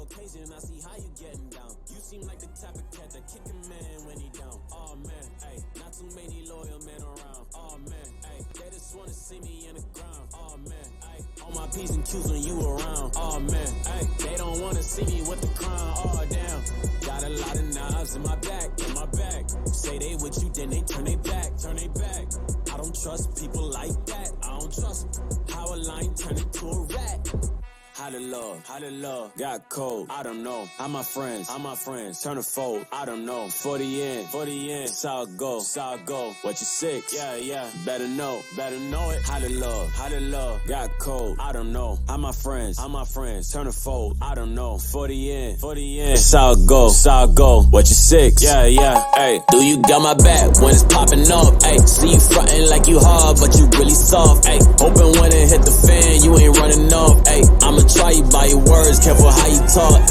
occasion, I see how you getting down. You seem like the type of cat that kick a man when he down. Oh man, ayy, not too many loyal men around. Oh man, ayy, they just wanna see me in the ground. Oh man, ayy, on my P's and Q's when you around. Oh man, ayy, they don't wanna see me with the crown. Oh damn, got a lot of knives in my back, Say they with you, then they turn they back, I don't trust people like that. I don't trust how a lion turn into a rat. How the love got cold, I don't know. How my friends turn to fold, I don't know. 40 in, it's how it go, What you sick? Yeah, better know it. How the love got cold, I don't know. How my friends turn to fold, I don't know. 40 in, it's how it go, What you sick? Yeah, ayy. Do you got my back when it's popping off? Ayy, see you frontin' like you hard, but you really soft. Ayy, hoping when it hit the fan, you ain't running off. Ayy, I'ma try you by your words, careful how you talk.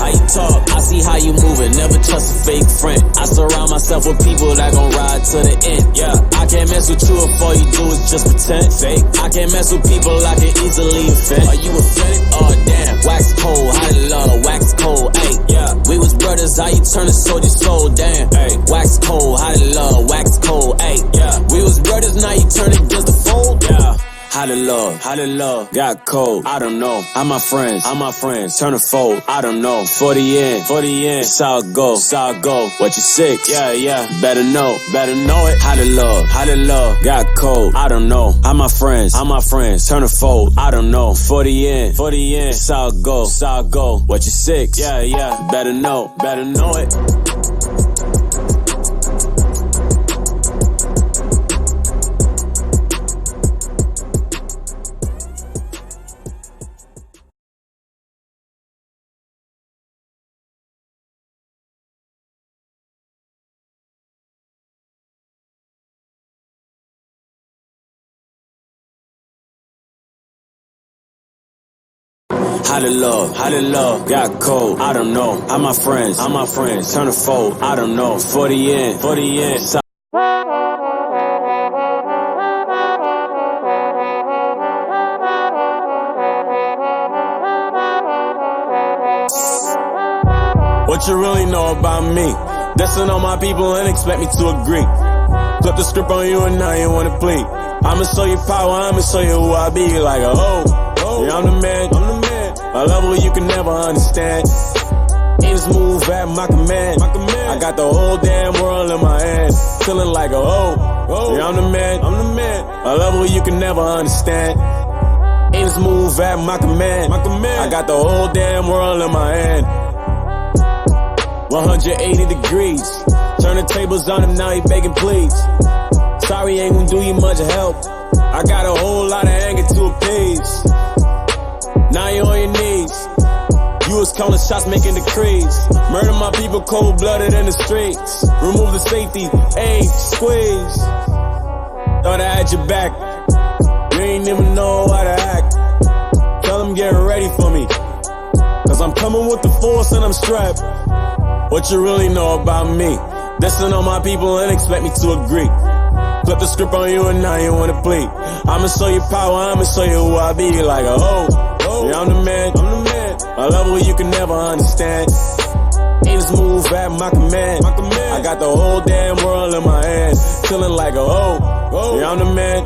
I see how you moving, never trust a fake friend. I surround myself with people that gon' ride to the end. Yeah, I can't mess with you if all you do is just pretend. Fake, I can't mess with people I can easily offend. Are you offended? Oh damn, wax cold, how to love, wax cold, ayy. Yeah, we was brothers, how you turn a soldier's soul, damn. Ayy, wax cold, how to love, wax cold, ayy. Yeah, we was brothers, now you turn against the fold. Yeah. How the love got cold, I don't know. How my friends turn to fold, I don't know. 40 in, it's how it go, What you sick? Yeah, better know it. How the love got cold, I don't know. How my friends turn to fold, I don't know. 40 in, it's how it go, What you sick? Yeah, better know it. How the love got cold, I don't know. How my friends turn to fold, I don't know. 40 in, What you really know about me? Dissing on my people and expect me to agree. Flip the script on you and now you wanna plead. I'ma show you power, I'ma show you who I be. Like a yeah, I'm the man. A level you can never understand. Aim's move at my command. I got the whole damn world in my hand. Feeling like a yeah, I'm the man. A level you can never understand. Aim's move at my command. I got the whole damn world in my hand. 180 degrees. Turn the tables on him, now he begging please. Sorry, ain't gonna do you much help. I got a whole lot of anger to appease. Now you on your knees. You was calling shots, making decrees. Murder my people cold-blooded in the streets. Remove the safety, ayy, squeeze. Thought I had your back. You ain't even know how to act. Tell them get ready for me, cause I'm coming with the force and I'm strapped. What you really know about me? Dissing on my people and expect me to agree. Flip the script on you and now you wanna plead. I'ma show you power, I'ma show you who I be. Like a yeah, I'm the man. A level you can never understand. Aim's move at my command. I got the whole damn world in my hand. Feeling like a yeah, I'm the man.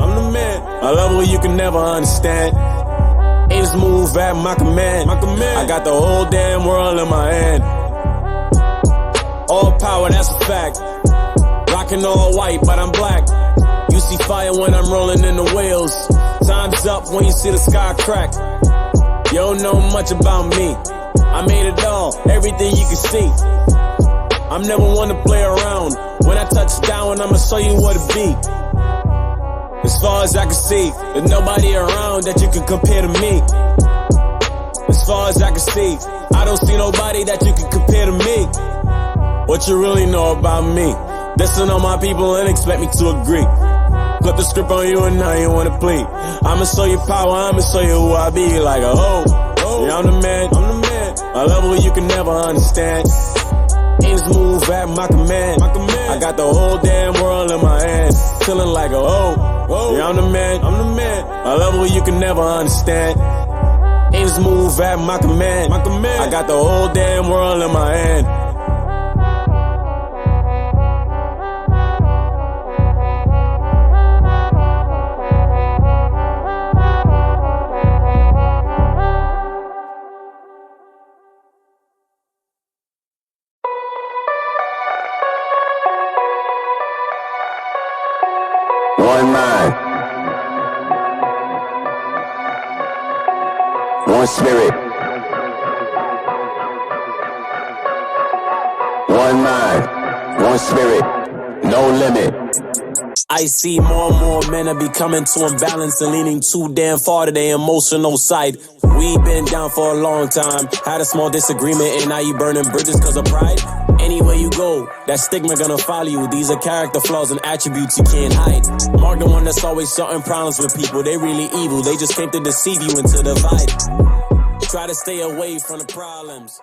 A level you can never understand. Aim's move at my command. I got the whole damn world in my hand. All power, that's a fact. Rockin' all white, but I'm black. You see fire when I'm rolling in the wheels. Time's up when you see the sky crack. You don't know much about me. I made it all, everything you can see. I'm never one to play around. When I touch down, I'ma show you what it be. As far as I can see, there's nobody around that you can compare to me. As far as I can see, I don't see nobody that you can compare to me. What you really know about me? Dissing on my people and expect me to agree. Flip the script on you and now you wanna plead. I'ma show you power, I'ma show you who I be. Like a yeah, I'm the man. A level you can never understand. Aim's move at my command. I got the whole damn world in my hand. Feeling like a yeah, I'm the man. A level you can never understand. Aims move at my command. I got the whole damn world in my hand. One mind, one spirit. One mind, one spirit, no limit. I see more and more men are becoming too imbalanced and leaning too damn far to their emotional side. We've been down for a long time, had a small disagreement, and now you burning bridges cause of pride. Anywhere you go, that stigma gonna follow you. These are character flaws and attributes you can't hide. Mark the one that's always starting problems with people. They really evil, they just came to deceive you and to divide. Try to stay away from the problems.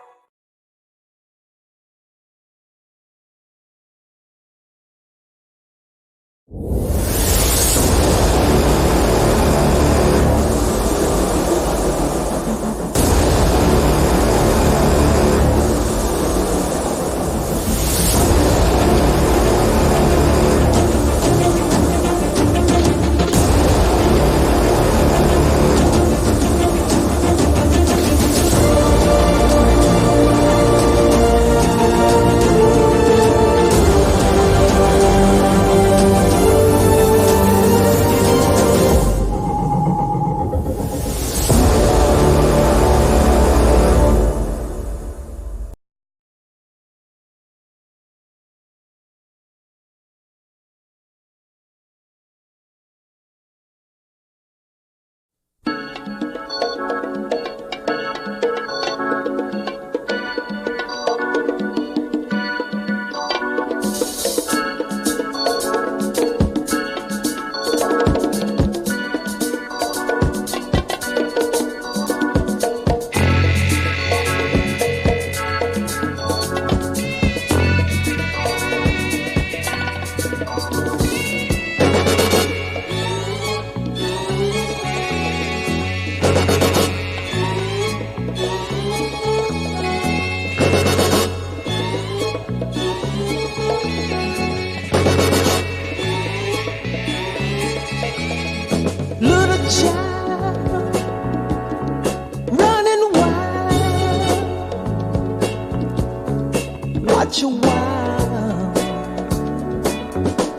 Watch a while,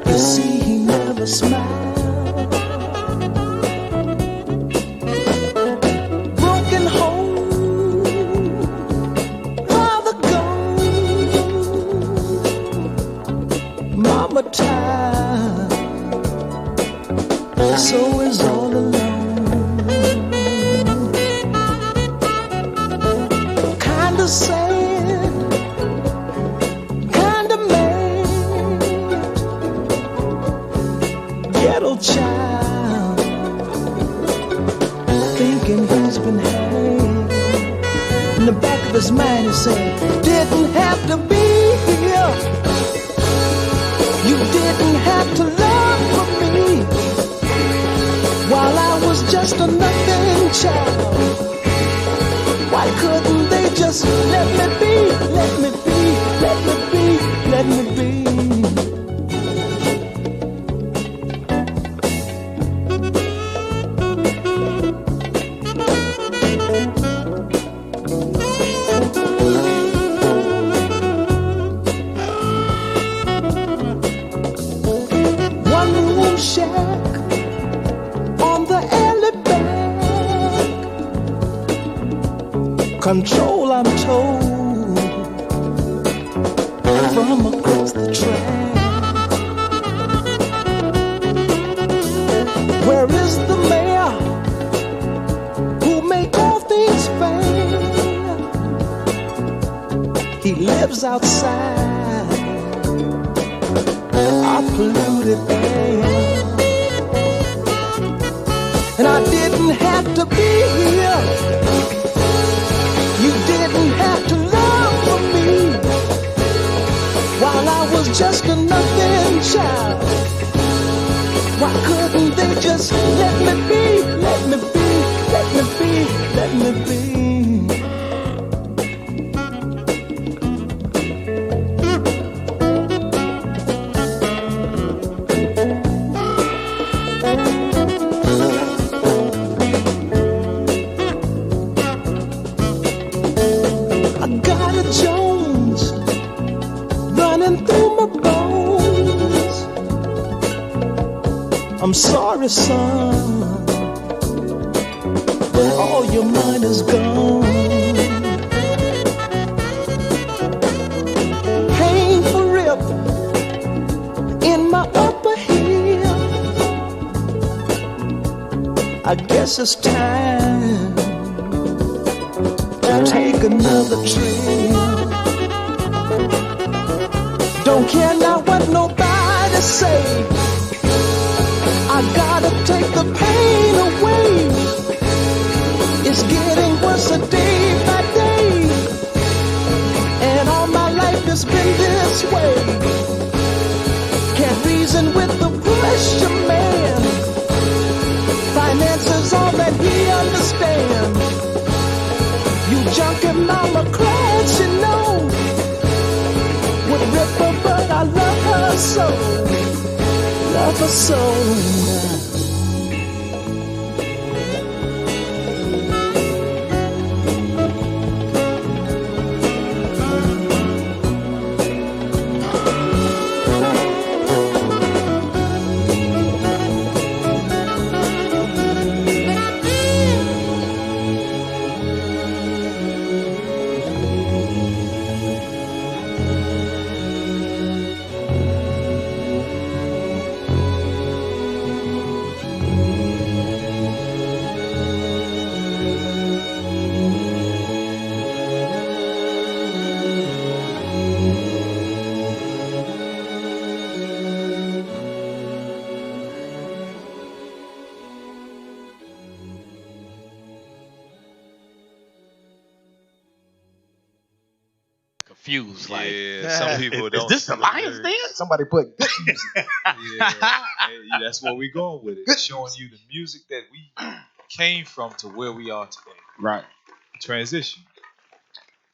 you see he never smiled. Broken home, father gone, mama tired, so is all alone. Kinda sad, child, thinking he's been had. In the back of his mind he said, didn't have to be here. You didn't have to love for me while I was just a nothing child. Why couldn't they just let me be, let me be, let me be, let me be? Shack on the alley back. Control, I'm told, from across the track. Where is the mayor who make all things fair? He lives outside our polluted air. And I didn't have to be here. You didn't have to love for me while I was just a nothing child. Why couldn't they just let me be, let me be, let me be, let me be? I'm sorry, son, but all your mind is gone. Painful rip in my upper heel. I guess it's time to take another trip. Don't care now what nobody say. I gotta take the pain away. It's getting worse a day by day, and all my life has been this way. Can't reason with the pressure man. Finance is all that he understands. You junkie mama cried, she know. Would rip her, but I love her so. Love her so. Confused, like, some people don't. Is this the Lionz Den? Somebody put good music. Yeah, that's what we're going with it. Good Showing you the music that we came from to where we are today. Right. Transition.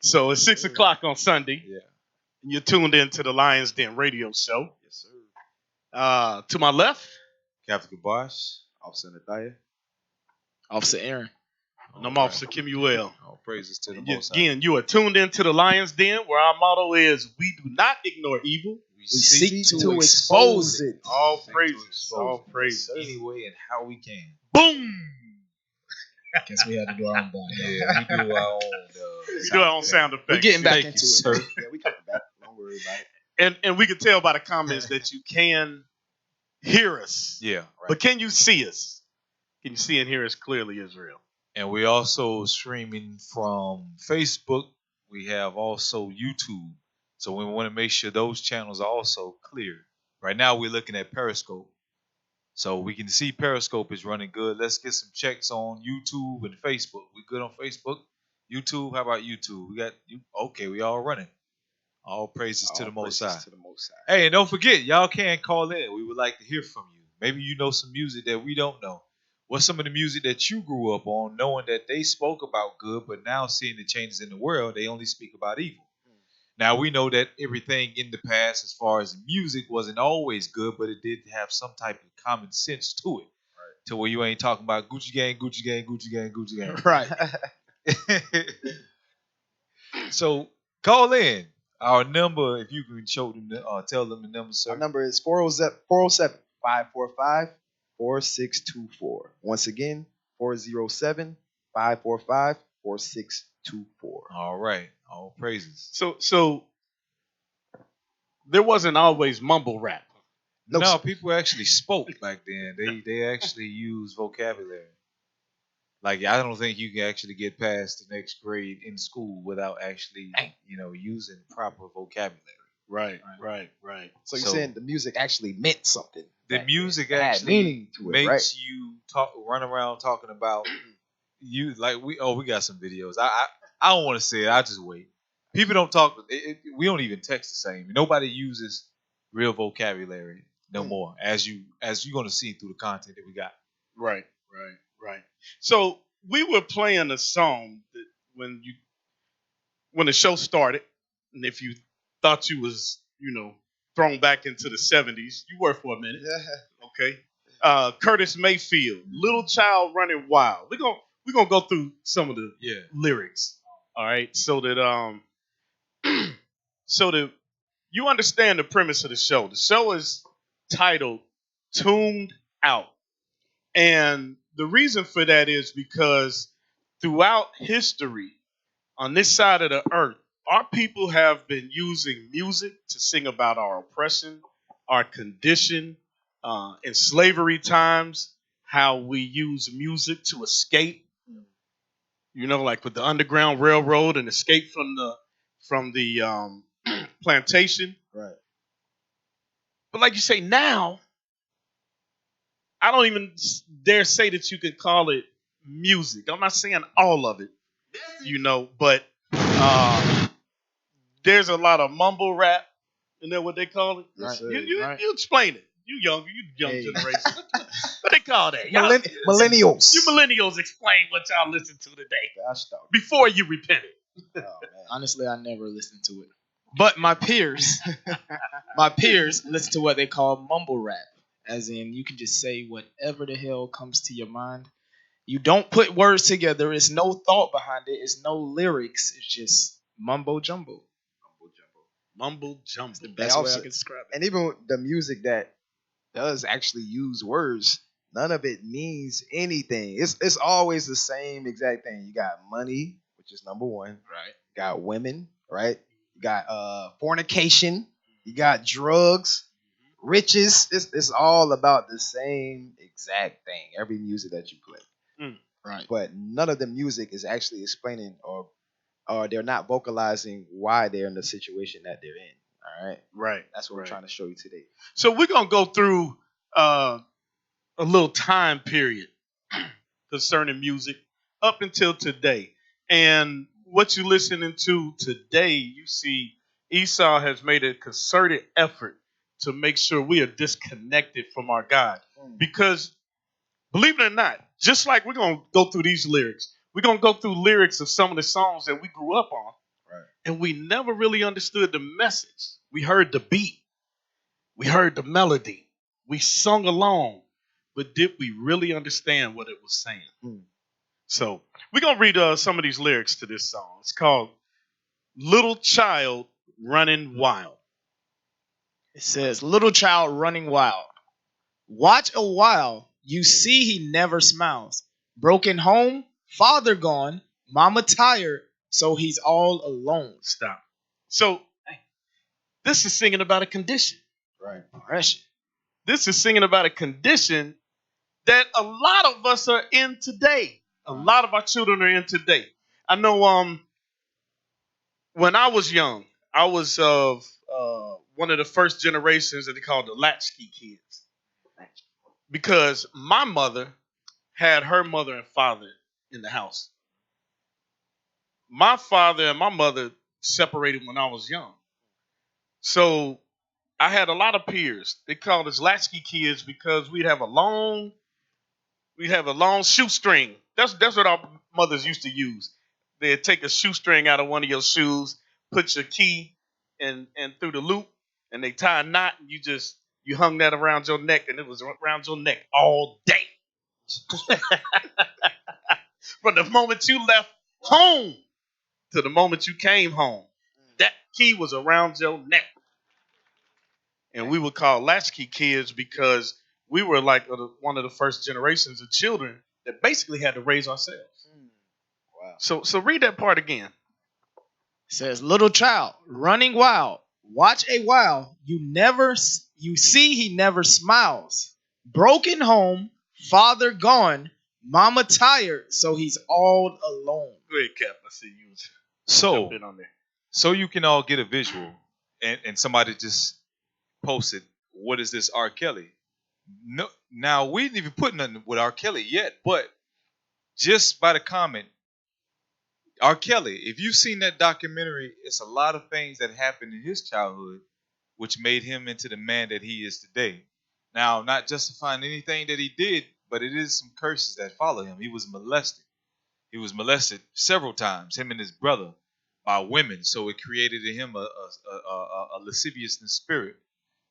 So it's 6 o'clock on Sunday. Yeah. And you're tuned into the Lionz Den radio show. Yes, sir. To my left, Captain Gabosh, Officer Nathaya. Officer Aaron. And I'm Officer Kimuel. All praises to the Most High. Again, you are tuned into the Lionz Den, where our motto is, we do not ignore evil. We seek to expose it. All praises. All praises. Any way and how we can. Boom! Guess we had to do our own bond. Yeah, we do our own. We do our own sound effects. We're getting back Thank into you, it. sir. Yeah, we coming back. Don't worry about it. And we can tell by the comments that you can hear us. Yeah. Right. But can you see us? Can you see and hear us clearly, Israel? And we're also streaming from Facebook. We have also YouTube. So we want to make sure those channels are also clear. Right now we're looking at Periscope. So we can see Periscope is running good. Let's get some checks on YouTube and Facebook. We good on Facebook? YouTube? How about YouTube? We got you. Okay, we all running. All praises to the Most High. Hey, and don't forget, y'all can call in. We would like to hear from you. Maybe you know some music that we don't know. What's some of the music that you grew up on, knowing that they spoke about good, but now seeing the changes in the world, they only speak about evil? Now, we know that everything in the past, as far as music, wasn't always good, but it did have some type of common sense to it. Right. To where you ain't talking about Gucci gang, Gucci gang, Gucci gang, Gucci gang. Right. So, call in. Our number, if you can show them, tell them the number, sir. Our number is 407 545 4624. Once again, 407 545 4624. All right. All praises. So there wasn't always mumble rap. No, people actually spoke back then. They actually used vocabulary. Like, I don't think you can actually get past the next grade in school without actually, using proper vocabulary. Right. So you're saying the music actually meant something. The music had actually meaning to it, makes right? you run around talking about you. Like we got some videos. I don't want to say it. I'll just wait. People don't talk. We don't even text the same. Nobody uses real vocabulary no more, as you're going to see through the content that we got. Right. So we were playing a song that when the show started, and if you thought you was, thrown back into the 70s, you were for a minute. Okay. Curtis Mayfield, Little Child Running Wild. We're gonna go through some of the lyrics. All right. So that you understand the premise of the show. The show is titled Tuned out. And the reason for that is because throughout history, on this side of the earth, our people have been using music to sing about our oppression, our condition, in slavery times, how we use music to escape. You know, like with the Underground Railroad and escape from the plantation. Right. But like you say, now I don't even dare say that you could call it music. I'm not saying all of it, you know, but there's a lot of mumble rap. Isn't that what they call it? Right. You explain it. You young generation. What they call that? Millennials. You millennials explain what y'all listen to today Gosh, dog. before you repented. Oh, man. Honestly, I never listened to it. But my peers listen to what they call mumble rap. As in, you can just say whatever the hell comes to your mind. You don't put words together. There's no thought behind it. It's no lyrics. It's just mumbo jumbo. Mumble jumbo. The best way I can describe it. And even the music that does actually use words, none of it means anything. It's always the same exact thing. You got money, which is number one. Right. You got women, right? You got fornication. You got drugs, riches. It's all about the same exact thing. Every music that you play. Right. But none of the music is actually explaining or they're not vocalizing why they're in the situation that they're in. All right. Right. That's what we're trying to show you today. So we're gonna go through a little time period concerning music up until today. And what you're listening to today, you see Esau has made a concerted effort to make sure we are disconnected from our God. Because believe it or not, just like we're going to go through these lyrics, we're going to go through lyrics of some of the songs that we grew up on. Right. And we never really understood the message. We heard the beat. We heard the melody. We sung along. But did we really understand what it was saying? So we're going to read some of these lyrics to this song. It's called Little Child Running Wild. It says, little child running wild. Watch a while. You see he never smiles. Broken home, father gone, mama tired, so he's all alone. Stop. So this is singing about a condition. Right. Depression. This is singing about a condition that a lot of us are in today. A lot of our children are in today. I know when I was young, I was of one of the first generations that they called the latchkey kids. Because my mother had her mother and father in the house. My father and my mother separated when I was young. So I had a lot of peers. They called us latchkey kids because we'd have a long shoestring. That's what our mothers used to use. They'd take a shoestring out of one of your shoes, put your key and through the loop, and they tie a knot, and you hung that around your neck, and it was around your neck all day. From the moment you left home to the moment you came home, that key was around your neck. And we would call latchkey kids because we were like one of the first generations of children that basically had to raise ourselves. Wow. So read that part again. It says, little child running wild. Watch a while. You see he never smiles. Broken home, father gone, mama tired, so he's all alone. Go ahead, Cap. I see you. So, Jump in on there. so you can all get a visual, and somebody just posted, what is this R. Kelly? No, now, we didn't even put nothing with R. Kelly yet, but just by the comment, R. Kelly, if you've seen that documentary, it's a lot of things that happened in his childhood which made him into the man that he is today. Now, not justifying anything that he did, but it is some curses that follow him. He was molested. He was molested several times, him and his brother, by women. So it created in him a lasciviousness spirit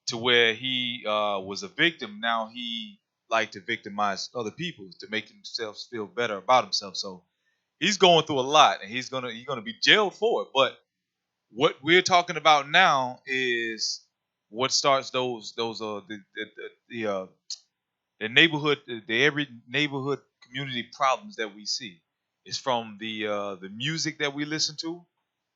to where he was a victim. Now he liked to victimize other people to make himself feel better about himself. So he's going through a lot, and he's gonna be jailed for it. But what we're talking about now is what starts the every neighborhood community problems that we see. It's from the music that we listen to,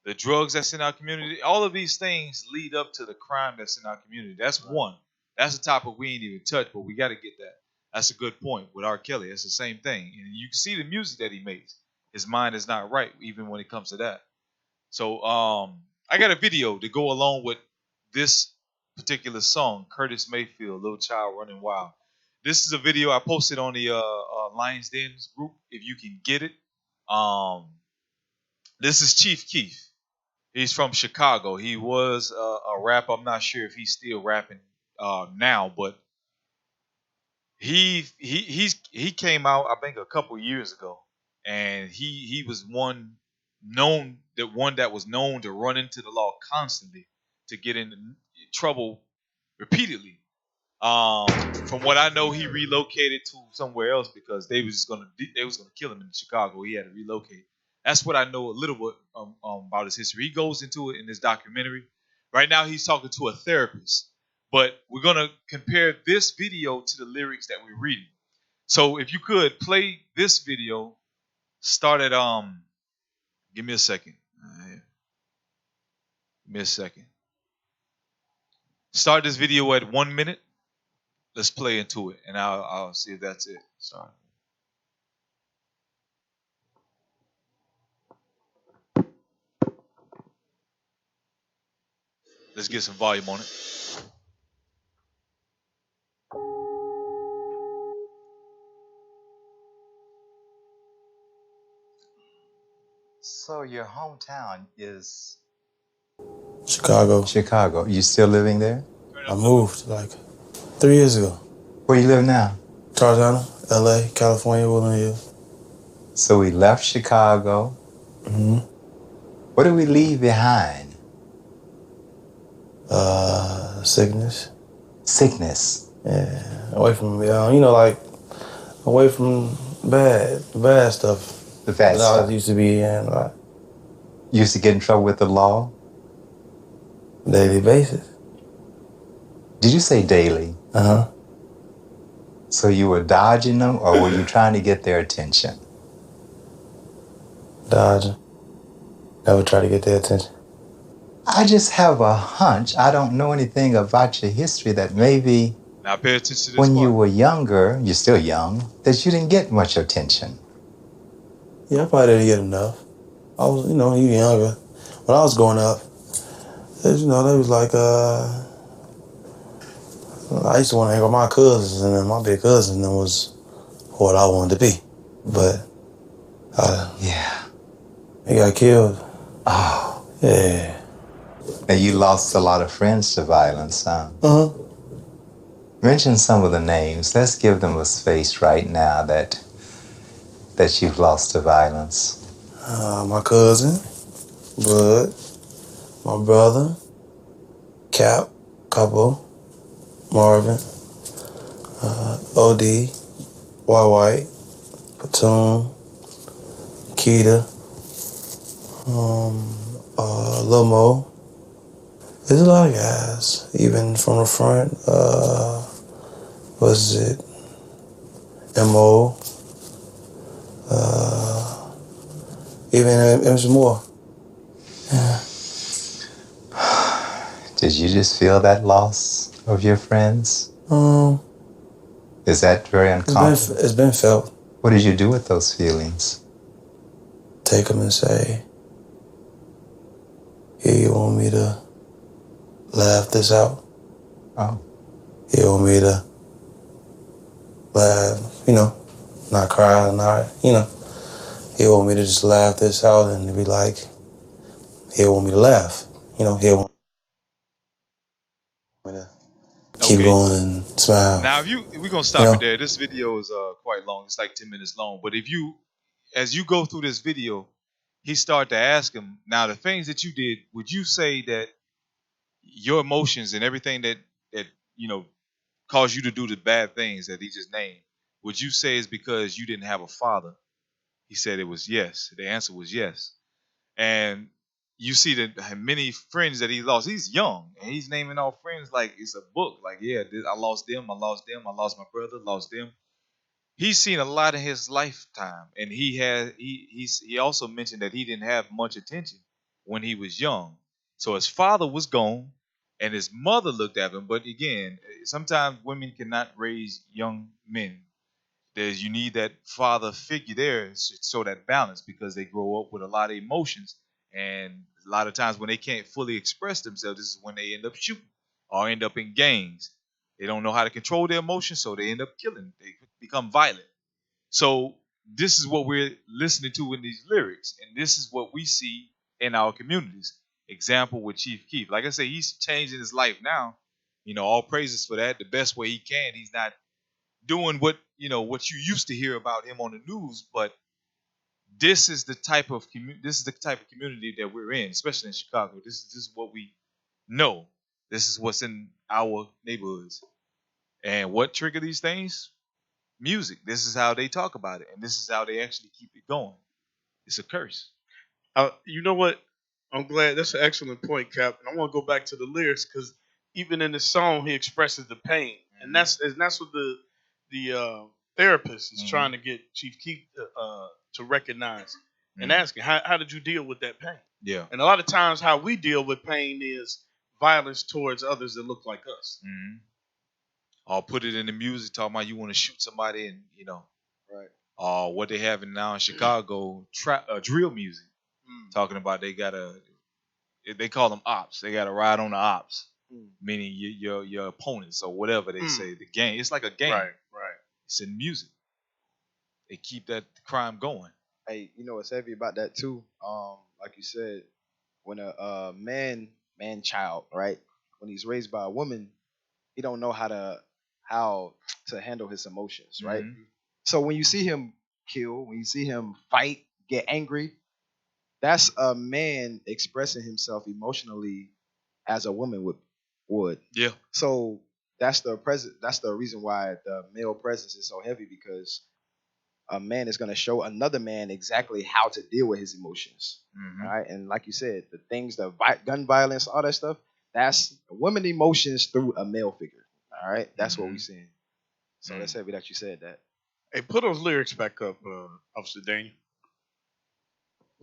the drugs that's in our community. All of these things lead up to the crime that's in our community. That's one. That's a topic we ain't even touched, but we got to get that. That's a good point with R. Kelly. It's the same thing, and you can see the music that he makes. His mind is not right, even when it comes to that. So I got a video to go along with this particular song, Curtis Mayfield, Little Child Running Wild. This is a video I posted on the Lionz group, if you can get it. This is Chief Keef. He's from Chicago. He was a rapper. I'm not sure if he's still rapping now, but he came out, I think, a couple years ago, and he was one that was known to run into the law constantly, to get into trouble repeatedly. From what I know, he relocated to somewhere else because they was gonna kill him in Chicago. He had to relocate. That's what I know a little bit about his history. He goes into it in this documentary. Right now, he's talking to a therapist, but we're gonna compare this video to the lyrics that we're reading. So, if you could play this video, start at give me a second. Give me a second. Start this video at 1 minute. Let's play into it, and I'll see if that's it. Sorry. Let's get some volume on it. So your hometown is Chicago. Chicago. You still living there? I moved like 3 years ago. Where you live now? Tarzana, LA, California, Woodland Hills. So we left Chicago. Mm-hmm. What did we leave behind? Sickness. Sickness. Yeah, away from away from bad stuff. The bad that stuff. I used to be in, like, You used to get in trouble with the law? daily basis. Did you say daily? Uh-huh. So you were dodging them, or were you trying to get their attention? Dodging. Never try to get their attention. I just have a hunch. I don't know anything about your history that maybe Now pay attention to this when part. you were younger, you're still young, that you didn't get much attention. Yeah, I probably didn't get enough. I was, even younger. When I was growing up, they was like, I used to want to hang with my cousins, and then my big cousin was what I wanted to be. But, Yeah. he got killed. Oh. Yeah. And you lost a lot of friends to violence, huh? Uh-huh. Mention some of the names. Let's give them a space right now that you've lost to violence. My cousin, Bud, my brother, Cap, Capo, Marvin, OD, White, Platoon, Keita, Lil Mo. There's a lot of guys, even from the front. Was it MO? Even it was more. Yeah. Did you just feel that loss of your friends? Is that very uncomfortable? It's been felt. What did you do with those feelings? Take them and say, "Here, you want me to laugh this out? Oh. You want me to laugh, not cry, not, you want me to just laugh this out," and be like, "He want me to laugh, he want me to keep going and smile." Now, we're gonna stop it there. This video is quite long. It's like 10 minutes long. But as you go through this video, he started to ask him, now the things that you did, would you say that your emotions and everything that caused you to do the bad things that he just named, would you say is because you didn't have a father? He said it was yes. The answer was yes. And you see the many friends that he lost. He's young and he's naming all friends like it's a book. Like, yeah, I lost them, I lost my brother, lost them. He's seen a lot in his lifetime, and he also mentioned that he didn't have much attention when he was young. So his father was gone, and his mother looked after him. But again, sometimes women cannot raise young men. You need that father figure there to show that balance because they grow up with a lot of emotions, and a lot of times when they can't fully express themselves, this is when they end up shooting or end up in gangs. They don't know how to control their emotions, so they end up killing. They become violent. So this is what we're listening to in these lyrics, and this is what we see in our communities. Example with Chief Keef. Like I say, he's changing his life now. All praises for that. The best way he can. He's not doing what you used to hear about him on the news, but this is the type of community that we're in, especially in Chicago. This is what we know. This is what's in our neighborhoods. And what trigger these things? Music. This is how they talk about it, and this is how they actually keep it going. It's a curse. You know what? I'm glad. That's an excellent point, Cap. And I want to go back to the lyrics because even in the song, he expresses the pain, and that's what the therapist is trying to get Chief Keef to recognize and asking, how did you deal with that pain? Yeah. And a lot of times, how we deal with pain is violence towards others that look like us. Mm-hmm. Or put it in the music, talking about you want to shoot somebody, and right. Or what they have now in Chicago, drill music, talking about they call them ops. They got to ride on the ops, meaning your opponents or whatever they say. The game, it's like a game. Right. It's in music. They keep that crime going. Hey, what's heavy about that too? Like you said, when a man child, right, when he's raised by a woman, he don't know how to handle his emotions, right? Mm-hmm. So when you see him kill, when you see him fight, get angry, that's a man expressing himself emotionally as a woman would. Yeah. So that's the reason why the male presence is so heavy, because a man is going to show another man exactly how to deal with his emotions. Mm-hmm. All right. And like you said, the things, gun violence, all that stuff, that's women emotions through a male figure. All right. That's what we're seeing. So that's heavy that you said that. Hey, put those lyrics back up, Officer Daniel.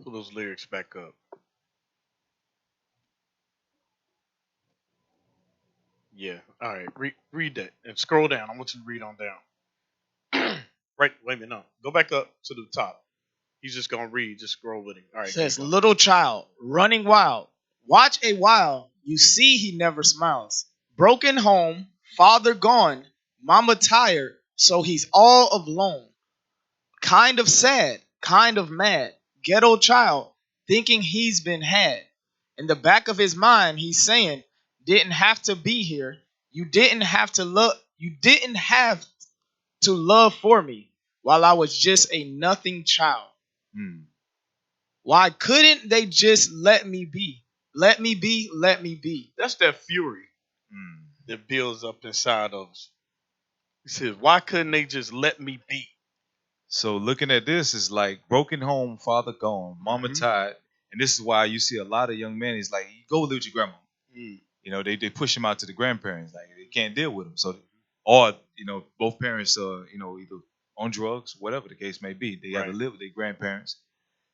Put those lyrics back up. Yeah. All right. Read that and scroll down. I want you to read on down. Right. Wait a minute. No. Go back up to the top. He's just gonna read. Just scroll with him. All right. It says, little child running wild. Watch a while. You see he never smiles. Broken home. Father gone. Mama tired. So he's all alone. Kind of sad. Kind of mad. Ghetto child. Thinking he's been had. In the back of his mind, he's saying, didn't have to be here. You didn't have to love. You didn't have to love for me while I was just a nothing child. Why couldn't they just let me be? Let me be. Let me be. That's that fury that builds up inside of us. He says, why couldn't they just let me be? So looking at this is like broken home, father gone, mama tired. And this is why you see a lot of young men, it's like, go live with your grandma. They push him out to the grandparents. Like, they can't deal with him. So, or, both parents are, either on drugs, whatever the case may be. They got to live with their grandparents.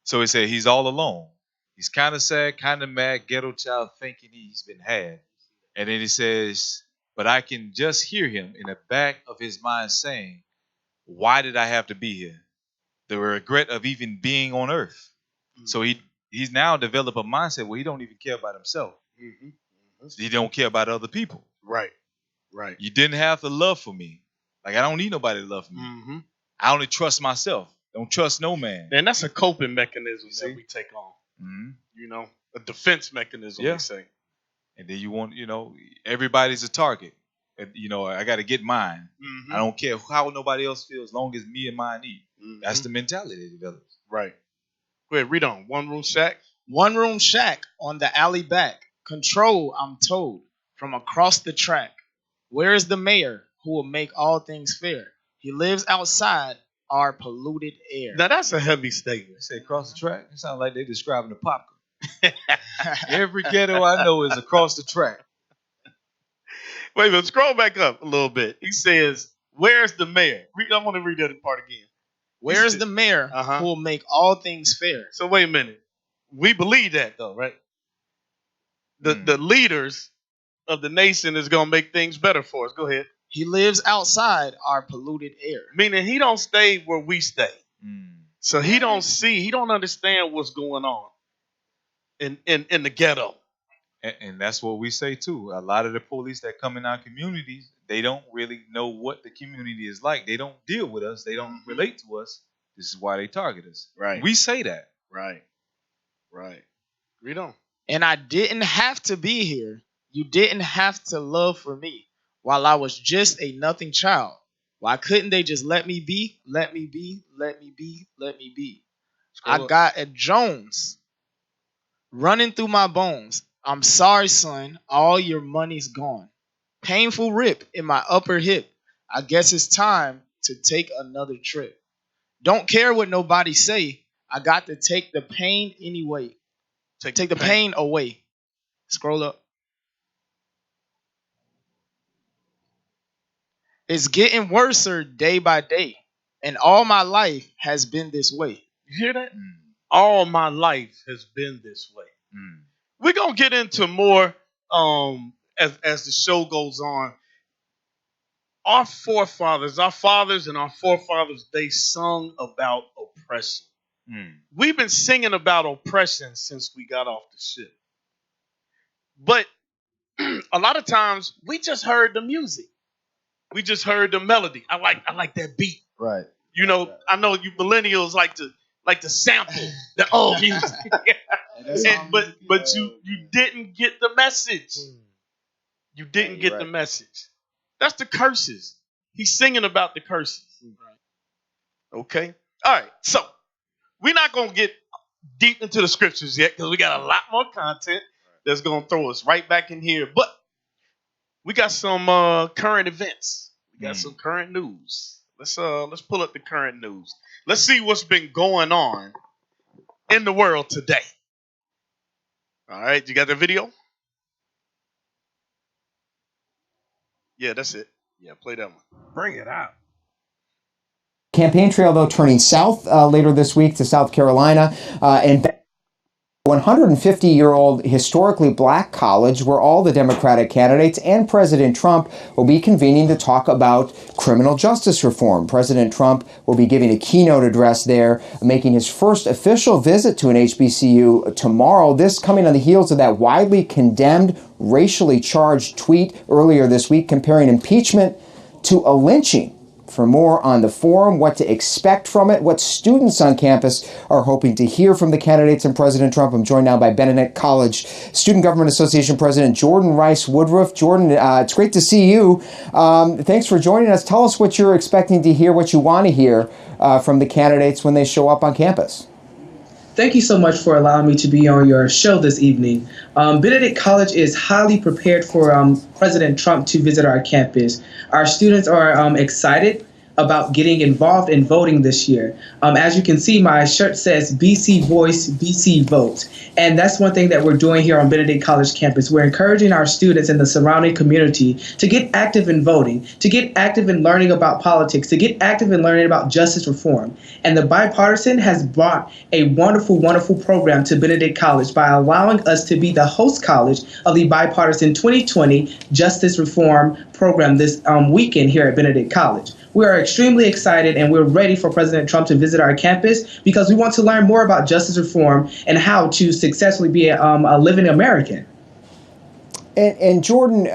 So he said he's all alone. He's kind of sad, kind of mad, ghetto child, thinking he's been had. And then he says, but I can just hear him in the back of his mind saying, why did I have to be here? The regret of even being on earth. So he's now developed a mindset where he don't even care about himself. He don't care about other people. Right. You didn't have to love for me. Like, I don't need nobody to love for me. I only trust myself. Don't trust no man. And that's a coping mechanism that we take on. A defense mechanism, they say. And then you want, everybody's a target. And, I got to get mine. I don't care how nobody else feels as long as me and mine eat. That's the mentality they develop. Right. Go ahead, read on. One room shack. One room shack on the alley back. Control, I'm told, from across the track. Where is the mayor who will make all things fair? He lives outside our polluted air. Now that's a heavy statement. They say across the track. It sounds like they're describing the popcorn. Every ghetto I know is across the track. Wait a minute, scroll back up a little bit. He says, "Where's the mayor?" I want to read that part again. Where's the mayor who will make all things fair? So wait a minute. We believe that though, right? The leaders of the nation is gonna make things better for us. Go ahead. He lives outside our polluted air. Meaning he don't stay where we stay. So he don't understand what's going on in the ghetto. And that's what we say too. A lot of the police that come in our communities, they don't really know what the community is like. They don't deal with us. They don't relate to us. This is why they target us. Right. We say that. Right. Read on. And I didn't have to be here. You didn't have to love for me while I was just a nothing child. Why couldn't they just let me be? Let me be. Let me be. Let me be. I got a Jones running through my bones. I'm sorry, son. All your money's gone. Painful rip in my upper hip. I guess it's time to take another trip. Don't care what nobody say. I got to take the pain anyway. Take the pain away. Scroll up. It's getting worse day by day. And all my life has been this way. You hear that? All my life has been this way. We're going to get into more as the show goes on. Our fathers and our forefathers, they sung about oppression. We've been singing about oppression since we got off the ship. But a lot of times we just heard the music. We just heard the melody. I like that beat. Right. You know, I know you millennials like to sample the old music. but you didn't get the message. You didn't get the message. That's the curses. He's singing about the curses. Okay? All right. So, we're not going to get deep into the scriptures yet because we got a lot more content that's going to throw us right back in here. But we got some current events. We got some current news. Let's pull up the current news. Let's see what's been going on in the world today. All right, you got the video? Yeah, that's it. Yeah, play that one. Bring it out. Campaign trail, though, turning south later this week to South Carolina. And 150-year-old historically black college where all the Democratic candidates and President Trump will be convening to talk about criminal justice reform. President Trump will be giving a keynote address there, making his first official visit to an HBCU tomorrow. This coming on the heels of that widely condemned, racially charged tweet earlier this week comparing impeachment to a lynching. For more on the forum, what to expect from it, what students on campus are hoping to hear from the candidates and President Trump, I'm joined now by Benedict College Student Government Association President Jordan Rice Woodruff. Jordan, it's great to see you. Thanks for joining us. Tell us what you're expecting to hear, what you want to hear from the candidates when they show up on campus. Thank you so much for allowing me to be on your show this evening. Benedict College is highly prepared for President Trump to visit our campus. Our students are excited about getting involved in voting this year. As you can see, my shirt says BC Voice, BC Vote. And that's one thing that we're doing here on Benedict College campus. We're encouraging our students in the surrounding community to get active in voting, to get active in learning about politics, to get active in learning about justice reform. And the Bipartisan has brought a wonderful, wonderful program to Benedict College by allowing us to be the host college of the Bipartisan 2020 Justice Reform program this weekend here at Benedict College. We are extremely excited and we're ready for President Trump to visit our campus because we want to learn more about justice reform and how to successfully be a living American. And Jordan,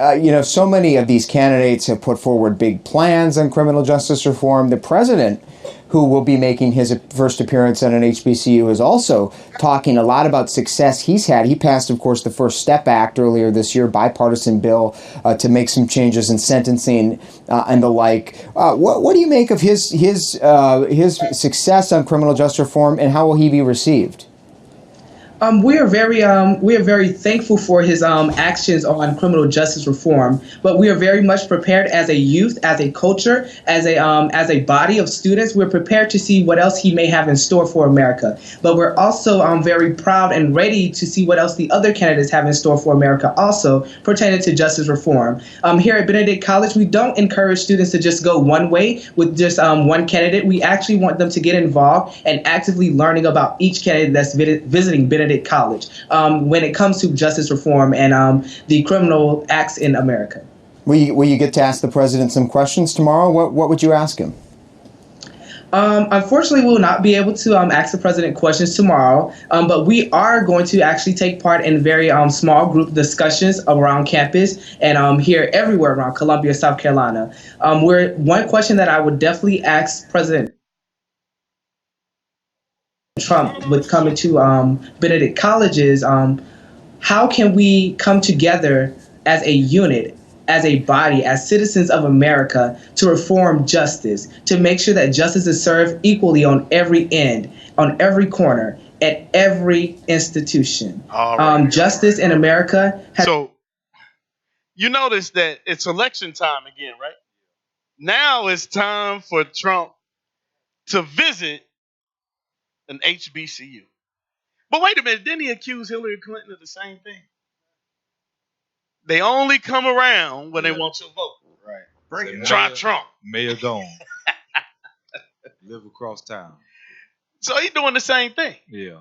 so many of these candidates have put forward big plans on criminal justice reform. The president, who will be making his first appearance at an HBCU, is also talking a lot about success he's had. He passed, of course, the First Step Act earlier this year, bipartisan bill to make some changes in sentencing and the like. What do you make of his success on criminal justice reform, and how will he be received? We are very thankful for his actions on criminal justice reform, but we are very much prepared as a youth, as a culture, as a body of students. We're prepared to see what else he may have in store for America, but we're also very proud and ready to see what else the other candidates have in store for America, also pertaining to justice reform. Here at Benedict College, we don't encourage students to just go one way with just one candidate. We actually want them to get involved and actively learning about each candidate that's visiting Benedict College when it comes to justice reform and the criminal acts in America. Will you get to ask the president some questions tomorrow? What would you ask him? Unfortunately, we will not be able to ask the president questions tomorrow, but we are going to actually take part in very small group discussions around campus and here everywhere around Columbia, South Carolina. One question that I would definitely ask President Trump with coming to Benedict Colleges, how can we come together as a unit, as a body, as citizens of America to reform justice, to make sure that justice is served equally on every end, on every corner, at every institution. Justice in America has... So, you notice that it's election time again, right? Now it's time for Trump to visit an HBCU. But wait a minute, didn't he accuse Hillary Clinton of the same thing? They only come around when they want your vote. Right. Bring it. Try Trump. Mayor gone. Live across town. So he's doing the same thing. Yeah.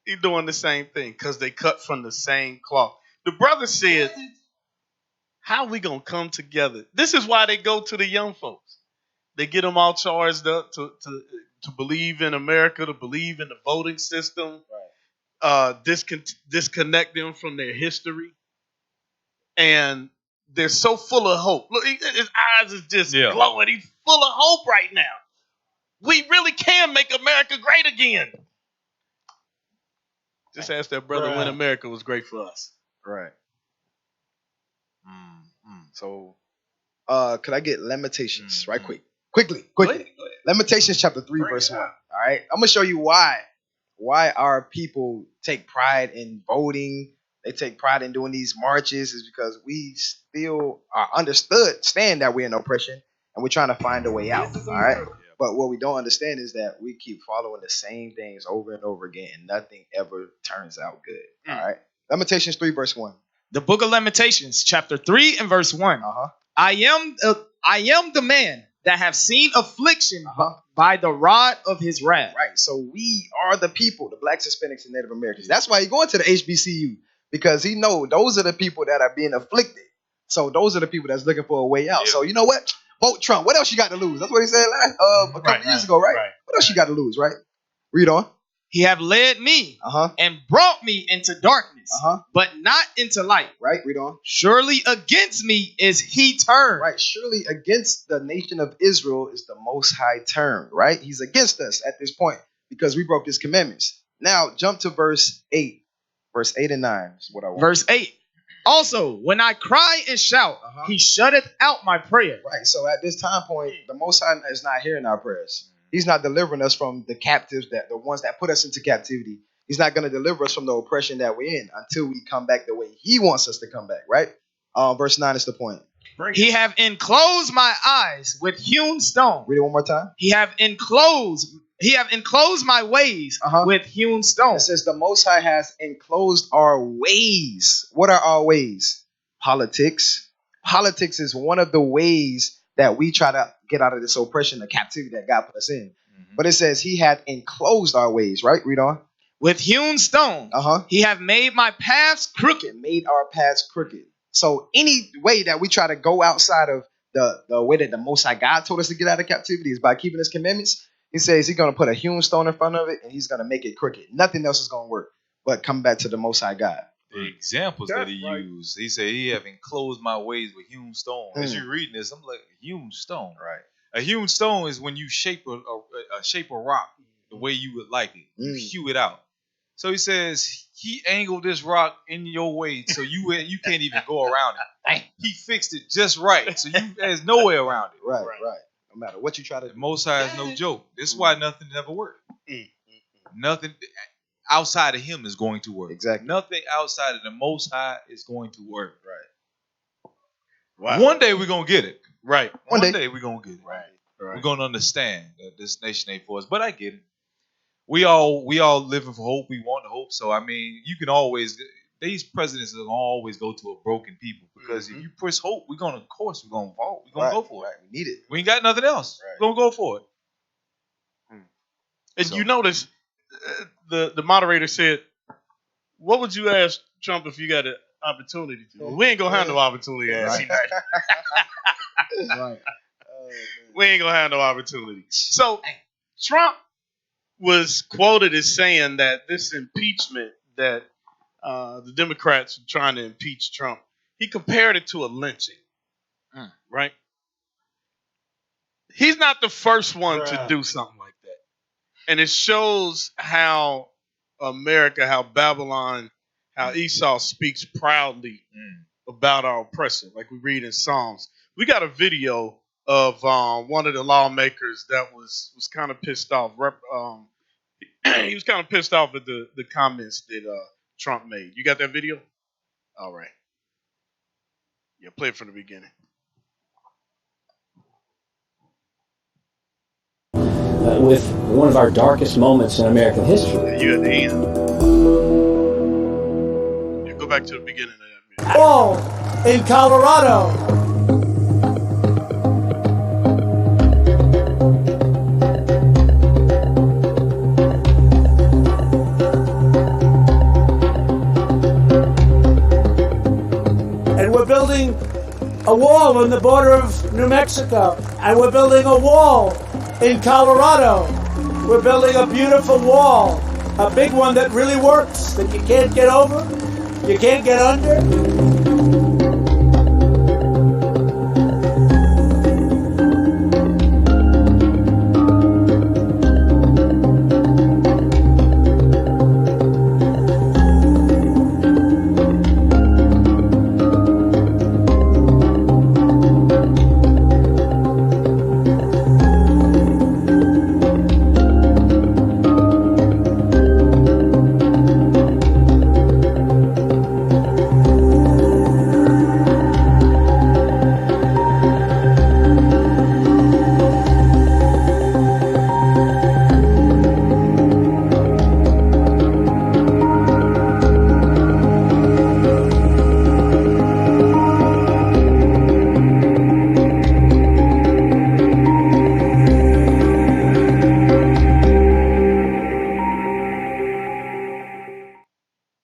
He's doing the same thing because they cut from the same cloth. The brother said, how we going to come together? This is why they go to the young folks. They get them all charged up to believe in America, to believe in the voting system, right. Disconnect them from their history. And they're so full of hope. Look, his eyes is just glowing. He's full of hope right now. We really can make America great again. Just ask that brother when America was great for us. Right. So, could I get Lamentations right quick? Quickly. Go ahead. Lamentations chapter 3, verse 1. All right. I'm going to show you why our people take pride in voting. They take pride in doing these marches is because we still are understand that we're in oppression and we're trying to find a way out. All right. But what we don't understand is that we keep following the same things over and over again and nothing ever turns out good. All right. Lamentations 3, verse 1. The book of Lamentations, chapter 3 and verse 1. I am the man that have seen affliction by the rod of his wrath. Right. So we are the people, the blacks, Hispanics, and Native Americans. That's why he's going to the HBCU, because he knows those are the people that are being afflicted. So those are the people that's looking for a way out. Yeah. So you know what? Vote Trump. What else you got to lose? That's what he said a couple years ago, right? What else you got to lose, right? Read on. He have led me and brought me into darkness, but not into light. Right, read on. Surely against me is he turned. Right, surely against the nation of Israel is the Most High turned, right? He's against us at this point because we broke his commandments. Now, jump to verse 8. Verse 8 and 9 is what I want. Verse 8. Also, when I cry and shout, he shutteth out my prayer. Right, so at this time point, the Most High is not hearing our prayers. He's not delivering us from the captives, the ones that put us into captivity. He's not going to deliver us from the oppression that we're in until we come back the way he wants us to come back, right? Verse 9 is the point. He have enclosed my eyes with hewn stone. Read it one more time. He have enclosed my ways with hewn stone. It says the Most High has enclosed our ways. What are our ways? Politics. Politics is one of the ways that we try to get out of this oppression, the captivity that God put us in. But it says he had enclosed our ways, right? Read on. With hewn stone. He have made my paths crooked. Made our paths crooked. So any way that we try to go outside of the way that the Most High God told us to get out of captivity is by keeping his commandments. He says he's going to put a hewn stone in front of it and he's going to make it crooked. Nothing else is going to work but come back to the Most High God. The examples that he used, he said, he have enclosed my ways with hewn stone. As you're reading this, I'm like, hewn stone. Right. A hewn stone is when you shape a rock the way you would like it. You hew it out. So he says, he angled this rock in your way so you can't even go around it. He fixed it just right. So there's no way around it. Right. No matter what you try to do. The Most High is no joke. This is why nothing ever worked. Nothing. outside of him is going to work. Exactly. Nothing outside of the Most High is going to work. Right. Wow. One day we're gonna get it. Right. One day we're gonna get it. Right. We're gonna understand that this nation ain't for us. But I get it. We all living for hope. We want hope. So I mean, you can always these presidents are gonna always go to a broken people because if you push hope, we're gonna vote. We're gonna go for it. We need it. We ain't got nothing else. Right. We're gonna go for it. And you notice the moderator said, "What would you ask Trump if you got an opportunity to?" Well, we ain't gonna have no opportunity to ask him. Right. We ain't gonna have no opportunity. So Trump was quoted as saying that this impeachment that the Democrats are trying to impeach Trump, he compared it to a lynching. Right? He's not the first one to do something like that. And it shows how America, how Babylon, how Esau speaks proudly about our oppressor, like we read in Psalms. We got a video of one of the lawmakers that was kind of pissed off. He was kind of pissed off at the comments that Trump made. You got that video? All right. Yeah, play it from the beginning. With one of our darkest moments in American history. You at the end. Yeah, go back to the beginning of that video. Wall in Colorado. And we're building a wall on the border of New Mexico. And we're building a wall in Colorado. We're building a beautiful wall, a big one that really works, that you can't get over, you can't get under.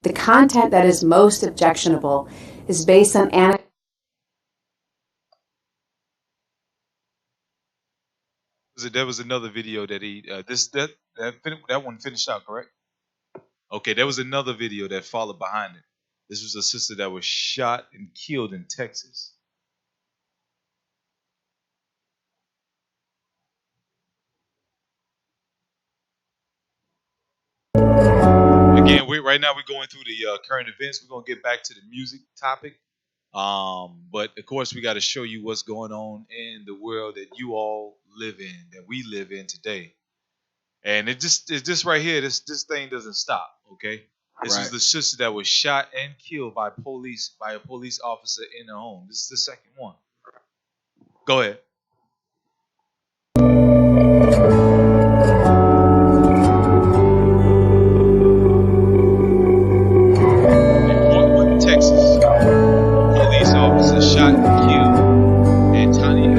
The content that is most objectionable is based on There was another video that he that one finished out, correct? Okay, there was another video that followed behind it. This was a sister that was shot and killed in Texas. Again, right now we're going through the current events. We're gonna get back to the music topic, but of course we got to show you what's going on in the world that you all live in, that we live in today. And it's just right here. This thing doesn't stop. Okay, this is the sister that was shot and killed by a police officer in her home. This is the second one. Go ahead. Texas, police officer shot and killed, and Tatiana.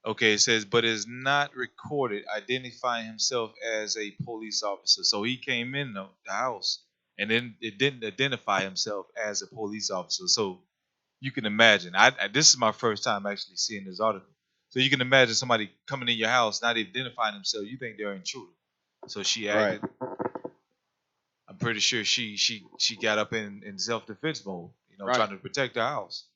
Okay, it says, but is not recorded identifying himself as a police officer. So he came in the house and then it didn't identify himself as a police officer. So you can imagine, this is my first time actually seeing this article. So you can imagine somebody coming in your house, not identifying themselves. You think they're an intruder. So she acted. Right. I'm pretty sure she got up in self-defense mode, trying to protect her house.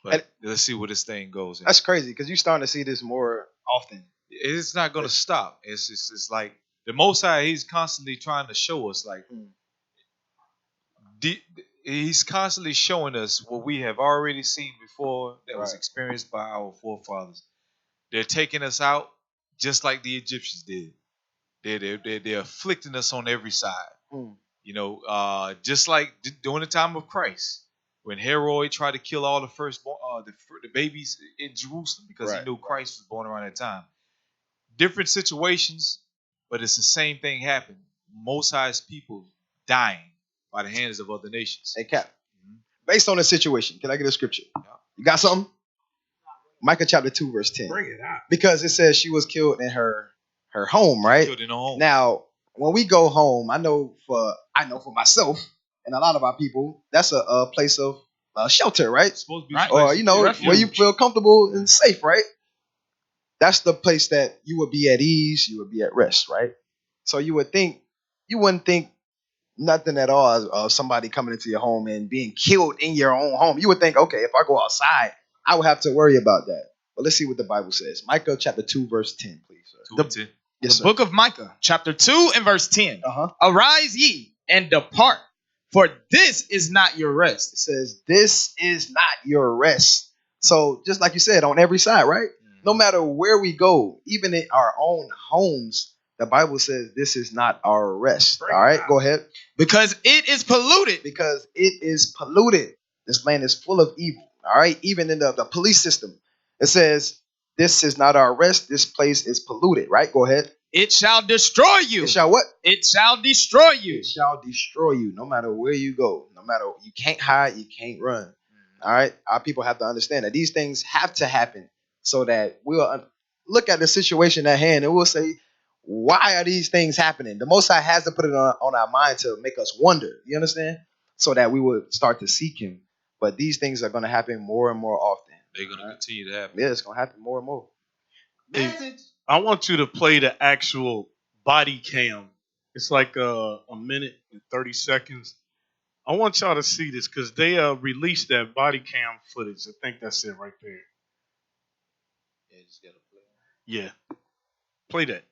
But let's see where this thing goes. That's crazy because you're starting to see this more often. It's not going to stop. It's like the Most High, he's constantly trying to show us, like, he's constantly showing us what we have already seen before that was experienced by our forefathers. They're taking us out just like the Egyptians did. They're afflicting us on every side. You know, just like during the time of Christ, when Herod tried to kill all the firstborn, the babies in Jerusalem because he knew Christ was born around that time. Different situations, but it's the same thing happened. Most High's people dying by the hands of other nations. Hey, Cap. Based on the situation, can I get a scripture? You got something? Micah chapter 2, verse 10. Bring it out. Because it says she was killed in her home, right? Killed in her home. Now, when we go home, I know for myself and a lot of our people, that's a place of shelter, right? It's supposed to be right? Or where you feel comfortable and safe, right? That's the place that you would be at ease, you would be at rest, right? So you wouldn't think nothing at all of somebody coming into your home and being killed in your own home. You would think, okay, if I go outside, I would have to worry about that. But let's see what the Bible says. Micah chapter 2, verse 10, please. The book of Micah, chapter 2 and verse 10. Arise ye and depart, for this is not your rest. It says, this is not your rest. So just like you said, on every side, right? No matter where we go, even in our own homes, the Bible says this is not our rest. All right, go ahead. Because it is polluted. Because it is polluted. This land is full of evil. All right, even in the police system, it says this is not our rest. This place is polluted. Right, go ahead. It shall destroy you. It shall what? It shall destroy you. It shall destroy you. No matter where you go, no matter, you can't hide, you can't run. All right, our people have to understand that these things have to happen so that we'll look at the situation at hand and we'll say, why are these things happening? The Most High has to put it on our mind to make us wonder. You understand? So that we would start to seek Him. But these things are going to happen more and more often. They're going to continue to happen. Yeah, it's going to happen more and more. Hey, I want you to play the actual body cam. It's like a minute and 30 seconds. I want y'all to see this because they released that body cam footage. I think that's it right there. Yeah, just gotta play. Yeah. Play that.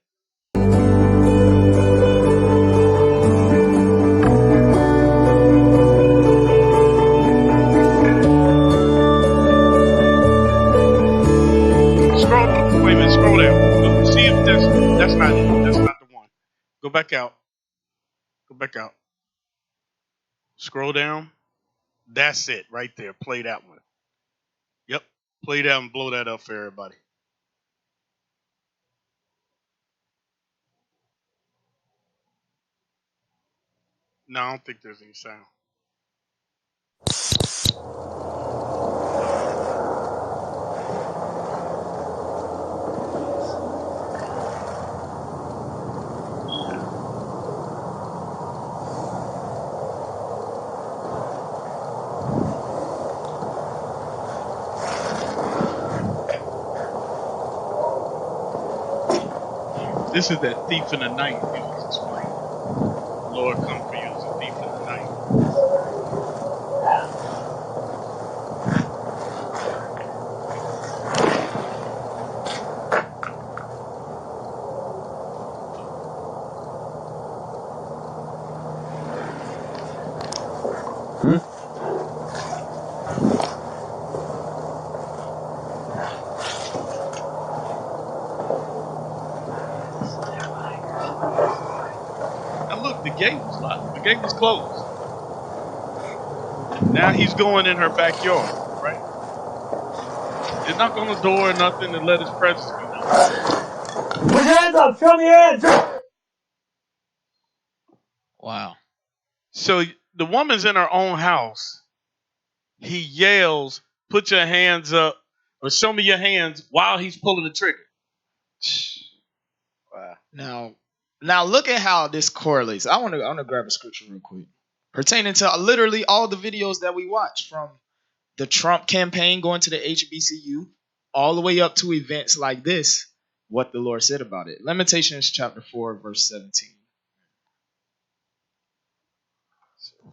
Wait a minute, scroll down. See if that's not it. That's not the one. Go back out. Go back out. Scroll down. That's it right there. Play that one. Yep. Play that and blow that up for everybody. No, I don't think there's any sound. This is that thief in the night. He was explaining. Lord come for you as a thief in the night. The gate was locked. The gate was closed. Now he's going in her backyard, right? Didn't knock on the door or nothing to let his presence be known. Put your hands up. Show me your hands. Wow. So the woman's in her own house. He yells, "Put your hands up," or "Show me your hands," while he's pulling the trigger. Wow. Now look at how this correlates. I want to grab a scripture real quick pertaining to literally all the videos that we watch, from the Trump campaign going to the HBCU all the way up to events like this. What the Lord said about it. Lamentations chapter 4 verse 17.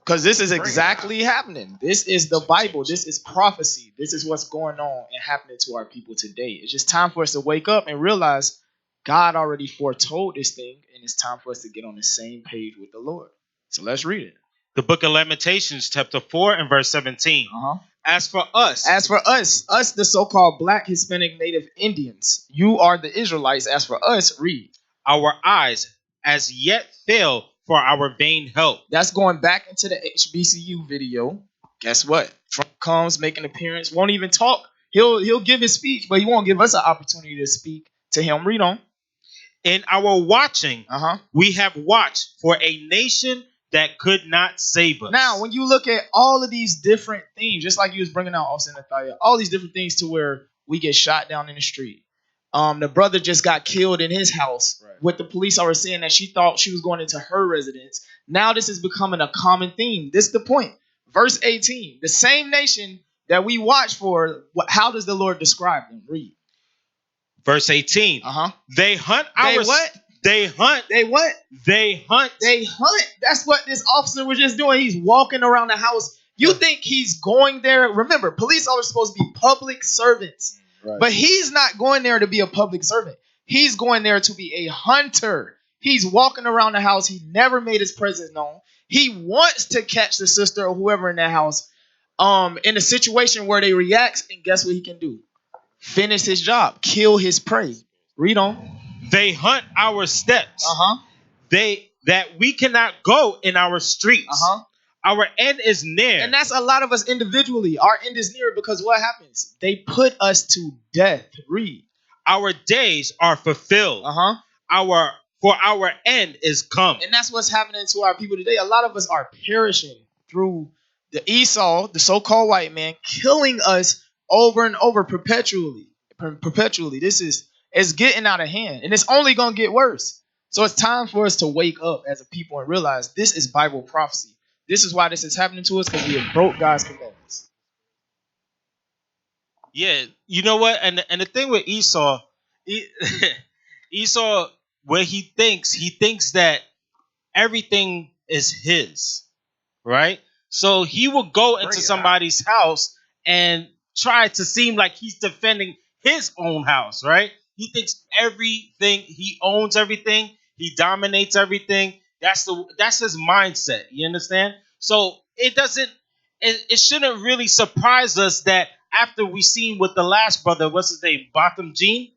Because this is exactly happening. This is the Bible. This is prophecy. This is what's going on and happening to our people today. It's just time for us to wake up and realize God already foretold this thing, and it's time for us to get on the same page with the Lord. So let's read it. The book of Lamentations, chapter 4 and verse 17. As for us, the so-called Black, Hispanic, Native Indians, you are the Israelites. As for us, read. Our eyes as yet fail for our vain help. That's going back into the HBCU video. Guess what? Trump comes, make an appearance, won't even talk. He'll give his speech, but he won't give us an opportunity to speak to him. Read on. In our watching, we have watched for a nation that could not save us. Now, when you look at all of these different things, just like you was bringing out, Austin and Thaya, all these different things to where we get shot down in the street. The brother just got killed in his house. Right. With the police are saying that she thought she was going into her residence. Now this is becoming a common theme. This is the point. Verse 18. The same nation that we watch for, how does the Lord describe them? Read. Verse 18. They hunt our... They what? They hunt. They what? They hunt. They hunt. That's what this officer was just doing. He's walking around the house. You think he's going there? Remember, police are supposed to be public servants. Right. But he's not going there to be a public servant. He's going there to be a hunter. He's walking around the house. He never made his presence known. He wants to catch the sister or whoever in that house in a situation where they react, and guess what he can do? Finish his job. Kill his prey. Read on. They hunt our steps. That we cannot go in our streets. Our end is near. And that's a lot of us individually. Our end is near because what happens? They put us to death. Read. Our days are fulfilled. For our end is come. And that's what's happening to our people today. A lot of us are perishing through the Esau, the so-called white man, killing us over and over perpetually. It's getting out of hand. And it's only going to get worse. So it's time for us to wake up as a people and realize this is Bible prophecy. This is why this is happening to us, because we have broke God's commandments. Yeah, you know what? And the thing with Esau, Esau, where he thinks that everything is his, right? So he will go into somebody's house and try to seem like he's defending his own house, right? He thinks everything, he owns everything, he dominates everything. That's his mindset. You understand? So it shouldn't really surprise us that after we seen with the last brother, what's his name, Botham Jean,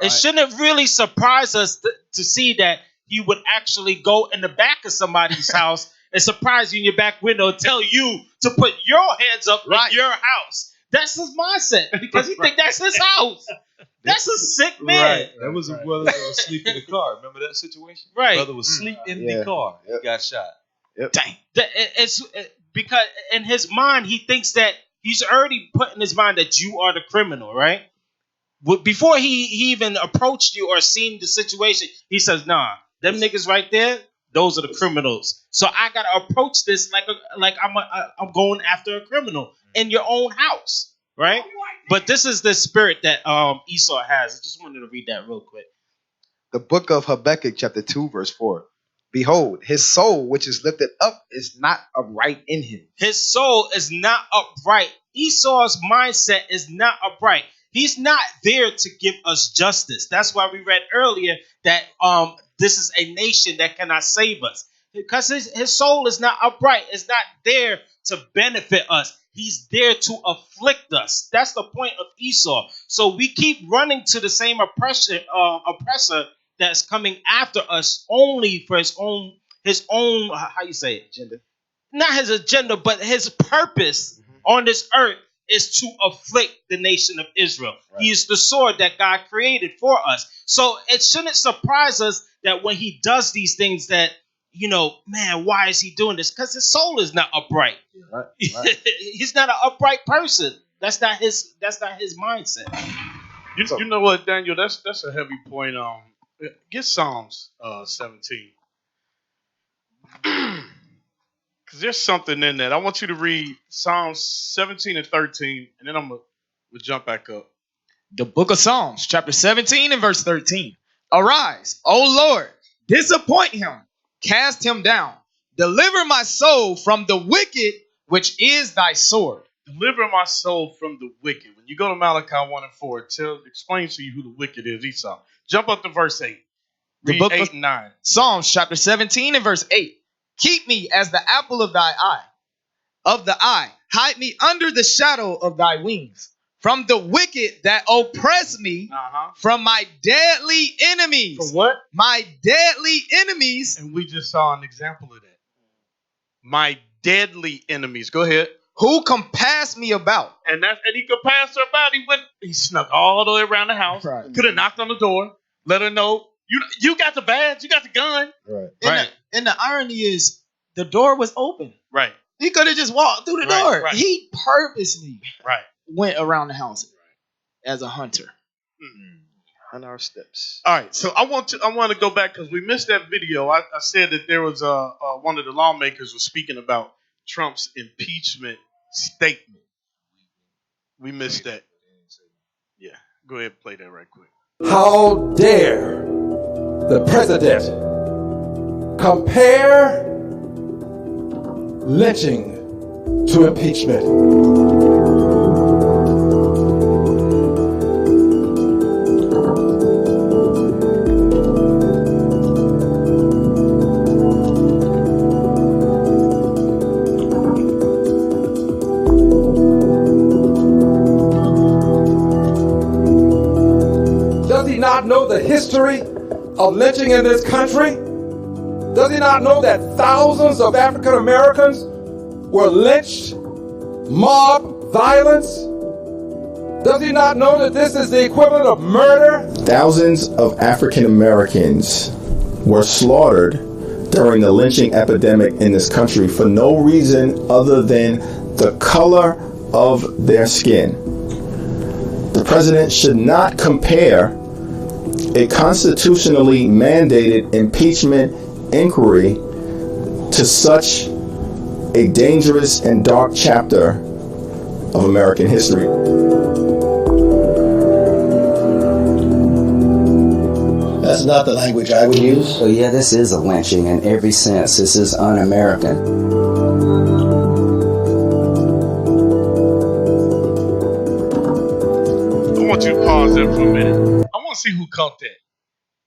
it shouldn't really surprise us to see that he would actually go in the back of somebody's house and surprise you in your back window and tell you to put your hands up in your house. That's his mindset because he think that's his house. That's a sick man. Right. That was a brother that was asleep in the car. Remember that situation? Right. Brother was asleep in the car. He got shot. Dang. It's because in his mind, he thinks that he's already put in his mind that you are the criminal, right? Before he even approached you or seen the situation, he says, nah, them niggas right there, those are the criminals. So I got to approach this like I'm going after a criminal in your own house, right? But this is the spirit that Esau has. I just wanted to read that real quick. The book of Habakkuk, chapter 2, verse 4. Behold, his soul, which is lifted up, is not upright in him. His soul is not upright. Esau's mindset is not upright. He's not there to give us justice. That's why we read earlier that this is a nation that cannot save us. Because his soul is not upright. It's not there to benefit us. He's there to afflict us. That's the point of Esau. So we keep running to the same oppressor that's coming after us only for his own how you say it? Agenda. Not his agenda, but his purpose on this earth is to afflict the nation of Israel. Right. He is the sword that God created for us. So it shouldn't surprise us that when he does these things that, you know, man, why is he doing this? Because his soul is not upright. Right. He's not an upright person. That's not his mindset. You know what, Daniel? That's a heavy point. Get Psalms 17. Because there's something in that. I want you to read Psalms 17 and 13, and then we'll jump back up. The book of Psalms, chapter 17 and verse 13. Arise, O Lord, disappoint him, cast him down. Deliver my soul from the wicked, which is thy sword. Deliver my soul from the wicked. When you go to Malachi 1 and 4, it explains to you who the wicked is, Esau. Jump up to verse 8. The Read book 8 and 9. Psalms chapter 17 and verse 8. Keep me as the apple of thy eye. Of the eye. Hide me under the shadow of thy wings. From the wicked that oppress me. From my deadly enemies. From what? My deadly enemies. And we just saw an example of that. My deadly enemies. Go ahead. Who compass me about. And he compassed her about. He snuck all the way around the house. Right. Could have knocked on the door. Let her know. You got the badge. You got the gun. Right. And the irony is, the door was open. Right. He could have just walked through the door. Right. He purposely Right. went around the house as a hunter. On our steps. All right, so I want to go back because we missed that video. I said that there was one of the lawmakers was speaking about Trump's impeachment statement. We missed that. Yeah, go ahead and play that right quick. How dare the president compare lynching to impeachment? Does he not know the history of lynching in this country? Does he not know that thousands of African Americans were lynched? Mob violence? Does he not know that this is the equivalent of murder? Thousands of African Americans were slaughtered during the lynching epidemic in this country for no reason other than the color of their skin. The president should not compare a constitutionally mandated impeachment inquiry to such a dangerous and dark chapter of American history. That's not the language I would use. So yeah, this is a lynching in every sense. This is un-American. I want you to pause there for a minute. I want to see who caught that.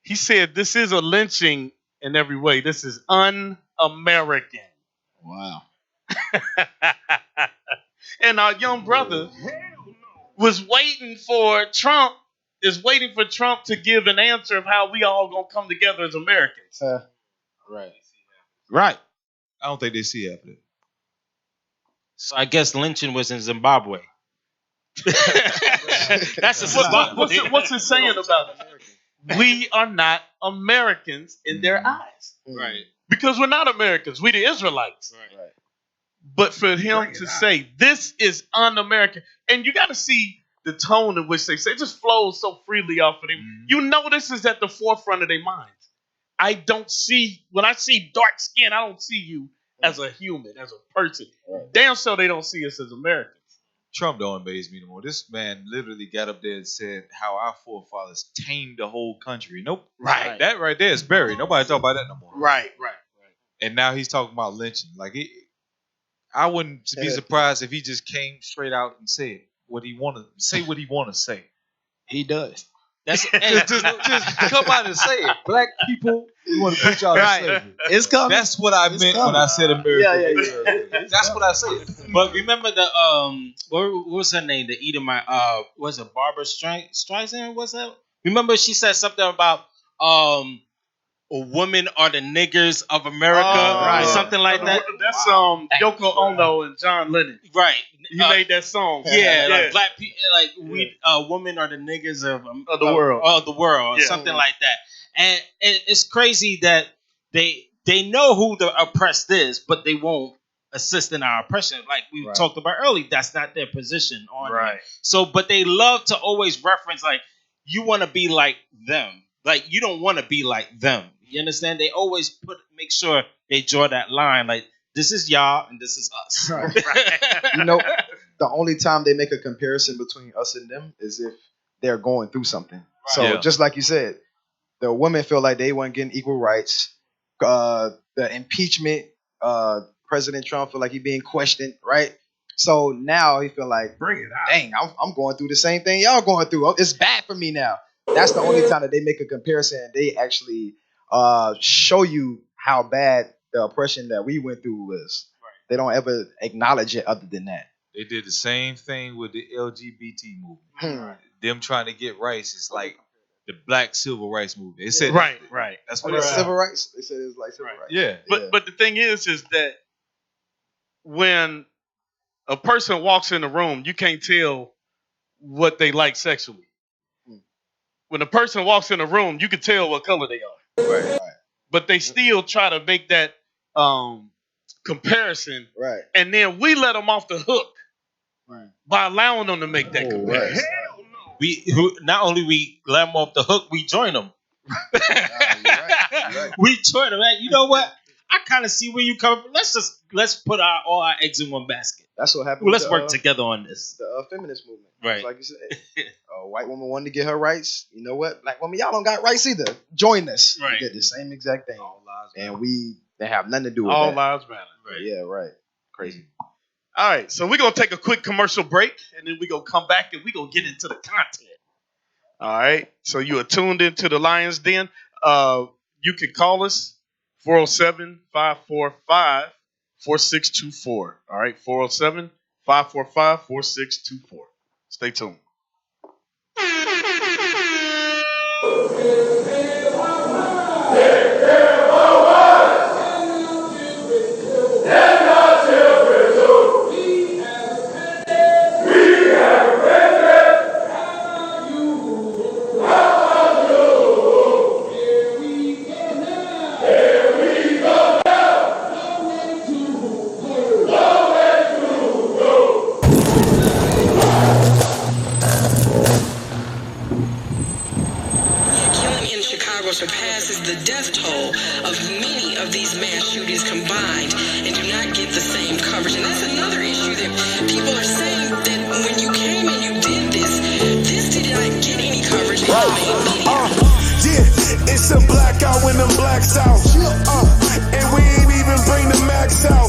He said this is a lynching in every way. This is un-American. Wow. And our young brother was waiting for Trump to give an answer of how we all gonna come together as Americans. Right. I don't think they see happening. So I guess lynching was in Zimbabwe. That's a Zimbabwe. What's it saying about it? We are not Americans in their eyes. Right. Because we're not Americans. We the Israelites. Right. But for him to say this is un-American, and you got to see the tone in which they say it just flows so freely off of them. Mm-hmm. You know this is at the forefront of their minds. When I see dark skin, I don't see you as a human, as a person. Right. Damn sure they don't see us as Americans. Trump don't amaze me no more. This man literally got up there and said how our forefathers tamed the whole country. Nope. Right. That right there is buried. Nobody talk about that no more. Right. And now he's talking about lynching. I wouldn't be surprised if he just came straight out and said what he want to say. He does. That's just come out and say it. Black people, we want to put y'all in slavery. It's coming. That's what I meant when I said America. Yeah. That's what I said. But remember the what was her name? The Edomite was it Barbara Streisand? Was that? Remember she said something about women are the niggers of America, or something like that. That's Yoko Ono and John Lennon. Right. He made that song. Yeah, like black people, we women are the niggers of the world. Of the world, or something like that. And it's crazy that they know who the oppressed is, but they won't assist in our oppression. Like we talked about earlier, that's not their position on it. So, but they love to always reference you want to be like them. Like you don't want to be like them. You understand? They always make sure they draw that line. Like this is y'all and this is us. Right. The only time they make a comparison between us and them is if they're going through something. Right. So just like you said, the women feel like they weren't getting equal rights. The impeachment President Trump feel like he being questioned, right? So now he feel like, bring it out. Dang, I'm going through the same thing y'all going through. It's bad for me now. That's the only time that they make a comparison. They actually show you how bad the oppression that we went through was. Right. They don't ever acknowledge it other than that. They did the same thing with the LGBT movement. Them trying to get rights is like the Black Civil Rights Movement. They said right. That's what it's civil rights. They said it's like civil rights. Yeah. But the thing is that when a person walks in the room, you can't tell what they like sexually. When a person walks in the room, you can tell what color they are. Right. But they still try to make that comparison. Right. And then we let them off the hook by allowing them to make that comparison. Right. Hell no. We not only we let them off the hook, we join them. You're right. We join them. You know what? I kind of see where you come from. Let's put all our eggs in one basket. That's what happened. Well, let's work together on this. The feminist movement, right? Like you said, a white woman wanted to get her rights. You know what? Black woman, y'all don't got rights either. Join us. Right. We did the same exact thing. All lives and they have nothing to do with all that. lives matter. Right. Yeah. Right. Crazy. All right, so we're gonna take a quick commercial break, and then we're gonna come back and we're gonna get into the content. All right. So you are tuned into the Lionz Den. You can call us 407-545-4624. All right, 407-545-4624. Stay tuned. surpasses the death toll of many of these mass shootings combined and do not get the same coverage. And that's another issue that people are saying that when you came and you did this did not get any coverage in the main media. Yeah, it's a blackout when them blacks out. And we ain't even bring the max out.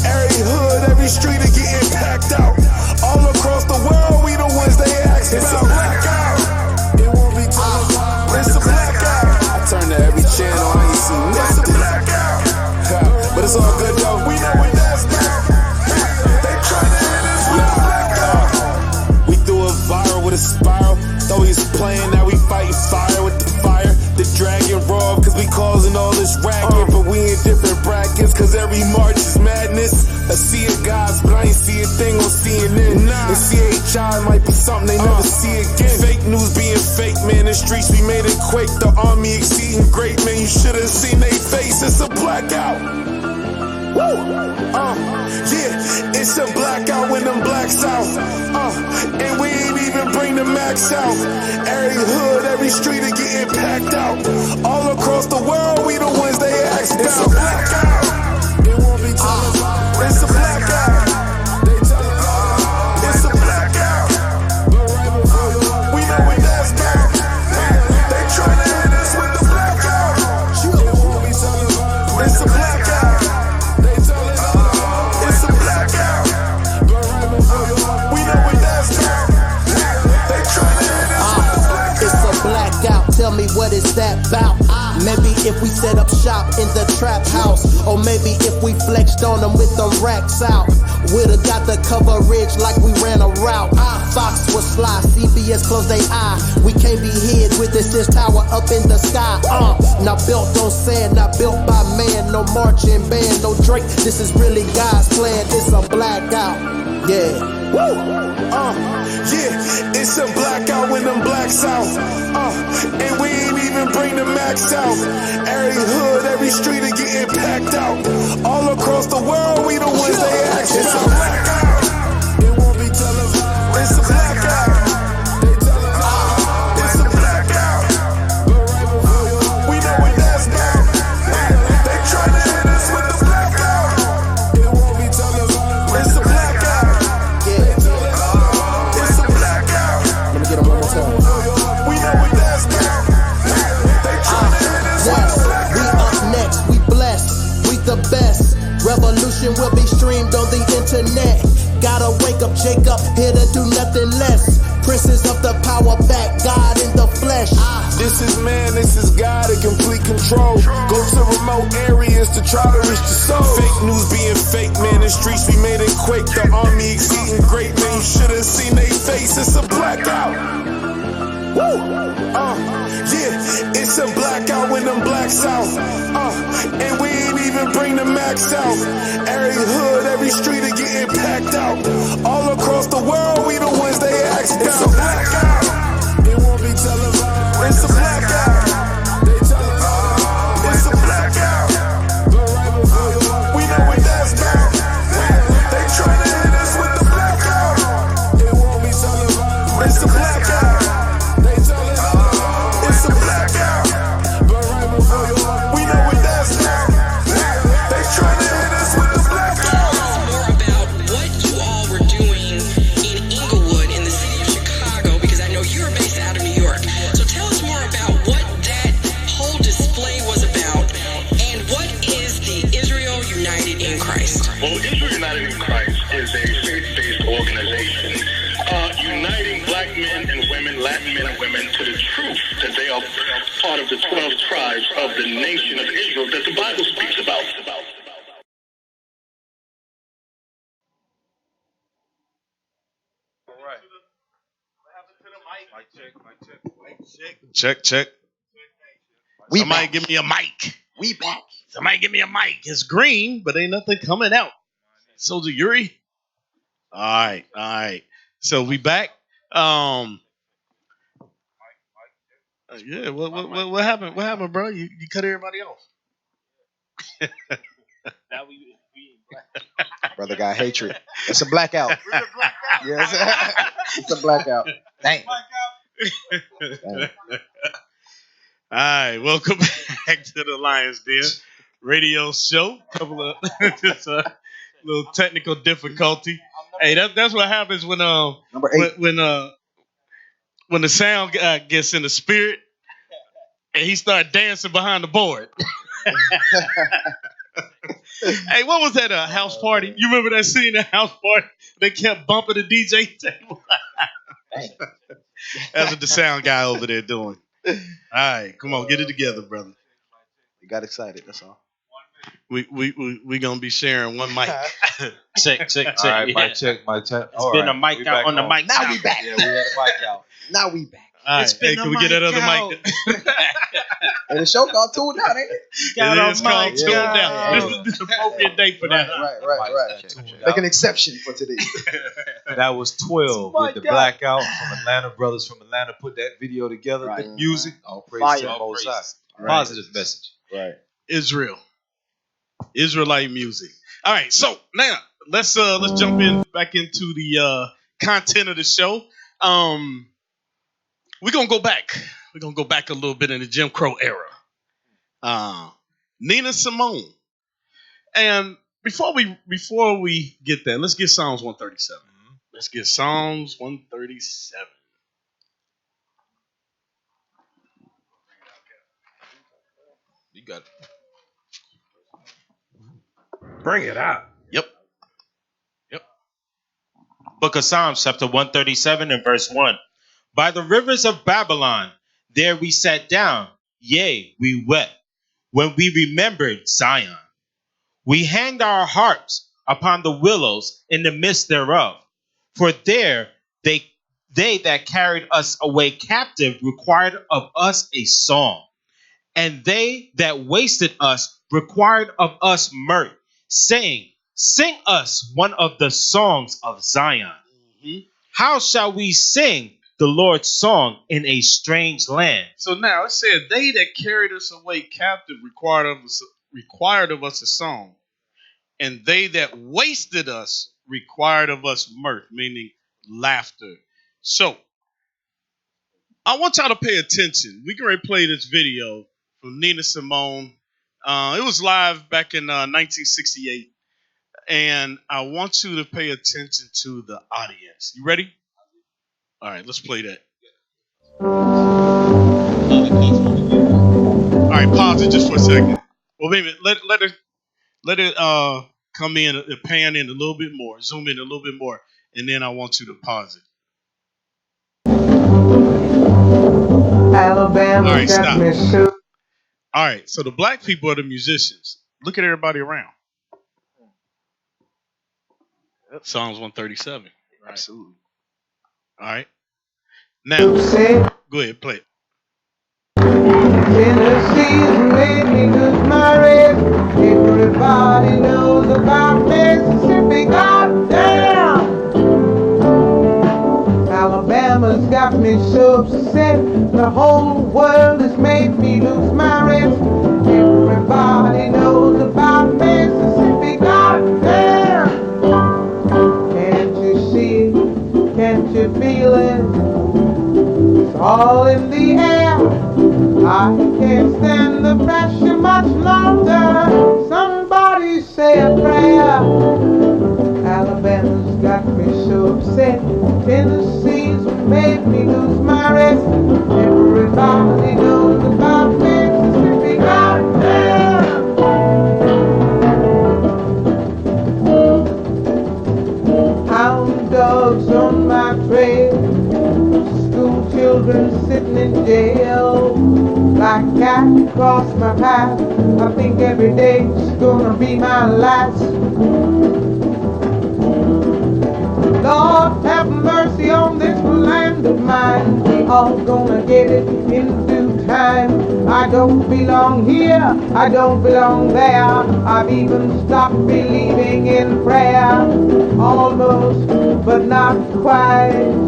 Every hood, every street are getting packed out. All across the world, we the ones they ask about. It's a blackout. It won't be televised. It's a blackout. I turn to every channel, I ain't seen nothing. It's a blackout. But it's all good though. We know what that's now. They trying to hit us with a blackout. We threw a viral with a spiral. Though he's playing, now we fighting fire with the fire. The dragon raw, cause we causing all this racket. But we in different brackets, cause every march is madness. I see it, guys, but I ain't see a thing on CNN. And CHI might be something they never see again. Fake news being fake, man. The streets, we made it quake. The army exceeding great, man. You should have seen they face. It's a blackout. Woo! Yeah, it's a blackout when them blacks out. And we ain't even bring the max out. Every hood, every street are getting packed out. All across the world, we the ones they ask about. It's a blackout. It won't be televised. It's a blackout. They tell us it's a blackout. But right before we know what that's about. They tryna hit us with the blackout. It won't be televised. It's a blackout. They tell us it's a blackout. But right before we know what that's about. They tryna hit us with the blackout. It's a blackout. Tell me what is that about? Maybe if we set up shop in the trap house, or maybe if we flexed on them with them racks out, would've got the coverage like we ran a route. Fox was fly, CBS closed they eye. We can't be hid with this tower up in the sky. Not built on sand, not built by man. No marching band, no Drake. This is really God's plan. It's a blackout. Yeah. Woo! Yeah, it's a blackout when them blacks out. And we ain't even bring the max out. Every hood, every street are getting packed out. All across the world, we the ones they ask about. It's a blackout. It won't be televised. It's a blackout. They tell us it's a blackout. But right before we know what that's about. They tryna hit us with the blackout. It won't be televised. It's a blackout. They tell us it's a blackout. Let me get them one more time. We know what that's about. They tryna hit us with the blackout. We up next, we blessed, we the best. revolution will be streamed on the internet. Gotta wake up, Jacob, here to do nothing less. Princes of the power back, God in the flesh. This is man, this is God in complete control. Go to remote areas to try to reach the soul. Fake news being fake, man. The streets be made it quake. The army exceeding great, man. You should have seen they face. It's a blackout. Woo! Yeah, it's a blackout when them blacks out. And we ain't even bring the max out. Every hood, every street are getting packed out. All across the world, we the ones they asked about. It's a blackout. It won't be televised. It's a blackout. They tell us it's a blackout. But right before you, we know what that's about. They tryna hit us with the blackout. It won't be televised. It's a blackout. They tell us it's a blackout. But right before you, we know what that's about. They tryna hit us with the blackout. More about what you all were doing in Inglewood, in the city of Chicago, because I know you're based out of New York. So tell us more about what that whole display was about, and what is the Israel United in Christ? Well, Israel United in Christ is a faith-based organization uniting black men and women, Latin men and women, to the truth that they are part of the 12 tribes of the nation of Israel that the Bible speaks about. Check. Somebody give me a mic. We back. Somebody give me a mic. It's green, but ain't nothing coming out. Soldier Iuic. All right. So we back. Yeah. What happened? What happened, bro? You cut everybody off. Now we Brother got hatred. It's a blackout. Yes. It's a blackout. Dang. All right, welcome back to the Lionz Den radio show. Couple of just a little technical difficulty. Hey, that's what happens when the sound guy gets in the spirit and he start dancing behind the board. Hey, what was that? House party? You remember that scene at House Party? They kept bumping the DJ table. That's what the sound guy over there doing. All right, come on, get it together, brother. We got excited. That's all. We gonna be sharing one mic. Check. All right, my check. It's been a mic out on the mic. Now we back. Yeah, we had a mic out. Now we back. All right, hey, can we get that other mic? And the show called Tuned Out, ain't it? It is called Tuned Out. This is an appropriate date for that. Right. Make an exception for today. That was 12 with the blackout from Atlanta. Brothers from Atlanta put that video together. Right. The music. All praise Fire. to the Most High. Right. Positive message. Right. Israel. Israelite music. All right, so now let's jump back into the content of the show. We're gonna go back. We're gonna go back a little bit in the Jim Crow era. Nina Simone. And before we get there, let's get Psalms 137. Let's get Psalms 137. You got it. Bring it out. Yep. Book of Psalms, chapter 137 and verse 1. By the rivers of Babylon, there we sat down, yea, we wept, when we remembered Zion. We hanged our harps upon the willows in the midst thereof. For there they that carried us away captive required of us a song. And they that wasted us required of us mirth, saying, sing us one of the songs of Zion. Mm-hmm. How shall we sing the Lord's song in a strange land? So now it said, they that carried us away captive required of us a song. And they that wasted us required of us mirth, meaning laughter. So I want y'all to pay attention. We can already play this video from Nina Simone. It was live back in 1968. And I want you to pay attention to the audience. You ready? All right, let's play that. All right, pause it just for a second. Well, wait a minute. Let it come in, pan in a little bit more, zoom in a little bit more, and then I want you to pause it. Alabama All right, got stop. me shook. All right, so the black people are the musicians. Look at everybody around. Psalms 137. Right. Absolutely. All right. Now, go ahead, play it. Tennessee's made me lose my rest. Everybody knows about Mississippi, goddamn. Alabama's got me so upset. The whole world has made me lose my rest. Everybody knows about Mississippi, goddamn. Can't you see it? Can't you feel it? It's all in the air. I can't stand the pressure much longer. Somebody say a prayer. Alabama's got me so upset. Tennessee's made me lose my rest. Everybody knows about Mississippi, goddamn. Hound dogs on my trail. School children sitting in jail. Like cat across my path. I think every day's gonna be my last. Lord, have mercy on this land of mine. We all gonna get it in due time. I don't belong here, I don't belong there. I've even stopped believing in prayer. Almost, but not quite.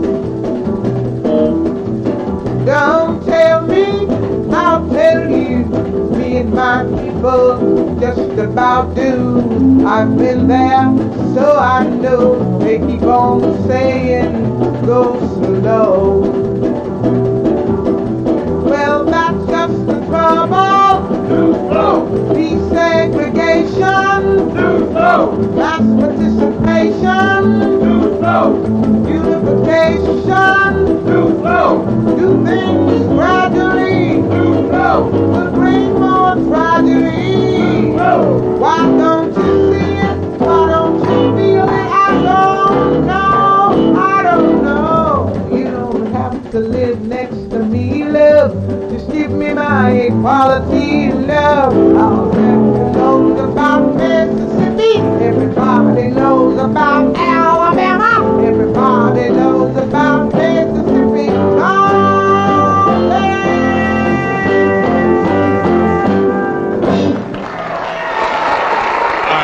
Don't tell me, I'll tell you. Me and my people just about do. I've been there, so I know. They keep on saying, go slow. Well, that's just the trouble. Too slow. Desegregation. Too slow. Mass participation. Too slow. Unification. Too slow. Do things gradually. Too slow. Will bring more tragedy. Too slow. Why don't you see it? Why don't you feel it? I don't know. I don't know. You don't have to live next to me, love. Just give me my equality, love. Everybody knows about Mississippi. Everybody knows about Alabama. Everybody knows about Mississippi.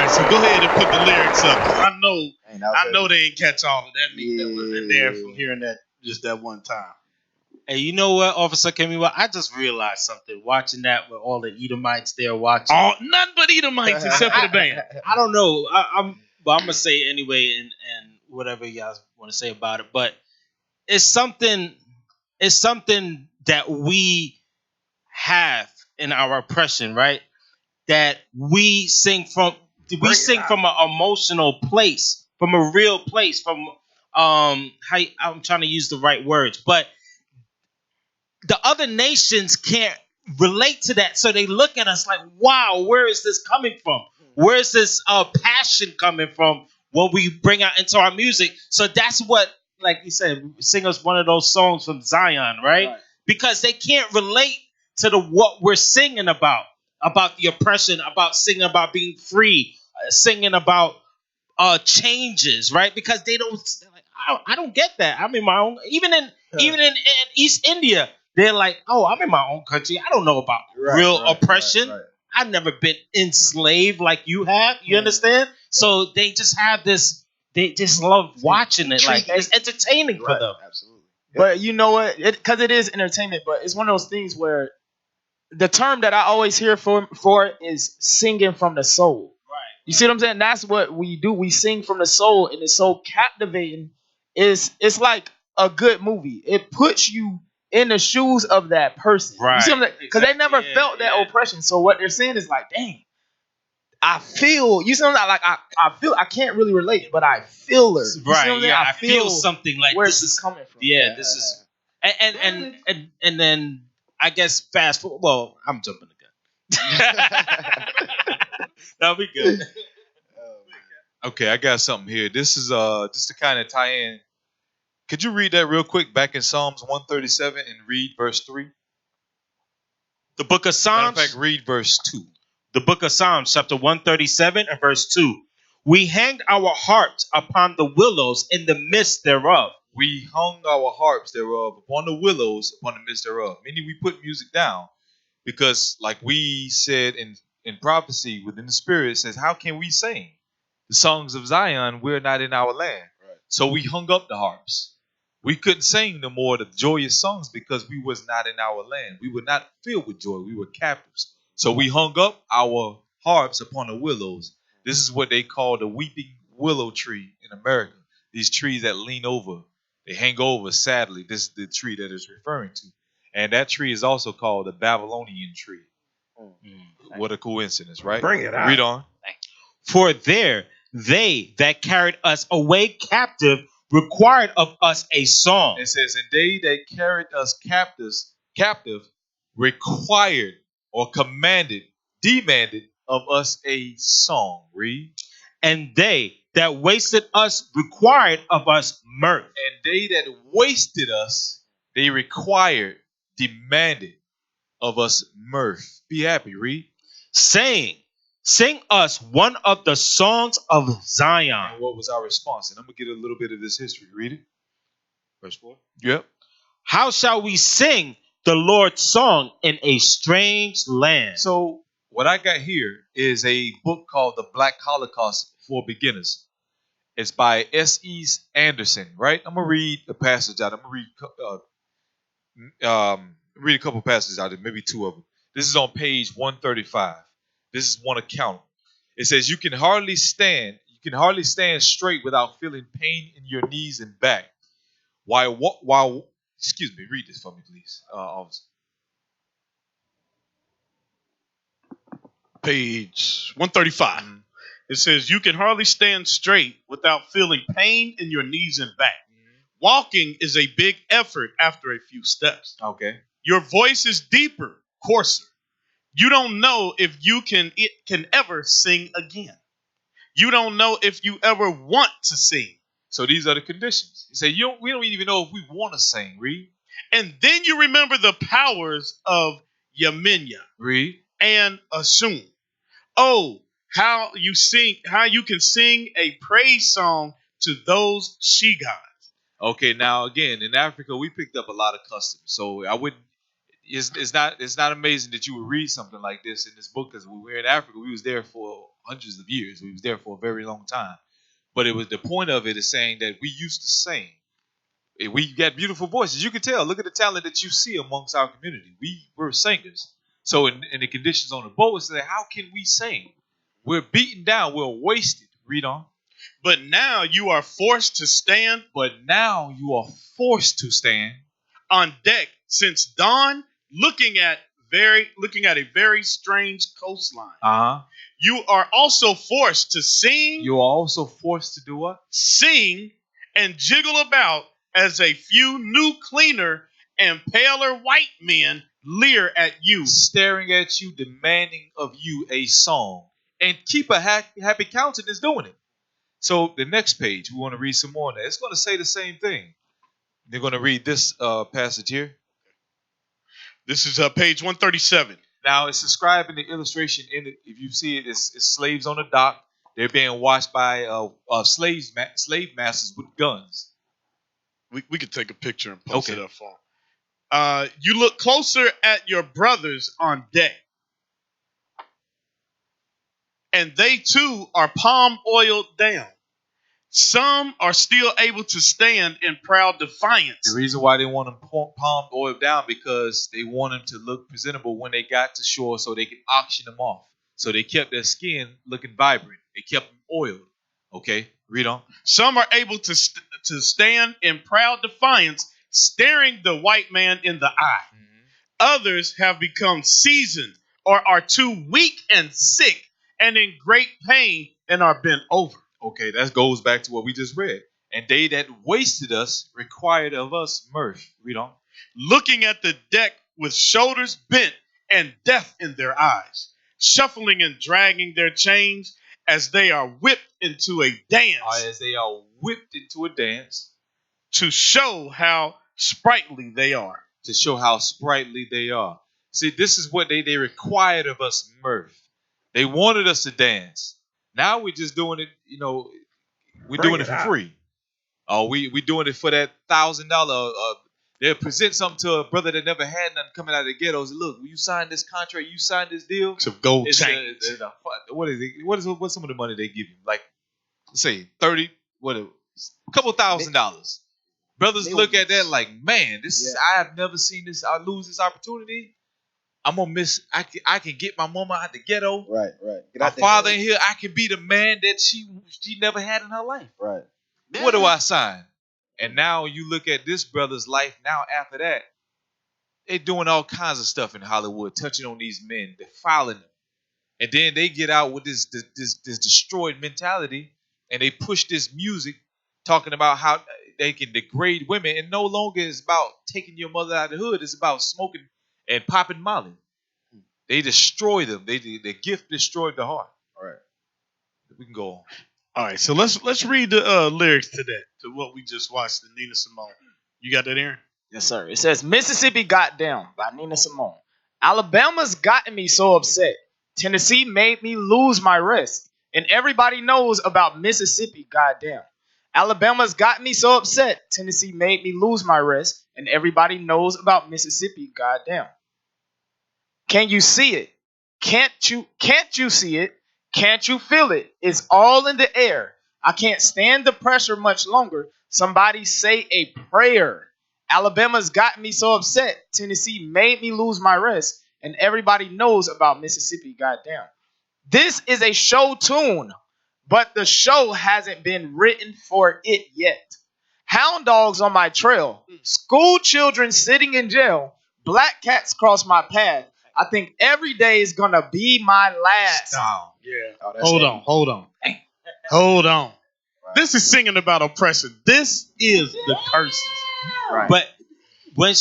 So go ahead and put the lyrics up. I know they ain't catch all of that meat that was in there from hearing that just that one time. Hey, you know what, Officer Kemiwa? I just realized something watching that with all the Edomites there watching. Oh, nothing but Edomites except for the band. I don't know. I'm gonna say it anyway, and whatever y'all want to say about it. But it's something that we have in our oppression, right? That we sing from an emotional place, from a real place, from I'm trying to use the right words, but the other nations can't relate to that, so they look at us like, wow, where is this coming from? Where is this passion coming from? What we bring out into our music. So that's what, like you said, sing us one of those songs from Zion, right? Because they can't relate to what we're singing about the oppression, about singing about being free, singing about changes, right? Because they don't. Like, I don't get that. I'm in my own. Even in East India, they're like, oh, I'm in my own country. I don't know about real oppression. I've never been enslaved like you have. You understand? So they just have this. They just love watching it. Like it's entertaining for them. Absolutely. But you know what? Because it is entertainment. But it's one of those things where the term that I always hear for it is singing from the soul. Right. You see what I'm saying? That's what we do. We sing from the soul, and it's so captivating. It's like a good movie. It puts you in the shoes of that person. Right. You see what I'm saying? Because they never felt that oppression. So what they're saying is like, dang, I feel. You see what I'm saying? Like I feel. I can't really relate, but I feel her. You Right. See what I'm saying? I feel something like where this is coming from. Yeah. This is. And then I guess fast forward. Well, I'm jumping the gun. That'll be good. Okay, I got something here. This is just to kind of tie in. Could you read that real quick back in Psalms 137 and read verse 3? The book of Psalms. Matter of fact, read verse 2. The book of Psalms, chapter 137 and verse 2. We hanged our harps upon the willows in the midst thereof. We hung our harps thereof upon the willows upon the midst thereof. Meaning we put music down. Because like we said in prophecy within the spirit, it says, how can we sing the songs of Zion? We're not in our land. Right. So we hung up the harps. We couldn't sing no more the joyous songs because we was not in our land. We were not filled with joy. We were captives. So we hung up our harps upon the willows. This is what they call the weeping willow tree in America. These trees that lean over. They hang over sadly. This is the tree that it's referring to. And that tree is also called the Babylonian tree. What a coincidence, right? Bring it out. Read on. For there they that carried us away captive required of us a song. It says, and they that carried us captive required or commanded, demanded of us a song. Read. And they that wasted us required of us mirth. And they that wasted us, they required, demanded of us mirth. Be happy. Read. Saying, sing us one of the songs of Zion. And what was our response? And I'm going to get a little bit of this history. Read it. Verse 4. Yep. How shall we sing the Lord's song in a strange land? So what I got here is a book called The Black Holocaust for Beginners. It's by S.E. Anderson, right? I'm going to read a passage out. I'm going to read a couple passages out of it, maybe two of them. This is on page 135. This is one account. It says, you can hardly stand straight without feeling pain in your knees and back. While excuse me, read this for me, please, officer. Page 135. Mm-hmm. It says, you can hardly stand straight without feeling pain in your knees and back. Mm-hmm. Walking is a big effort after a few steps. Okay. Your voice is deeper, coarser. You don't know if it can ever sing again. You don't know if you ever want to sing. So these are the conditions. You say, we don't even know if we want to sing. Read. And then you remember the powers of Yaminya. Read. And Assume. Oh, how you can sing a praise song to those she gods. Okay, now again, in Africa, we picked up a lot of customs. So I wouldn't. It's not amazing that you would read something like this in this book, because when we were in Africa, we was there for hundreds of years. We was there for a very long time. But it was the point of it is saying that we used to sing. We got beautiful voices. You can tell. Look at the talent that you see amongst our community. We were singers. So in the conditions on the boat, it's like, how can we sing? We're beaten down. We're wasted. Read on. But now you are forced to stand. On deck since dawn, looking at a very strange coastline. Uh-huh. You are also forced to sing. You are also forced to do what? Sing and jiggle about as a few new, cleaner, and paler white men leer at you. Staring at you, demanding of you a song. And keep a happy countenance doing it. So the next page, we want to read some more on that. It's going to say the same thing. They're going to read this passage here. This is page 137. Now, it's described in the illustration. If you see it, it's slaves on the dock. They're being watched by slave masters with guns. We could take a picture and post it up for. You look closer at your brothers on deck. And they too are palm oiled down. Some are still able to stand in proud defiance. The reason why they want them palm oiled down, because they want them to look presentable when they got to shore so they can auction them off. So they kept their skin looking vibrant. They kept them oiled. Okay, read on. Some are able to stand in proud defiance, staring the white man in the eye. Mm-hmm. Others have become seasoned or are too weak and sick and in great pain and are bent over. Okay, that goes back to what we just read. And they that wasted us required of us mirth. Read on. Looking at the deck with shoulders bent and death in their eyes, shuffling and dragging their chains as they are whipped into a dance. As they are whipped into a dance. To show how sprightly they are. To show how sprightly they are. See, this is what they required of us, mirth. They wanted us to dance. Now we're just doing it, we're doing it for free. We doing it for that $1,000. They'll present something to a brother that never had nothing coming out of the ghettos. Look, you signed this contract, you signed this deal. It's a gold chain. What is it? What's some of the money they give you? Like, let's say 30, a couple $1,000. Brothers look at that like, man, I have never seen this. I lose this opportunity. I'm gonna miss. I can get my mama out the ghetto. Right. My father in here. I can be the man that she never had in her life. Right. What do I sign? And now you look at this brother's life. Now after that, they doing all kinds of stuff in Hollywood, touching on these men, defiling them, and then they get out with this destroyed mentality, and they push this music, talking about how they can degrade women, and no longer is about taking your mother out of the hood. It's about smoking and popping Molly. They destroy them. The gift destroyed the heart. All right. We can go on. All right, so let's read the lyrics to that, to what we just watched, the Nina Simone. You got that, Aaron? Yes, sir. It says, Mississippi Got Down by Nina Simone. Alabama's gotten me so upset. Tennessee made me lose my rest. And everybody knows about Mississippi Goddamn. Alabama's got me so upset. Tennessee made me lose my rest. And everybody knows about Mississippi Goddamn. Can you see it? Can't you see it? Can't you feel it? It's all in the air. I can't stand the pressure much longer. Somebody say a prayer. Alabama's got me so upset. Tennessee made me lose my rest. And everybody knows about Mississippi Goddamn. This is a show tune, but the show hasn't been written for it yet. Hound dogs on my trail. School children sitting in jail. Black cats cross my path. I think every day is going to be my last. Stop. Yeah. Hold on. Right. This is singing about oppression. This is the curses. Right. But when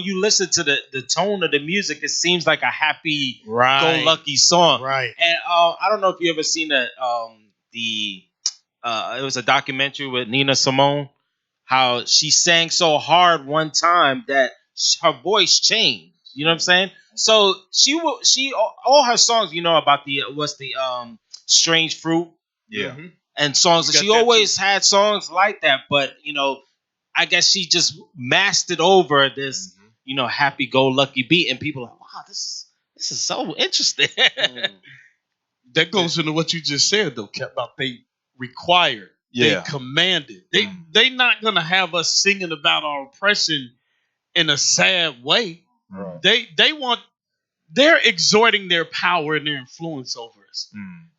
you listen to the tone of the music, it seems like a happy go lucky song. Right. And I don't know if you ever seen it was a documentary with Nina Simone, how she sang so hard one time that her voice changed. You know what I'm saying? So she all her songs, about the Strange Fruit. Yeah. Mm-hmm. And songs, she always had songs like that, but I guess she just mastered over this, happy-go-lucky beat, and people are like, wow, this is so interesting. That goes into what you just said, though, about they required, they commanded. They not gonna have us singing about our oppression in a sad way. Right. They're exerting their power and their influence over us.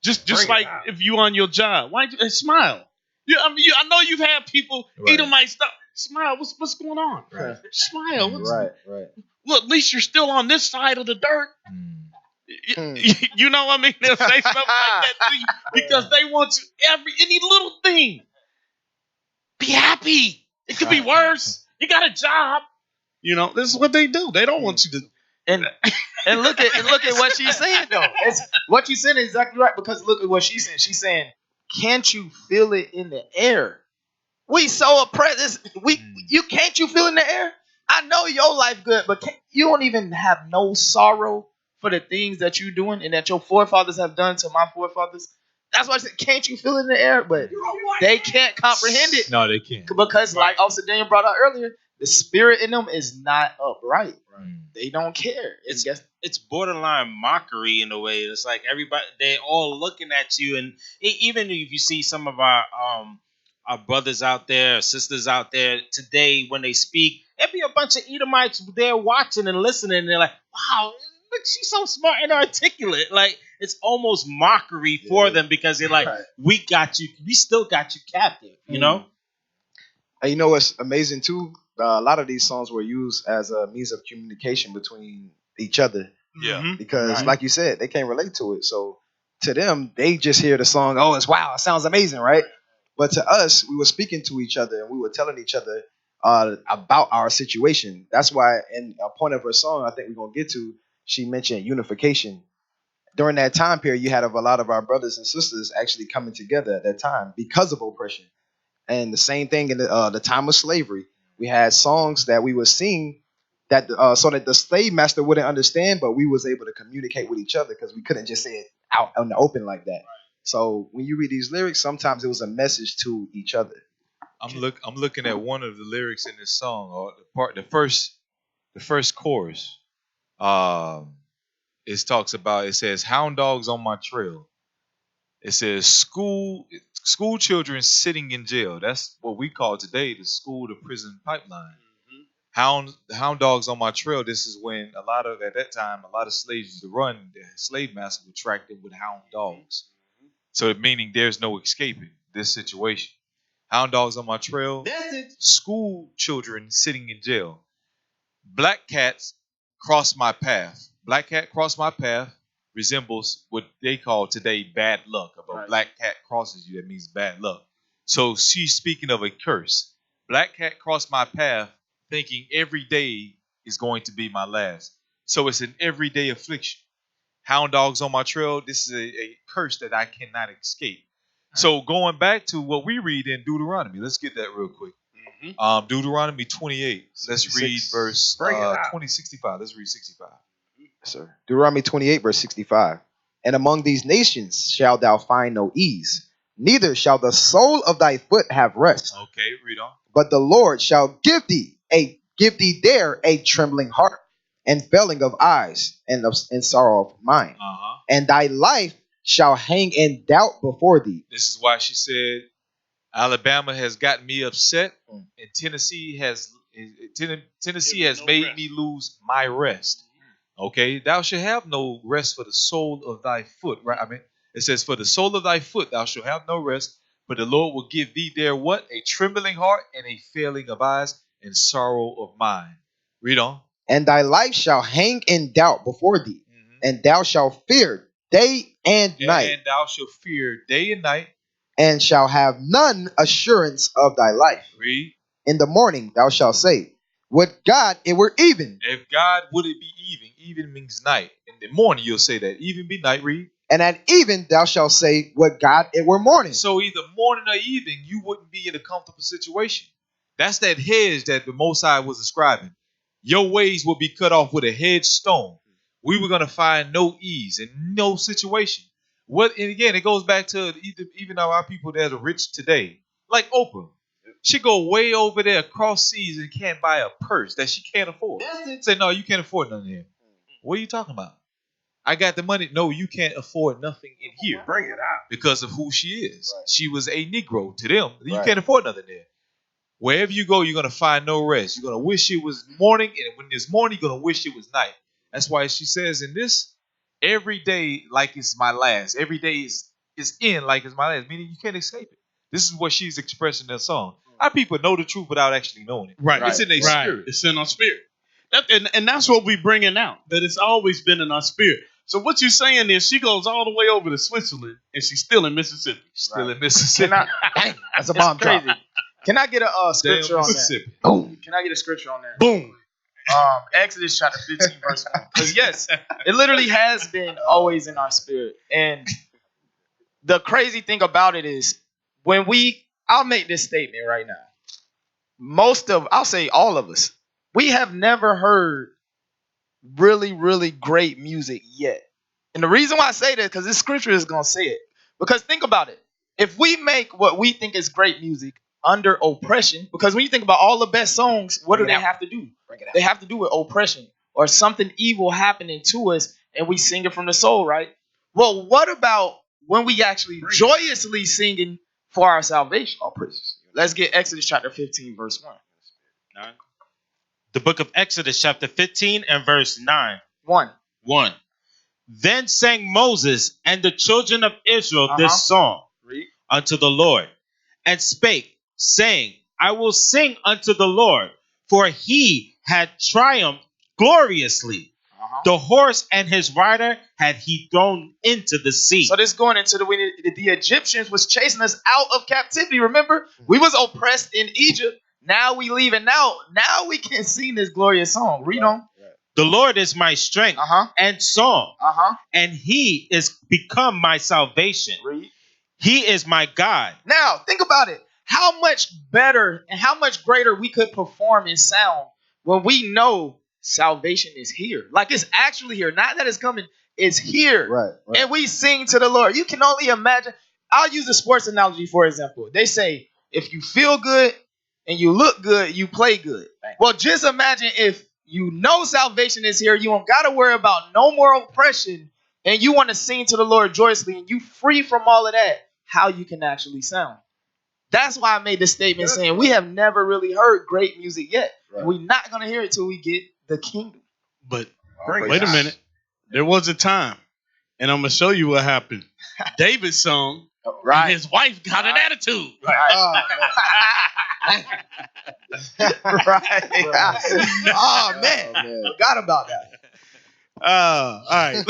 Just like if you on your job, why you smile? I know you've had people Edomite stuff. Smile. What's going on? Right. Smile. Right. Look, at least you're still on this side of the dirt. You know what I mean? They'll say something like that to you because they want you any little thing. Be happy. It could be worse. You got a job. This is what they do. They don't want you to. And look at what she's saying though. What you said is exactly right, because look at what she's saying. She's saying, "Can't you feel it in the air? We so oppressed. Can't you feel it in the air? I know your life good, but you don't even have no sorrow for the things that you're doing and that your forefathers have done to my forefathers." That's why I said, "Can't you feel it in the air?" But they can't comprehend it. No, they can't, because like Officer Daniel brought out earlier, the spirit in them is not upright. They don't care. It's borderline mockery in a way. It's like everybody, they all looking at you, and even if you see some of our brothers out there, sisters out there today, when they speak, there'll be a bunch of Edomites there watching and listening, and they're like, "Wow, look, she's so smart and articulate." Like it's almost mockery for them because they're like, "We got you. We still got you captive." You know. And you know what's amazing too? A lot of these songs were used as a means of communication between each other. Yeah. Because, like you said, they can't relate to it. So to them, they just hear the song, "Oh, it's wow, it sounds amazing," right? But to us, we were speaking to each other and we were telling each other about our situation. That's why in a point of her song, I think we're going to get to, she mentioned unification. during that time period, you had a lot of our brothers and sisters actually coming together at that time because of oppression. And the same thing in the time of slavery, we had songs that we would sing that so that the slave master wouldn't understand, but we was able to communicate with each other because we couldn't just say it out in the open like that. So when you read these lyrics, sometimes it was a message to each other. I'm looking at one of the lyrics in this song, or the first chorus. It talks about, it says, "Hound dogs on my trail." It says school children sitting in jail. That's what we call today the school to prison pipeline. Hound dogs on my trail. This is when at that time a lot of slaves used to run. The slave master would track them with hound dogs. So meaning there's no escaping this situation. Hound dogs on my trail. School children sitting in jail. Black cats cross my path. Black cat cross my path resembles what they call today bad luck. If a black cat crosses you, that means bad luck. So she's speaking of a curse. Black cat crossed my path thinking every day is going to be my last. So it's an everyday affliction. Hound dogs on my trail. This is a curse that I cannot escape. So going back to what we read in Deuteronomy, let's get that real quick. Deuteronomy 28. Let's read verse 65. Let's read 65. Sir. Deuteronomy 28, verse 65. And among these nations shalt thou find no ease, neither shall the sole of thy foot have rest. Okay, read on. But the Lord shall give thee there a trembling heart, and failing of eyes, and sorrow of mind. And thy life shall hang in doubt before thee. This is why she said, Alabama has gotten me upset, and Tennessee has made me lose my rest. Okay, thou shalt have no rest for the sole of thy foot. Right? I mean, it says, for the sole of thy foot thou shalt have no rest, but the Lord will give thee there what? A trembling heart and a failing of eyes and sorrow of mind. Read on. And thy life shall hang in doubt before thee, and thou shalt fear day and night. And thou shalt fear day and night. And shall have none assurance of thy life. Read. In the morning thou shalt say, would God it were even. If God would it be even. Even means night. In the morning you'll say that. Even be night. Read. And at even thou shalt say, would God it were morning. So either morning or evening, you wouldn't be in a comfortable situation. That's that hedge that the Most High was describing. Your ways will be cut off with a hedge stone. We were going to find no ease in no situation. And again, it goes back to even our people that are rich today, like Oprah. She go way over there across seas and can't buy a purse that she can't afford. Say, no, you can't afford nothing here. What are you talking about? I got the money. No, you can't afford nothing in here. Bring it out. Because of who she is. Right. She was a Negro to them. You can't afford nothing there. Wherever you go, you're going to find no rest. You're going to wish it was morning, and when it's morning, you're going to wish it was night. That's why she says in this, every day like it's my last. Every day is in like it's my last, meaning you can't escape it. This is what she's expressing in that song. Our people know the truth without actually knowing it. Right. It's in their spirit. It's in our spirit. And that's what we're bringing out, that it's always been in our spirit. So what you're saying is she goes all the way over to Switzerland, and she's still in Mississippi. Still in Mississippi. That's a bomb drop. Can I get a scripture on that? Boom. Can I get a scripture on that? Boom. Exodus chapter 15, verse 1. Because yes, it literally has been always in our spirit. And the crazy thing about it is I'll make this statement right now. I'll say all of us, we have never heard really, really great music yet. And the reason why I say that is because this scripture is going to say it. Because think about it. If we make what we think is great music under oppression, because when you think about all the best songs, what do they have to do? They have to do with oppression or something evil happening to us, and we sing it from the soul, right? Well, what about when we actually joyously singing for our salvation? All praises. Let's get Exodus chapter 15, verse 1. 9. The book of Exodus chapter 15 and verse 9. 1. Then sang Moses and the children of Israel this song unto the Lord, and spake, saying, I will sing unto the Lord, for he had triumphed gloriously. The horse and his rider had he thrown into the sea. So this going into when the Egyptians was chasing us out of captivity. Remember, we was oppressed in Egypt. Now we leaving out. Now we can sing this glorious song. Read on. The Lord is my strength and song, and He is become my salvation. He is my God. Now, think about it. How much better and how much greater we could perform in sound when we know salvation is here. Like it's actually here. Not that it's coming. It's here. Right. And we sing to the Lord. You can only imagine. I'll use a sports analogy, for example. They say, if you feel good and you look good, you play good. Well, just imagine if you know salvation is here. You don't got to worry about no more oppression. And you want to sing to the Lord joyously. And you free from all of that. How you can actually sound. That's why I made the statement saying we have never really heard great music yet. Right. We're not going to hear it till we get the kingdom. But wait a minute. There was a time, and I'm going to show you what happened. David sung, and his wife got an attitude. Right. Oh, man. Forgot about that. All right.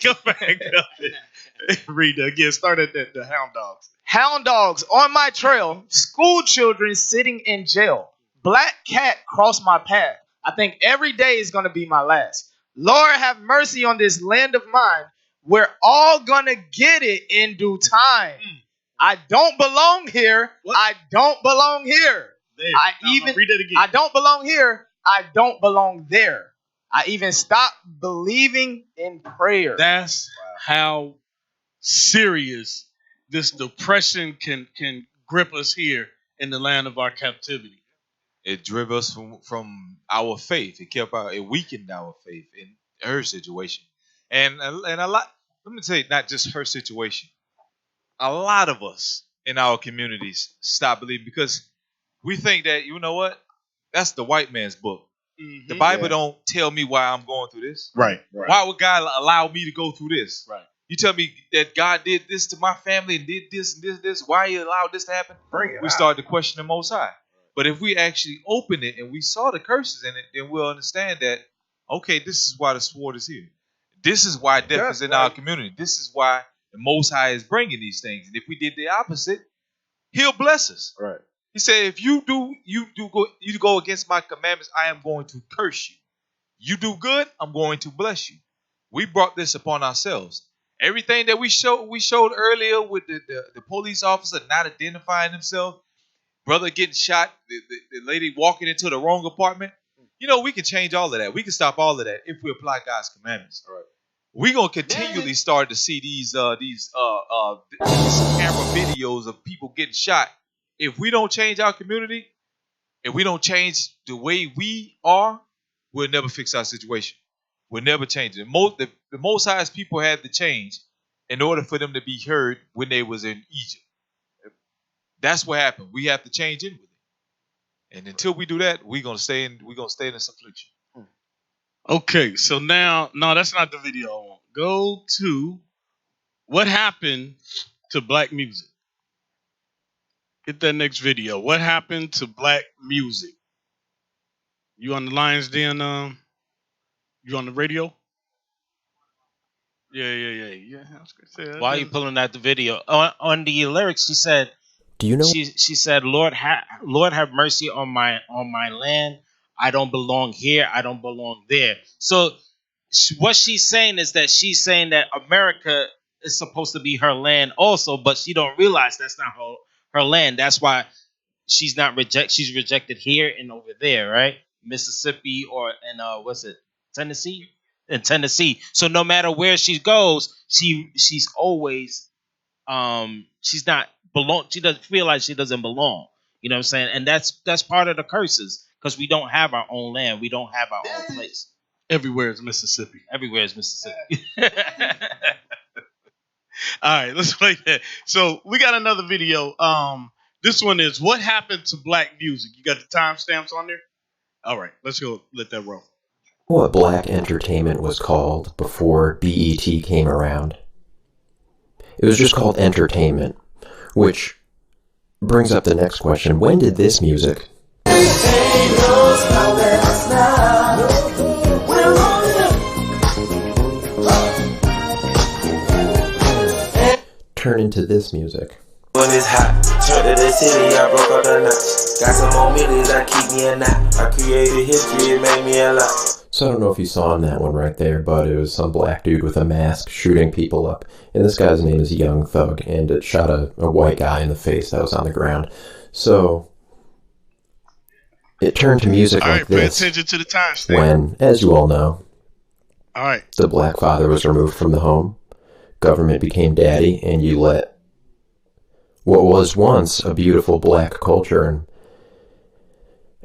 Go back up. Read it again. Start at the hound dogs. Hound dogs on my trail. School children sitting in jail. Black cat crossed my path. I think every day is going to be my last. Lord, have mercy on this land of mine. We're all going to get it in due time. I don't belong here. What? I don't belong here. There. Read it again. I don't belong here. I don't belong there. I even stopped believing in prayer. That's how serious this depression can grip us here in the land of our captivity. It drove us from our faith. It weakened our faith in her situation. And a lot, let me tell you, not just her situation. A lot of us in our communities stop believing because we think that, you know what? That's the white man's book. Mm-hmm. The Bible don't tell me why I'm going through this. Right. Why would God allow me to go through this? Right. You tell me that God did this to my family and did this and this. Why He allowed this to happen? We start to question the Most High. But if we actually open it and we saw the curses in it, then we'll understand that, okay, this is why the sword is here. This is why death is in our community. This is why the Most High is bringing these things. And if we did the opposite, He'll bless us. Right. He said, if you go against my commandments, I am going to curse you. You do good, I'm going to bless you. We brought this upon ourselves. Everything that we showed earlier with the police officer not identifying himself, brother getting shot, the lady walking into the wrong apartment. You know, we can change all of that. We can stop all of that if we apply God's commandments. All right. We're gonna continually start to see these camera videos of people getting shot. If we don't change our community, if we don't change the way we are, we'll never fix our situation. We'll never change it. The Most High's people had to change in order for them to be heard when they was in Egypt. That's what happened. We have to change in with it. And until we do that, we're gonna stay in this affliction. Okay, so now, no, that's not the video I want. Go to what happened to black music. Get that next video. What happened to black music? You on the Lionz Den? You on the radio? Yeah. I was gonna say, why are you pulling out the video? On the lyrics, she said, "Do you know?" She said, "Lord, have mercy on my land. I don't belong here. I don't belong there." So what she's saying is that she's saying that America is supposed to be her land also, but she don't realize that's not her land. That's why she's rejected here and over there, right? Mississippi Tennessee? In Tennessee. So no matter where she goes, she's always she's not belong. She doesn't feel like she doesn't belong. You know what I'm saying? And that's part of the curses. Because we don't have our own land. We don't have our own place. Everywhere is Mississippi. Everywhere is Mississippi. All right, let's play that. So we got another video. This one is what happened to black music. You got the timestamps on there? All right, let's go let that roll. What black entertainment was called before BET came around? It was just called entertainment, which brings up the next question. When did this music turn into this music? When it's hot, turn to the city, I broke all the nuts. Got some more millions that keep me a knot. I created history, it made me a lot. So I don't know if you saw in that one right there, but it was some black dude with a mask shooting people up. And this guy's name is Young Thug, and it shot a white guy in the face that was on the ground. So it turned to music like this. Pay attention to the timestamp. When, as you all know, all right, the black father was removed from the home, government became daddy, and you let what was once a beautiful black culture and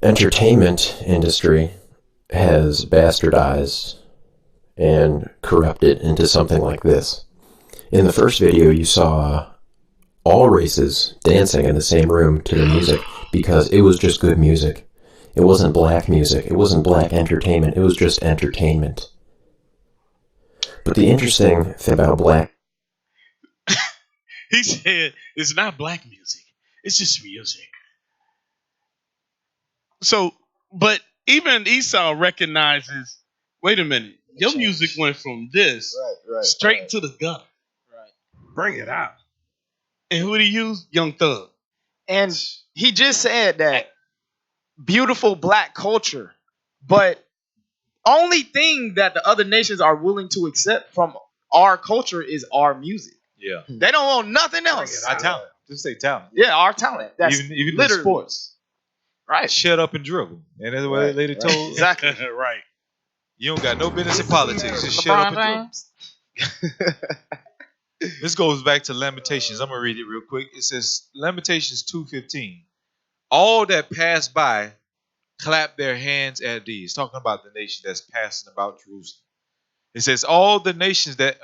entertainment industry has bastardized and corrupted into something like this. In the first video, you saw all races dancing in the same room to the music because it was just good music. It wasn't black music. It wasn't black entertainment. It was just entertainment. But the interesting thing about black... He said, it's not black music. It's just music. So, but even Esau recognizes, wait a minute, your music went from this straight to the gutter. Right. Bring it out. And who did he use? Young Thug. And he just said that beautiful black culture, but only thing that the other nations are willing to accept from our culture is our music. Yeah. They don't want nothing else. Our talent. Just say talent. Yeah, our talent. That's even literally in sports. Right. Shut up and dribble. And that's what they later told. Exactly. Right. You don't got no business in politics. Just shut up and dribble. This goes back to Lamentations. I'm going to read it real quick. It says, Lamentations 2:15. All that pass by clap their hands at thee. It's talking about the nation that's passing about Jerusalem. It says, all the nations that,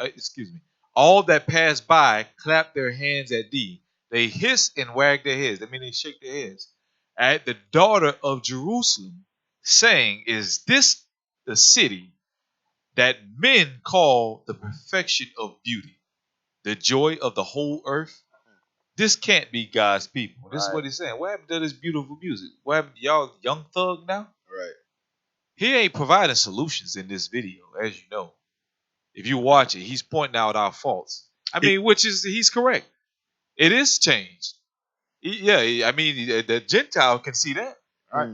all that pass by clap their hands at thee. They hiss and wag their heads. I mean, they shake their heads. At the daughter of Jerusalem, saying, is this the city that men call the perfection of beauty, the joy of the whole earth? This can't be God's people. This is what he's saying. What happened to this beautiful music? What happened to y'all Young Thug now? Right. He ain't providing solutions in this video, as you know. If you watch it, he's pointing out our faults. I mean, he's correct. It is changed. Yeah, I mean, the Gentile can see that. Right.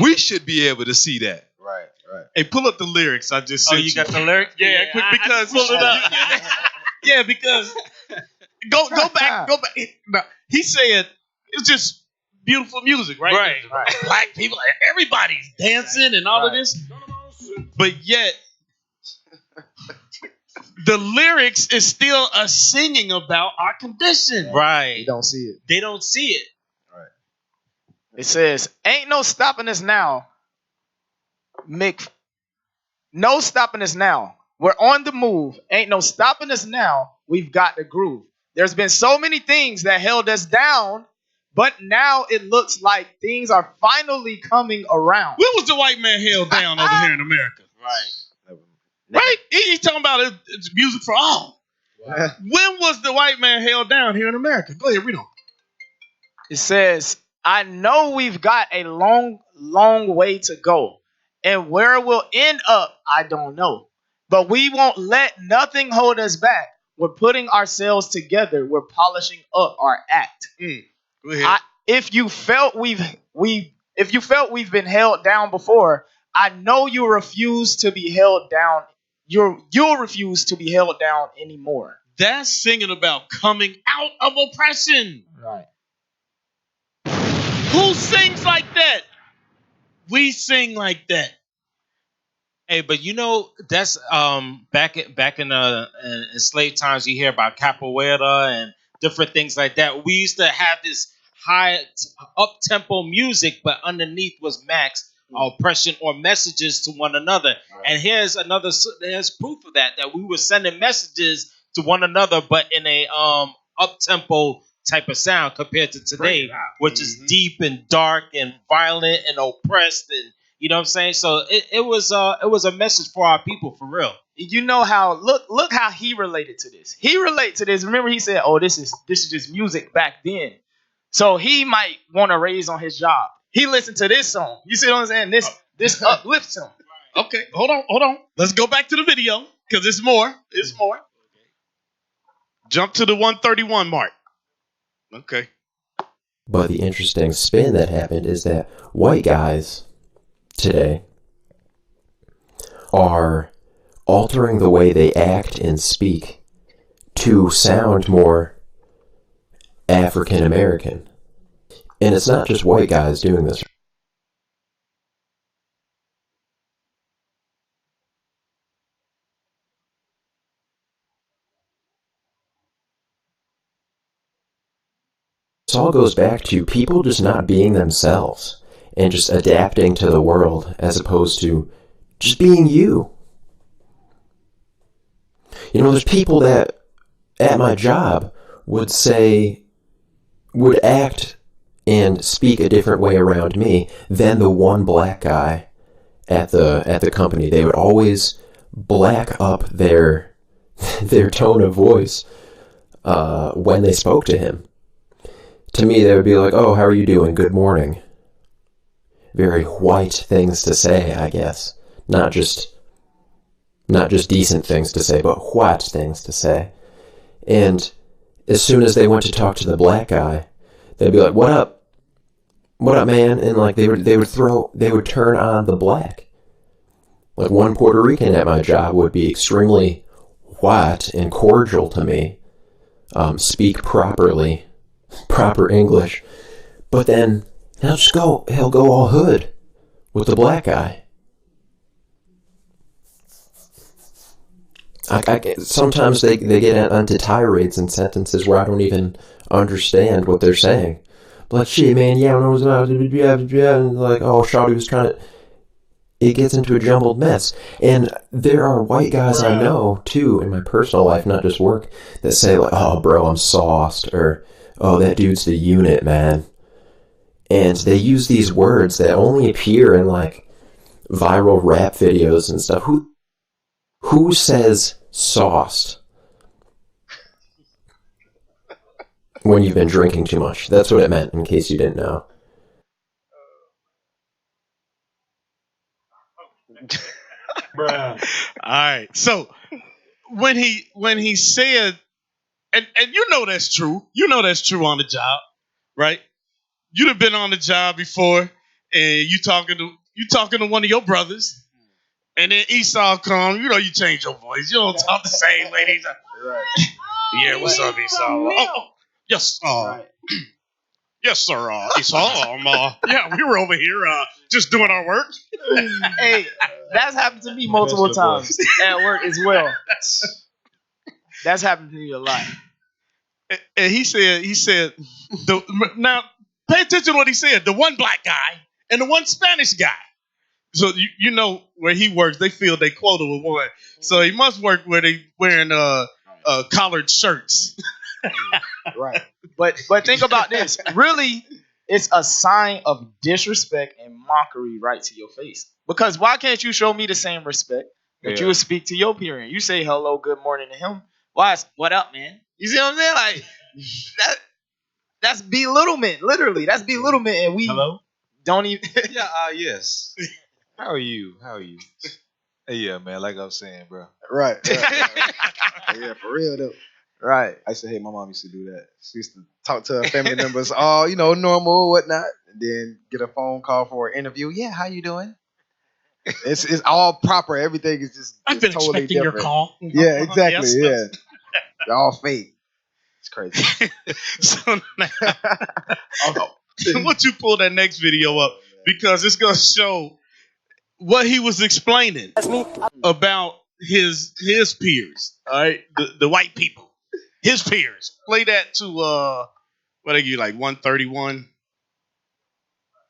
We should be able to see that. Right, right. Hey, pull up the lyrics I just sent you. You got the lyrics? Yeah, because pull it up. Yeah, because go back. No, he said it's just beautiful music, right? Right. Black people, everybody's dancing and all of this, but yet the lyrics is still a singing about our condition. Right. You don't see it. They don't see it. Right. It says, ain't no stopping us now. No stopping us now. We're on the move. Ain't no stopping us now. We've got the groove. There's been so many things that held us down, but now it looks like things are finally coming around. When was the white man held down over here in America? Right. Right? He's talking about it's music for all. Wow. When was the white man held down here in America? Go ahead, read on. It says, I know we've got a long, long way to go. And where we'll end up, I don't know. But we won't let nothing hold us back. We're putting ourselves together. We're polishing up our act. Go ahead. If you felt we've been held down before, I know you refuse to be held down. You'll refuse to be held down anymore. That's singing about coming out of oppression. Right. Who sings like that? We sing like that. Hey, but you know that's back in slave times. You hear about capoeira and different things like that. We used to have this high up tempo music, but underneath was max oppression or messages to one another. Right. And here's proof of that we were sending messages to one another, but in a up tempo type of sound compared to today, which is deep and dark and violent and oppressed, and you know what I'm saying. So it was a message for our people for real. You know how look how he related to this. He related to this. Remember, he said, "Oh, this is just music back then." So he might want to raise on his job. He listened to this song. You see what I'm saying? This uplifts him. Okay, hold on. Let's go back to the video because it's more. It's more. Jump to the 131 mark. Okay. But the interesting spin that happened is that white guys today are altering the way they act and speak to sound more African American. And it's not just white guys doing this. This all goes back to people just not being themselves and just adapting to the world as opposed to just being you. You know, there's people that at my job would act and speak a different way around me than the one black guy at the company. They would always black up their tone of voice when they spoke to him. To me, they would be like, "Oh, how are you doing? Good morning." Very white things to say, I guess. Not just decent things to say, but white things to say. And as soon as they went to talk to the black guy, they'd be like, "What up? What up, man?" And like they would turn on the black. Like one Puerto Rican at my job would be extremely white and cordial to me, speak proper English, but then he'll go all hood with the black guy. Sometimes they get onto tirades and sentences where I don't even understand what they're saying. Like, shit, man, yeah, when I was about to like, oh, Shawty was trying to... It gets into a jumbled mess. And there are white guys I know, too, in my personal life, not just work, that say, like, "Oh, bro, I'm sauced," or, "Oh, that dude's the unit, man." And they use these words that only appear in, like, viral rap videos and stuff. Who says sauced when you've been drinking too much? That's what it meant, in case you didn't know. Bruh. All right. So when he said, and you know that's true. You know that's true on the job, right? You'd have been on the job before, and you talking to one of your brothers, and then Esau come. You know, you change your voice. You don't talk the same way. Right. Yeah, what's up, Esau? Oh, yes, yes, sir. Esau. Yeah, we were over here just doing our work. Hey, that's happened to me multiple times at work as well. That's happened to me a lot. And he said, now pay attention to what he said. The one black guy and the one Spanish guy. So you know where he works, they feel they quota with one. So he must work where they wearing collared shirts. Right. But think about this. Really, it's a sign of disrespect and mockery right to your face. Because why can't you show me the same respect that you would speak to your peer? You say hello, good morning to him. Why? What up, man? You see what I'm saying? Like that's belittlement. Literally, that's belittlement, and we don't even. Yeah. Yes. How are you? Hey, yeah, man. Like I was saying, bro. Right. Yeah, for real though. Right. I used to hate my mom used to do that. She used to talk to her family members, all normal, whatnot, and then get a phone call for an interview. Yeah, how you doing? It's all proper. Everything is just I've been totally expecting different. your call. Yeah, exactly. Yes. They're all fake. It's crazy. So now, once you pull that next video up, because it's gonna show what he was explaining about his peers. All right, the white people, his peers. Play that to what are you, like 131,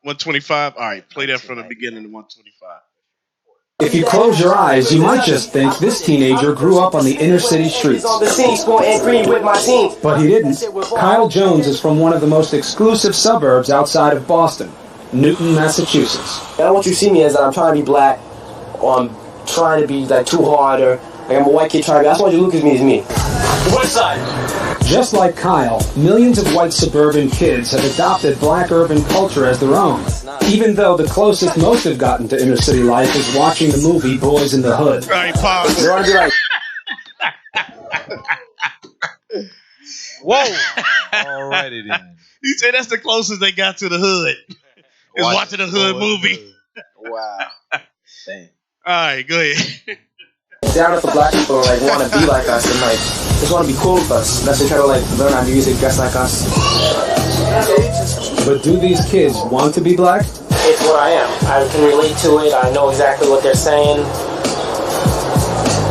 125? All right, play that from the beginning to 125. If you close your eyes, you might just think this teenager grew up on the inner city streets. But he didn't. Kyle Jones is from one of the most exclusive suburbs outside of Boston, Newton, Massachusetts. I don't want you to see me as I'm trying to be black, or I'm trying to be like too hard, or like I'm a white kid trying to be. I just want you to look at me as me. West side. Just like Kyle, millions of white suburban kids have adopted black urban culture as their own, even though the closest most have gotten to inner city life is watching the movie Boys in the Hood. All right, pause. Whoa. Alrighty then. He said that's the closest they got to the hood. Is watching the hood movie. Wow. Dang. All right, go ahead. Down enough for black people to like want to be like us and like just want to be cool with us. That's why they try to like learn our music, dress like us. But do these kids want to be black? It's what I am. I can relate to it. I know exactly what they're saying.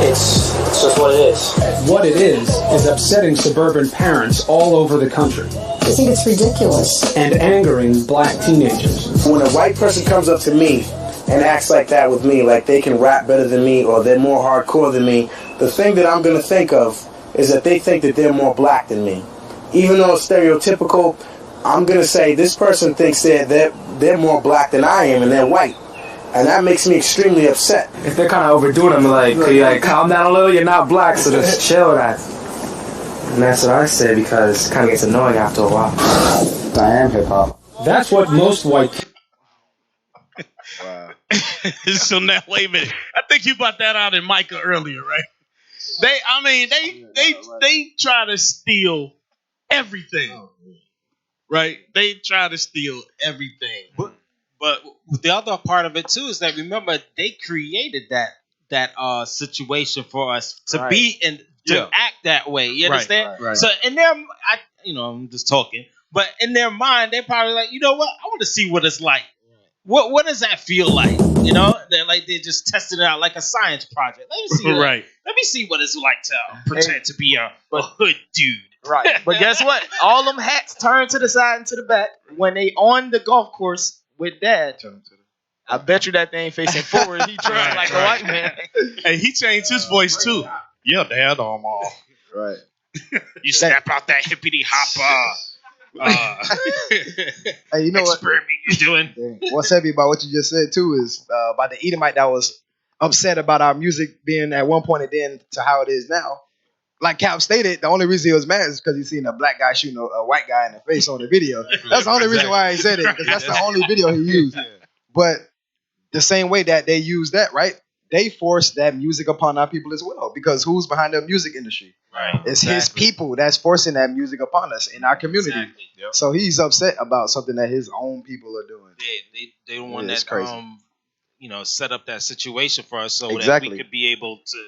It's just what it is. What it is upsetting suburban parents all over the country. I think it's ridiculous. And angering black teenagers. When a white person comes up to me and acts like that with me, like they can rap better than me or they're more hardcore than me, the thing that I'm going to think of is that they think that they're more black than me. Even though it's stereotypical, I'm going to say this person thinks they're more black than I am and they're white. And that makes me extremely upset. If they're kind of overdoing them, like, could you like calm down a little? You're not black, so just chill with that. And that's what I say because it kind of gets annoying after a while. I am hip-hop. That's what most white... Wow. So now, wait a minute. I think you brought that out in Micah earlier, right? They try to steal everything. Right? They try to steal everything. But the other part of it too is that remember they created that situation for us to be in to act that way. You understand? Right. So in their, I'm just talking, but in their mind they're probably like, you know what? I want to see what it's like. What does that feel like? You know, they're just testing it out like a science project. Let me see. Right. Let me see what it's like to pretend to be a hood dude. Right. But guess what? All them hats turn to the side and to the back when they on the golf course with dad. I bet you that thing facing forward. He turned like a white man. Hey, he changed his voice too. Yeah, dad, I'm all. Right. You snap out that hippity hop. Hey, you know what? Experiment you doing? What's heavy about what you just said too is about the Edomite that was upset about our music being at one point and then to how it is now. Like Cap stated, the only reason he was mad is because he seen a black guy shooting a white guy in the face on the video. That's the only reason why he said it, because that's the only video he used. But the same way that they use that, right? They force that music upon our people as well, because who's behind the music industry? Right. It's his people that's forcing that music upon us in our community. Exactly. Yep. So he's upset about something that his own people are doing. They don't want that crazy. Set up that situation for us so that Exactly. we could be able to,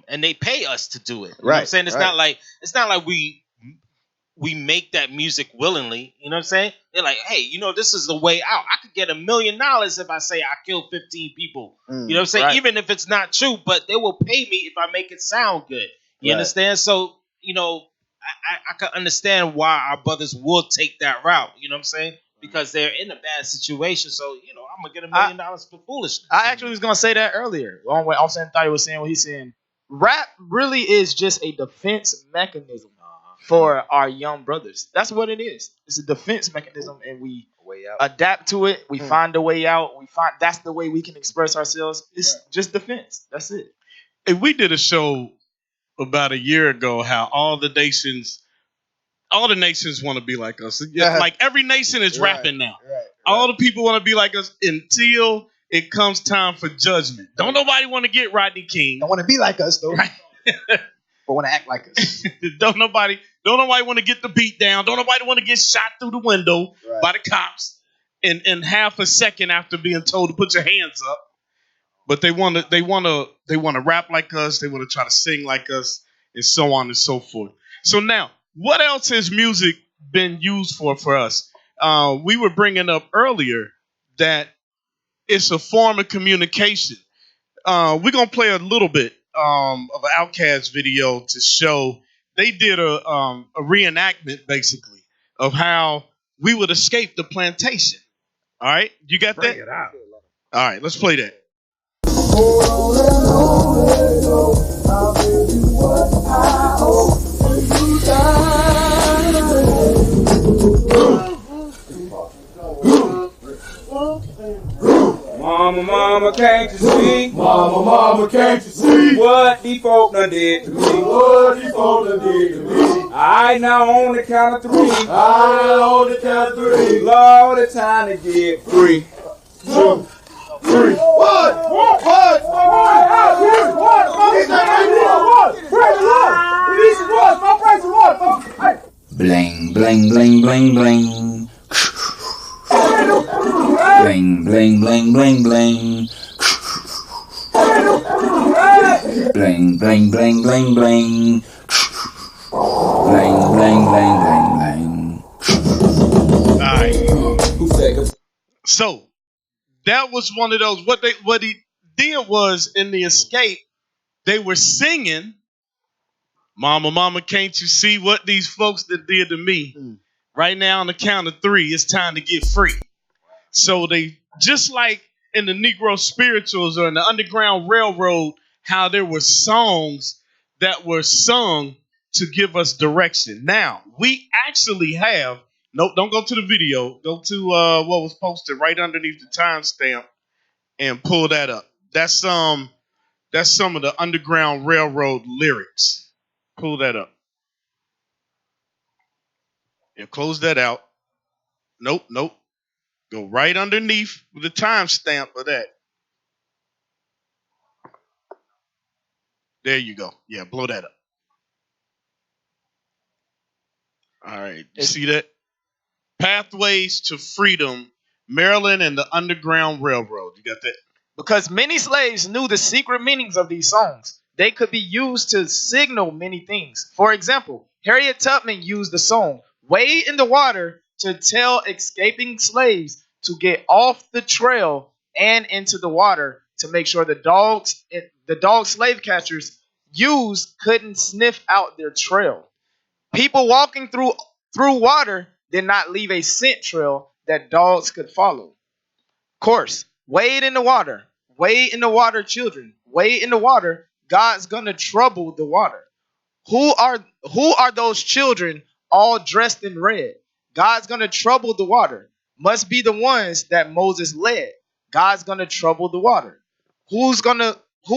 and they pay us to do it. You know Right, what I'm saying? It's right. not like we make that music willingly. You know what I'm saying? They're like, hey, this is the way out. I could get $1 million if I say I killed 15 people. You know what I'm saying? right. Even if it's not true, but they will pay me if I make it sound good. You Right. understand? So, I can understand why our brothers will take that route. You know what I'm saying? Because they're in a bad situation. So, I'm going to get $1 million for foolishness. I actually was gonna say that earlier. On what Austin thought he was saying, what he's saying. Rap really is just a defense mechanism for our young brothers. That's what it is. It's a defense mechanism, and we adapt to it. We find a way out. That's the way we can express ourselves. It's just defense. That's it. Hey, we did a show about a year ago how all the nations want to be like us. Like every nation is rapping now. All the people want to be like us until it comes time for judgment. Don't nobody want to get Rodney King. Don't want to be like us though. But want to act like us. Don't nobody want to get the beat down. Don't nobody want to get shot through the window by the cops in half a second after being told to put your hands up. But they want to rap like us. They want to try to sing like us, and so on and so forth. So now, what else has music been used for us? We were bringing up earlier that it's a form of communication. We're gonna play a little bit of an Outkast video to show. They did a reenactment basically of how we would escape the plantation. All right, you got that? All right, let's play that. Mama, can't you see? Mama, can't you see? What these folk done did to me? What these folk done did to me? I now on the count of three. Lord, it's time to get free. 2, 3. Bling, bling, bling, bling, bling. Bling, bling, bling, bling, bling. Bling, bling, bling, bling, bling. Bling, bling, bling, bling, bling. All right. So that was one of those. What he did was in the escape, they were singing, "Mama, Mama, can't you see what these folks that did to me?" Right now, on the count of 3, it's time to get free. So they, just like in the Negro spirituals or in the Underground Railroad, how there were songs that were sung to give us direction. Now, we actually have, no, don't go to the video. Go to what was posted right underneath the timestamp and pull that up. That's some of the Underground Railroad lyrics. Pull that up. Yeah, close that out. Nope. Go right underneath the timestamp of that. There you go. Yeah, blow that up. All right. You see that? Pathways to Freedom, Maryland and the Underground Railroad. You got that? Because many slaves knew the secret meanings of these songs. They could be used to signal many things. For example, Harriet Tubman used the song "Wade in the Water" to tell escaping slaves to get off the trail and into the water to make sure the dog slave catchers used couldn't sniff out their trail. People walking through water did not leave a scent trail that dogs could follow. Course, wade in the water. Wade in the water, children. Wade in the water. God's gonna trouble the water. Who are those children all dressed in red? God's gonna trouble the water. Must be the ones that Moses led. God's gonna trouble the water. Who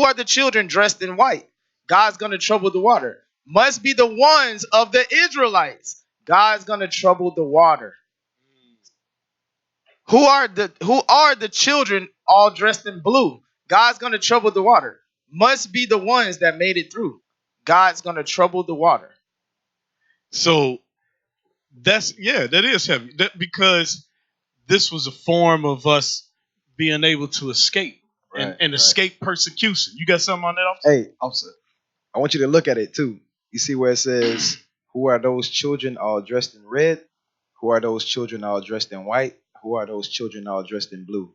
are the children dressed in white? God's gonna trouble the water. Must be the ones of the Israelites. God's gonna trouble the water. Who are the children all dressed in blue? God's gonna trouble the water. Must be the ones that made it through. God's gonna trouble the water. So that is heavy. Because this was a form of us being able to escape and escape persecution. You got something on that, officer? Hey, officer, I want you to look at it too. You see where it says, "Who are those children all dressed in red? Who are those children all dressed in white? Who are those children all dressed in blue?"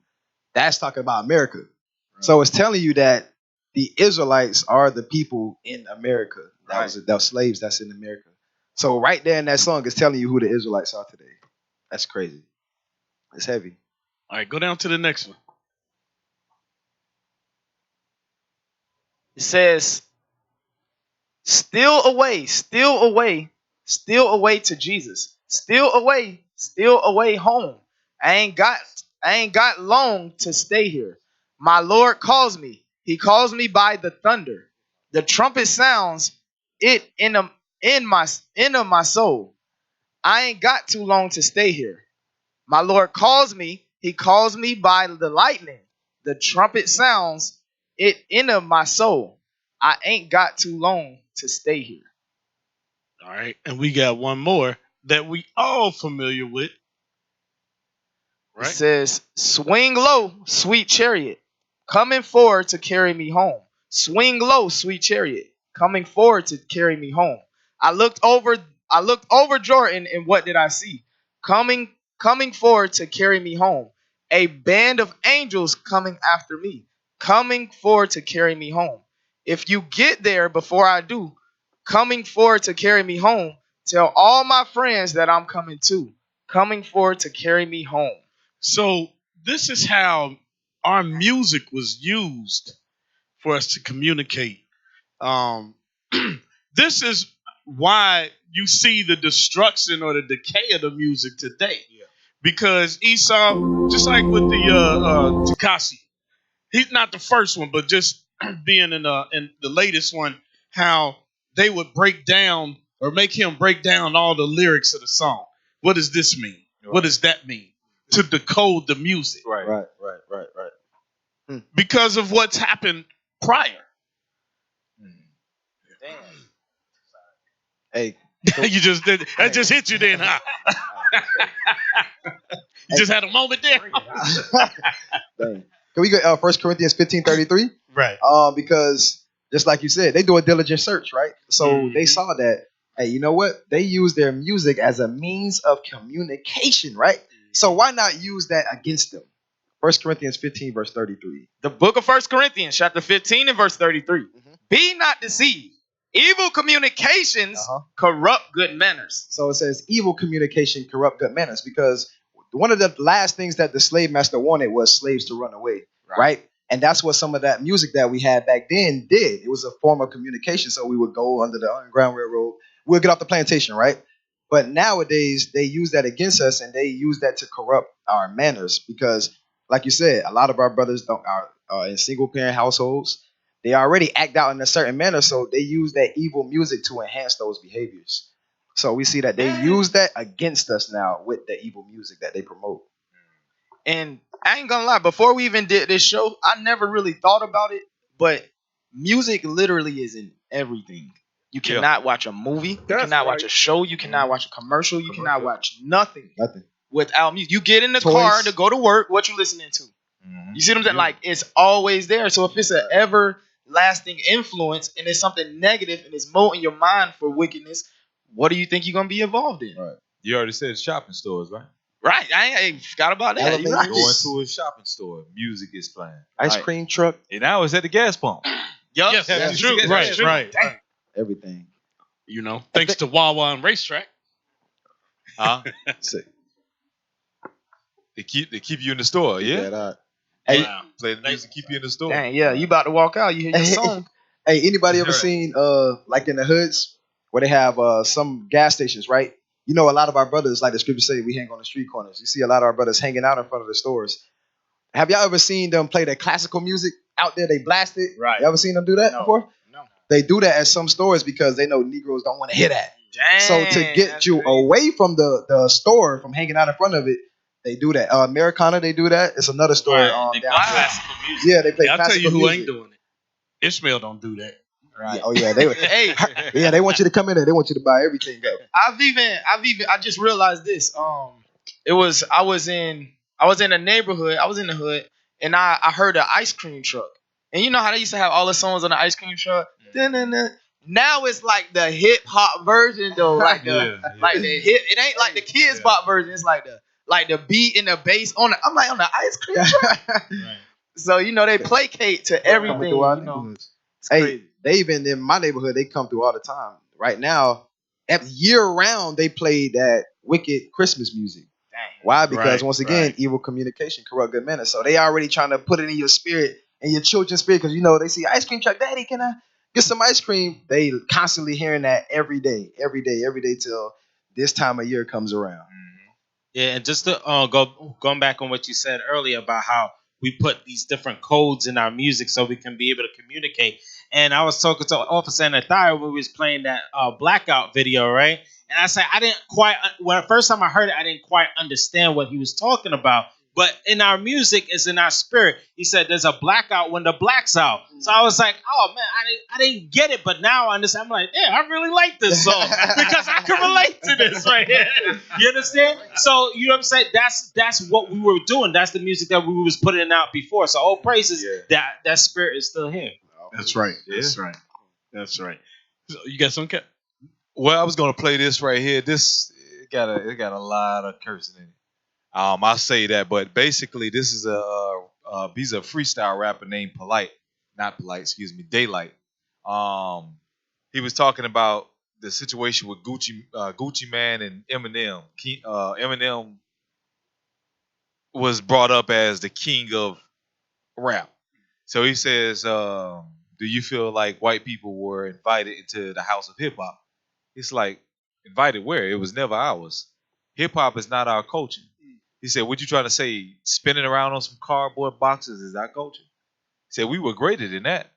That's talking about America. Right. So it's telling you that the Israelites are the people in America. That was slaves that's in America. So right there in that song, it's telling you who the Israelites are today. That's crazy. It's heavy. All right, go down to the next one. It says, "Steal away, steal away, steal away to Jesus. Steal away home. I ain't got long to stay here. My Lord calls me. He calls me by the thunder. The trumpet sounds it in my soul. I ain't got too long to stay here. My Lord calls me. He calls me by the lightning. The trumpet sounds it in my soul. I ain't got too long to stay here." All right, and we got one more that we all familiar with. Right? It says, "Swing low, sweet chariot, coming forward to carry me home. Swing low, sweet chariot, coming forward to carry me home. I looked over Jordan, and what did I see? Coming forward to carry me home. A band of angels coming after me, coming forward to carry me home. If you get there before I do, coming forward to carry me home, tell all my friends that I'm coming too, coming forward to carry me home." So this is how our music was used for us to communicate. This is why you see the destruction or the decay of the music today. Yeah. Because Esau, just like with the Takashi, he's not the first one, but just being in the latest one, how they would break down or make him break down all the lyrics of the song. What does this mean? Right. What does that mean? To decode the music. Right. Because of what's happened prior. Damn. Hey. You just did that just hit you then, huh? You just had a moment there. Dang. Can we go 1 Corinthians 15:33? Right. Because just like you said, they do a diligent search, right? So they saw that, hey, you know what? They use their music as a means of communication, right? So why not use that against them? 1 Corinthians 15, verse 33. The book of 1 Corinthians, chapter 15 and verse 33. Be not deceived. Evil communications corrupt good manners. So it says evil communication corrupt good manners, because one of the last things that the slave master wanted was slaves to run away, right? And that's what some of that music that we had back then did. It was a form of communication. So we would go under the Underground Railroad. We'll get off the plantation, right? But nowadays, they use that against us, and they use that to corrupt our manners. Because, like you said, a lot of our brothers are in single-parent households. They already act out in a certain manner, so they use that evil music to enhance those behaviors. So we see that they use that against us now with the evil music that they promote. And I ain't gonna lie, before we even did this show, I never really thought about it, but music literally is in everything. You cannot watch a movie, you cannot watch a show, you cannot watch a commercial, you cannot watch nothing without music. You get in the car to go to work, what you listening to? You see what I'm saying? Like, it's always there. So if it's an everlasting influence and it's something negative and it's molding your mind for wickedness, what do you think you're gonna be involved in? Right. You already said shopping stores, right? Right. I ain't forgot about that. You're right. Going to a shopping store, music is playing. Ice cream truck. And now it's at the gas pump. Yes, that's true. Right. Everything. You know, thanks to Wawa and Racetrack. They keep you in the store, yeah. Hey, play the music, keep you in the store. Dang, yeah, you about to walk out, you hear your song. Hey, anybody ever seen like in the hoods where they have some gas stations, right? You know, a lot of our brothers, like the scriptures say, we hang on the street corners. You see a lot of our brothers hanging out in front of the stores. Have y'all ever seen them play their classical music out there? They blast it. Right. You ever seen them do that before? No. They do that at some stores because they know Negroes don't want to hear that. Dang, so to get you away from the store, from hanging out in front of it, they do that. Americana, they do that. It's another store. They play classical music. Yeah, they play I'll classical tell you who music. ain't doing it. Ishmael don't do that. Right. Oh yeah, they want you to come in there. They want you to buy everything. I just realized this. I was in a neighborhood. I was in the hood, and I heard an ice cream truck. And you know how they used to have all the songs on the ice cream truck. Now it's like the hip hop version though, like the hip. It ain't like the kids pop version. It's like the beat and the bass on it. I'm like on the ice cream truck. So you know they placate to everything. You know. Hey, they even in my neighborhood, they come through all the time. Right now, year round, they play that wicked Christmas music. Dang. Why? Because once again, evil communication corrupt good manners. So they already trying to put it in your spirit and your children's spirit, because you know they see ice cream truck. Daddy, can I get some ice cream? They constantly hearing that every day till this time of year comes around. Yeah, and just to going back on what you said earlier about how we put these different codes in our music so we can be able to communicate. And I was talking to Officer Nathire when we was playing that Blackout video, right? And I said when the first time I heard it, I didn't quite understand what he was talking about. But in our music, it's in our spirit. He said there's a blackout when the black's out. So I was like, oh man, I didn't get it, but now I understand. I'm like, yeah, I really like this song because I can relate to this right here. You understand? So you know what I'm saying? That's what we were doing. That's the music that we was putting out before. So all praises that spirit is still here. That's right. That's right. That's right. So you got some cap? Well, I was gonna play this right here. It got a lot of cursing in it. I'll say that, but basically, this is he's a freestyle rapper named Daylight. He was talking about the situation with Gucci Man and Eminem. Eminem was brought up as the king of rap. So he says, do you feel like white people were invited into the house of hip hop? It's like, invited where? It was never ours. Hip hop is not our culture. He said, what you trying to say? Spinning around on some cardboard boxes is our culture? He said, we were greater than that.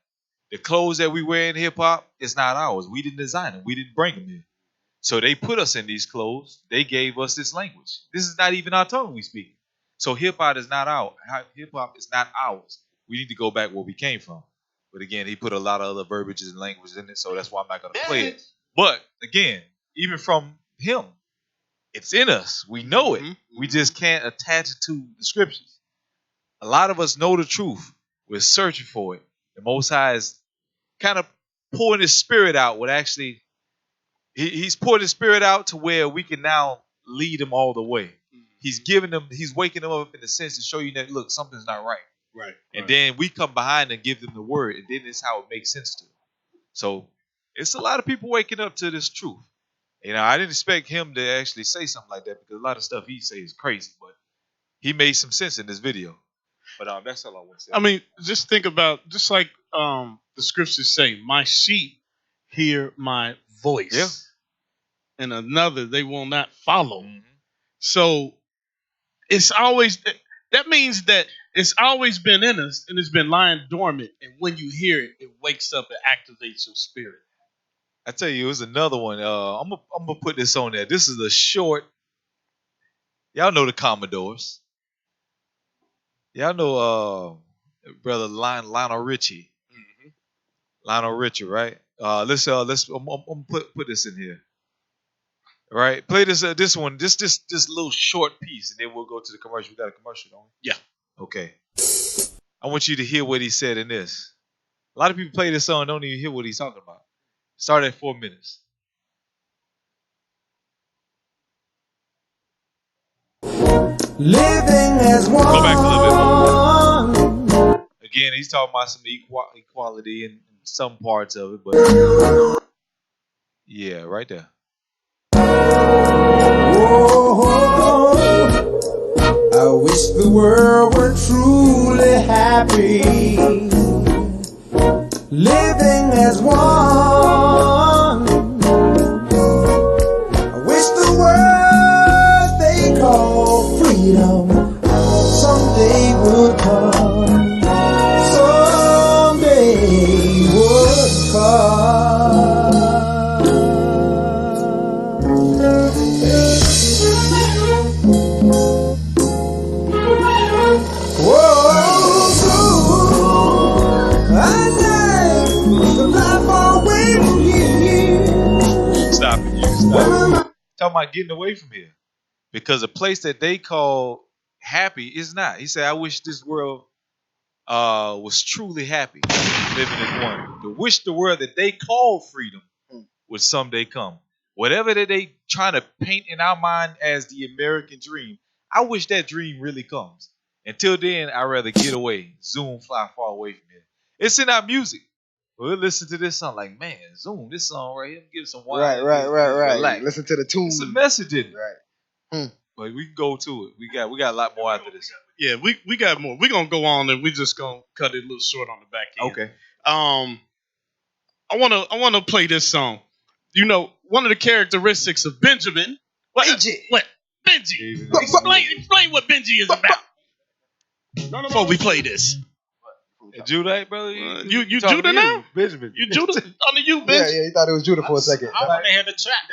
The clothes that we wear in hip hop, it's not ours. We didn't design them. We didn't bring them here. So they put us in these clothes. They gave us this language. This is not even our tongue we speak. So hip hop is not ours. We need to go back where we came from. But again, he put a lot of other verbiages and languages in it, so that's why I'm not going to play it. But again, even from him, it's in us. We know it. We just can't attach it to the scriptures. A lot of us know the truth. We're searching for it. The Most High is kind of pouring his spirit out would actually, he's poured his spirit out to where we can now lead him all the way. He's giving them, he's waking them up in the sense to show you that, look, something's not right. Right. And then we come behind and give them the word, and then it's how it makes sense to them. So it's a lot of people waking up to this truth. You know, I didn't expect him to actually say something like that because a lot of stuff he says is crazy, but he made some sense in this video. But that's all I want to say. I mean, just think about, just like the scriptures say, my sheep hear my voice. Yeah. And another they will not follow. Mm-hmm. So it's always, that means that it's always been in us and it's been lying dormant. And when you hear it, it wakes up and activates your spirit. I tell you, it was another one. I'm gonna put this on there. This is a short. Y'all know the Commodores. Y'all know brother Lionel Richie. Mm-hmm. Lionel Richie, right? Let's I'm put this in here. All right, play this one, this little short piece, and then we'll go to the commercial. We got a commercial, don't we? Yeah. Okay. I want you to hear what he said in this. A lot of people play this song and don't even hear what he's talking about. Start at 4 minutes. Living as one. Go back a little bit more. Again, he's talking about some equality in some parts of it, but yeah, right there. I wish the world were truly happy, living as one. I wish the world they call freedom someday would come, someday would come. Talking about getting away from here. Because a place that they call happy is not. He said, I wish this world was truly happy, living as one. To wish the world that they call freedom would someday come. Whatever that they trying to paint in our mind as the American dream, I wish that dream really comes. Until then, I'd rather get away, zoom, fly far away from here. It's in our music. We'll listen to this song like, man, zoom, this song right here, give some wine. Right. Relax. Listen to the tune. It's a message in it. Right. But we can go to it. We got a lot more after this. Yeah, we got more. We're gonna go on and we just gonna cut it a little short on the back end. Okay. I wanna play this song. You know, one of the characteristics of Benjamin. Benji. Explain what Benji is about. Before we play this. Judah, brother? You Judah now? Benjamin. You Judah? Under you, Benjamin? Yeah, he thought it was Judah for a second. I want to hear the track.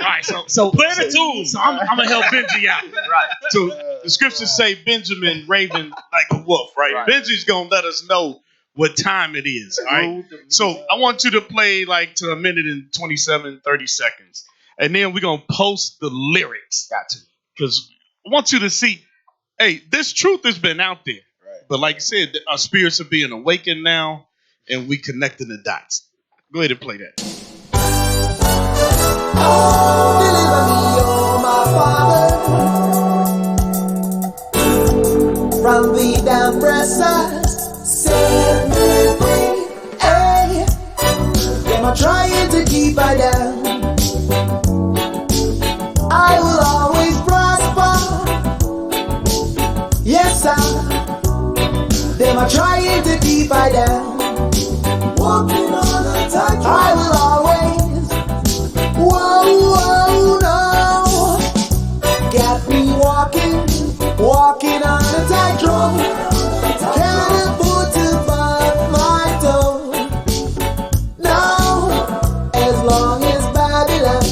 All right, so play the tune. So I'm gonna help Benji out. Right. So the scriptures say Benjamin raving like a wolf, right? Benji's gonna let us know what time it is. All right. So I want you to play like to a minute and 27, 30 seconds. And then we're gonna post the lyrics. Got to. Because I want you to see, hey, this truth has been out there. But like I said, our spirits are being awakened now, and we connecting the dots. Go ahead and play that. Deliver me, oh my Father, from the damn oppressors. Set me free. Hey, them are trying to keep I down. I will always prosper. Yes, sir. Them are trying to keep I down. Walking on a tightrope. I will always. Whoa, no. Got me walking on a tightrope. Can't afford to bump my toe. No, as long as Babylon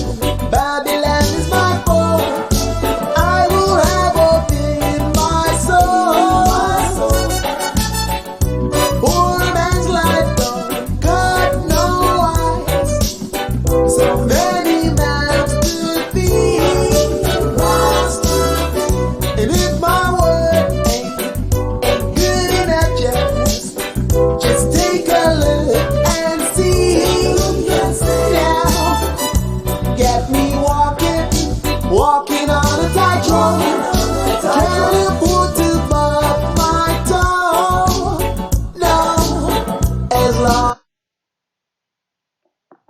is my foe, I will have hope in my soul. Poor man's life don't cut no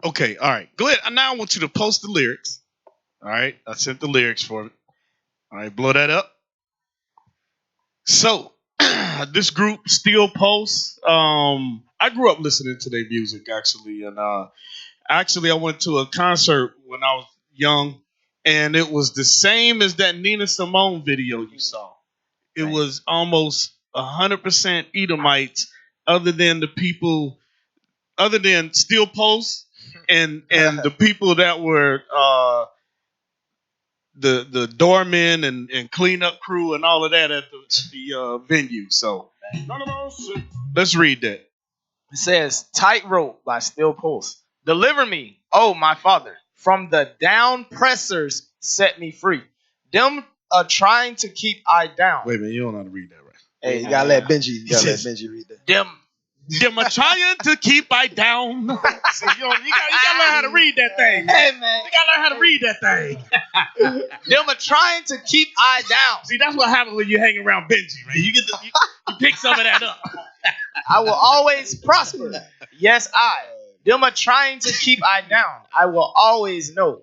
Okay, all right. Go ahead. Now I want you to post the lyrics. All right, I sent the lyrics for it. All right, blow that up. So, this group still posts. I grew up listening to their music actually, and actually I went to a concert when I was young, and it was the same as that Nina Simone video you saw. It was almost 100% Edomites, other than still posts and the people that were the doormen and cleanup crew and all of that at the venue. So let's read that. It says, Tightrope by Still Pulse. Deliver me, oh my Father, from the down pressers, set me free. Them trying to keep I down. Wait a minute, you don't know how to read that right. Hey, you gotta let Benji read that. Them are trying to keep I down. See, you gotta learn how to read that thing. Hey, man. You gotta learn how to read that thing. Them are trying to keep I down. See, that's what happens when you hang around Benji, man. You pick some of that up. I will always prosper. Yes, I. Them are trying to keep I down. I will always know.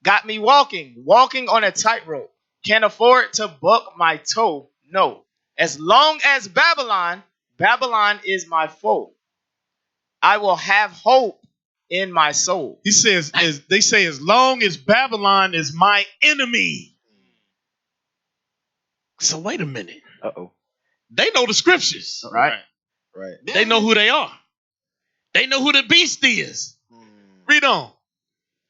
Got me walking on a tightrope. Can't afford to buck my toe. No. As long as Babylon is my foe, I will have hope in my soul. He says, they say, as long as Babylon is my enemy. So wait a minute. Uh-oh. They know the scriptures. Right. They know who they are. They know who the beast is. Read on.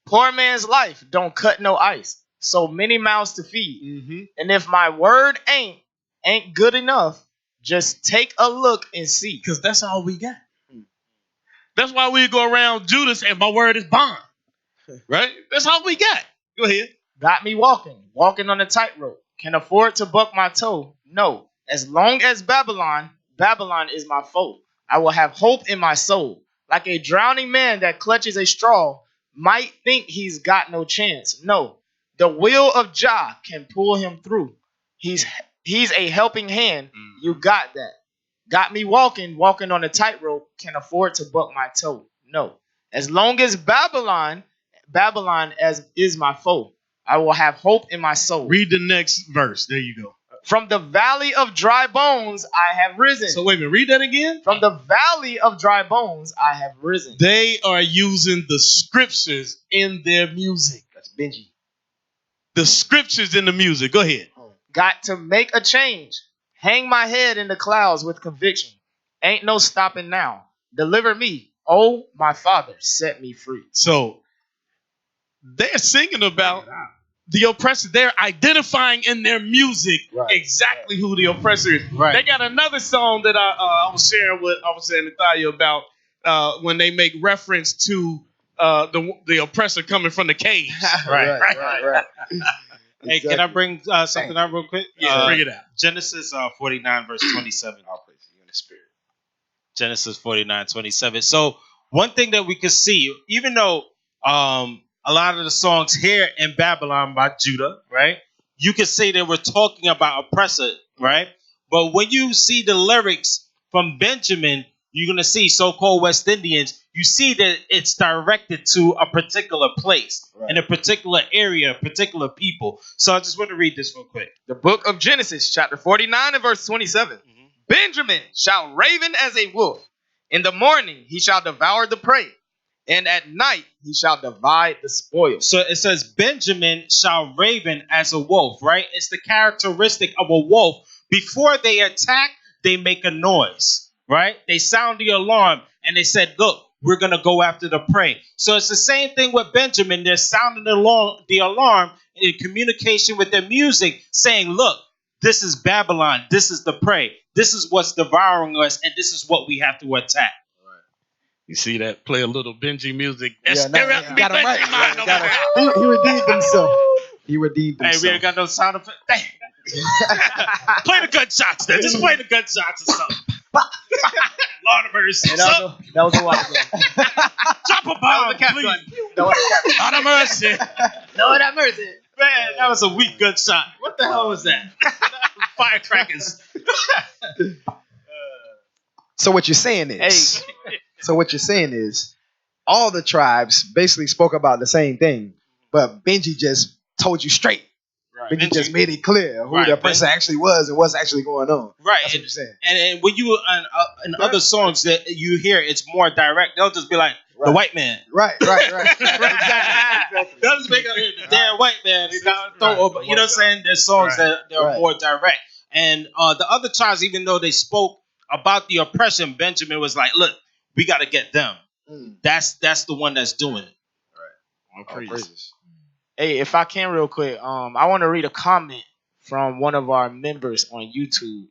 Poor man's life don't cut no ice. So many mouths to feed. Mm-hmm. And if my word ain't good enough, just take a look and see. Because that's all we got. That's why we go around Judas and my word is bond. Right? That's all we got. Go ahead. Got me walking on a tightrope. Can afford to buck my toe. No. As long as Babylon is my foe, I will have hope in my soul. Like a drowning man that clutches a straw might think he's got no chance. No. The will of Jah can pull him through. He's a helping hand. You got that. Got me walking on a tightrope. Can afford to buck my toe. No. As long as Babylon is my foe, I will have hope in my soul. Read the next verse. There you go. From the valley of dry bones, I have risen. So wait a minute. Read that again. From the valley of dry bones, I have risen. They are using the scriptures in their music. That's Benji. The scriptures in the music. Go ahead. Got to make a change. Hang my head in the clouds with conviction. Ain't no stopping now. Deliver me. Oh, my Father, set me free. So they're singing about the oppressor. They're identifying in their music exactly who the oppressor is. Right. They got another song that I was sharing with Nathaniel about when they make reference to the oppressor coming from the cage. Right. Hey, can I bring something out real quick? Yeah, bring it out. Genesis 49, verse 27. I'll praise you in the spirit. Genesis 49, 27. So one thing that we can see, even though a lot of the songs here in Babylon by Judah, right? You could say they were talking about oppressor, right? But when you see the lyrics from Benjamin, you're going to see so-called West Indians, you see that it's directed to a particular place, in a particular area, particular people. So I just want to read this real quick. The book of Genesis, chapter 49 and verse 27. Benjamin shall raven as a wolf. In the morning he shall devour the prey, and at night he shall divide the spoil. So it says Benjamin shall raven as a wolf, right? It's the characteristic of a wolf. Before they attack, they make a noise, right? They sound the alarm, and they said, look, we're going to go after the prey. So it's the same thing with Benjamin. They're sounding the alarm in communication with their music, saying, look, this is Babylon. This is the prey. This is what's devouring us, and this is what we have to attack. You see that? Play a little Benji music. He redeemed himself. He redeemed himself. Hey, we ain't got no sound effect. Dang. Play the gunshots then. Just play the gunshots or something. Lord of mercy. That was a while ago. Drop a bomb, please. Lord of mercy. Lord have mercy. Man, that was a weak gunshot. What the hell was that? Firecrackers. So what you're saying is, all the tribes basically spoke about the same thing, but Benji just told you straight. Right. Benji just made it clear who the person actually was and what's actually going on. Right. That's what you're saying. And when you in other songs that you hear, it's more direct. They'll just be like the white man. Right. Exactly. They'll just make the damn white man. You know what I'm saying? There's songs that are more direct. And the other tribes, even though they spoke about the oppression, Benjamin was like, look, we got to get them. That's the one that's doing it. All praises. Hey, if I can real quick, I want to read a comment from one of our members on YouTube.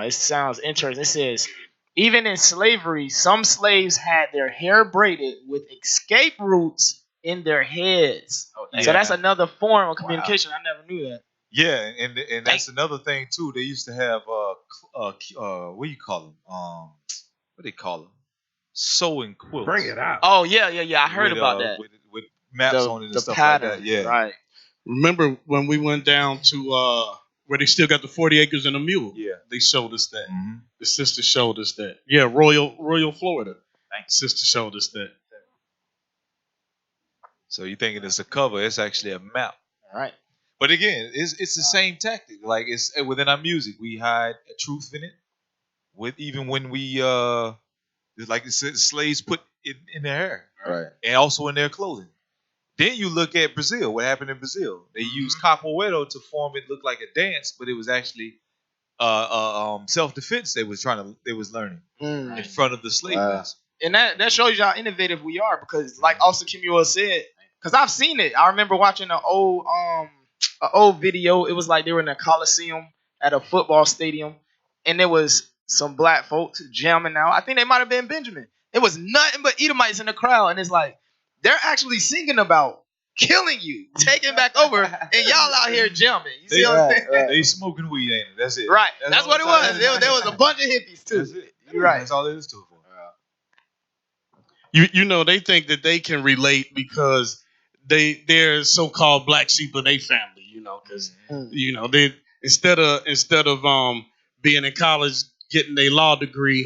It sounds interesting. It says, even in slavery, some slaves had their hair braided with escape routes in their heads. So that's another form of communication. I never knew that. Yeah, and that's another thing too. They used to have what do you call them? What do they call them? Sewing quilts. Bring it out. Oh yeah. I heard about that. With maps on it and stuff pattern, like that. Yeah. Right. Remember when we went down to where they still got the 40 acres and a mule? Yeah. They showed us that. Mm-hmm. The sister showed us that. Yeah, Royal Florida. Thanks. Sister showed us that. So you're thinking it's a cover? It's actually a map. All right. But again, it's the same tactic. Like it's within our music, we hide a truth in it. With even when we like the slaves put it in their hair, right, and also in their clothing. Then you look at Brazil. What happened in Brazil? They used capoeira to form it look like a dance, but it was actually self-defense. They was learning in front of the slave masters. And that shows you how innovative we are, because like also Kimuel said, because I've seen it. I remember watching an old video. It was like they were in a coliseum at a football stadium, and there was some black folks jamming out. I think they might have been Benjamin. It was nothing but Edomites in the crowd, and it's like they're actually singing about killing you, taking back over, and y'all out here jamming. You see what I'm saying? Right. They smoking weed, ain't it? That's it. Right. That's what it was. There was a bunch of hippies too. That's it. You're right. That's all there is to it for. You know, they think that they can relate because they're so-called black sheep of their family. You know, because they instead of being in college getting their law degree,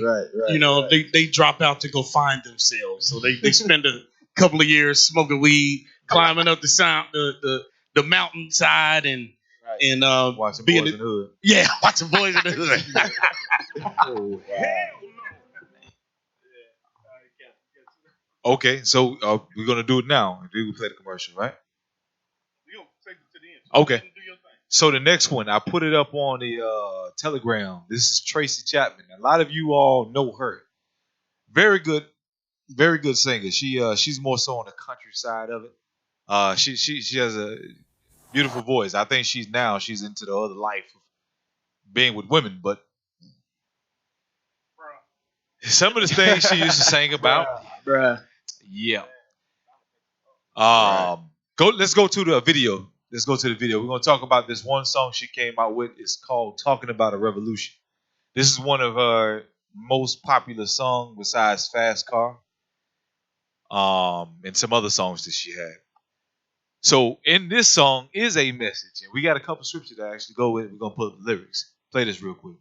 they drop out to go find themselves. So they spend a couple of years smoking weed, climbing up the mountainside, and watching being Boys in the Hood. Yeah, watching Boys in the Hood. Oh, okay, so we're gonna do it now. We play the commercial, right? Okay. So the next one, I put it up on the Telegram. This is Tracy Chapman. A lot of you all know her. Very good singer. She's more so on the country side of it. She has a beautiful voice. I think she's into the other life of being with women, but some of the things she used to sing about. Bruh. Yeah. Let's go to the video. We're going to talk about this one song she came out with. It's called Talking About a Revolution. This is one of her most popular songs besides Fast Car. And some other songs that she had. So in this song is a message. And we got a couple scriptures to actually go with. We're going to put up the lyrics. Play this real quick.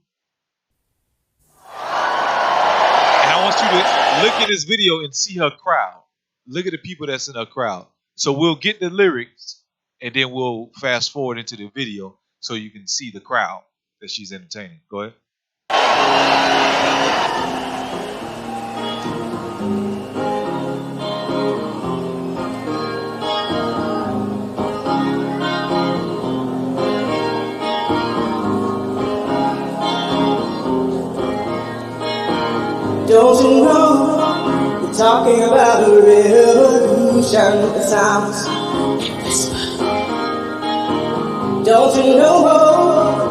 And I want you to look at this video and see her crowd. Look at the people that's in her crowd. So we'll get the lyrics, and then we'll fast forward into the video so you can see the crowd that she's entertaining. Go ahead. Don't you know you're talking about a revolution that sounds. Don't you know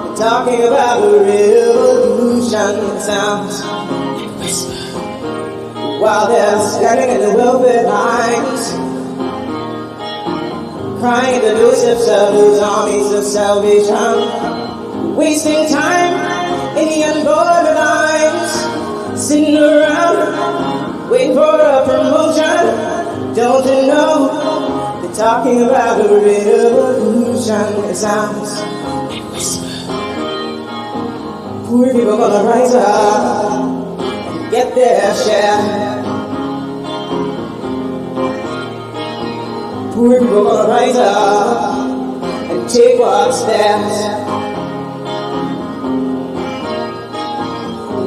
you're talking about a revolution that sounds. While they're standing in the welfare lines, crying the Josephs of those armies of salvation, wasting time in the unborn lines. Sitting around, waiting for a promotion. Don't you know they're talking about a revolution? It sounds. Poor people gonna rise up and get their share. We're gonna rise up and take our steps.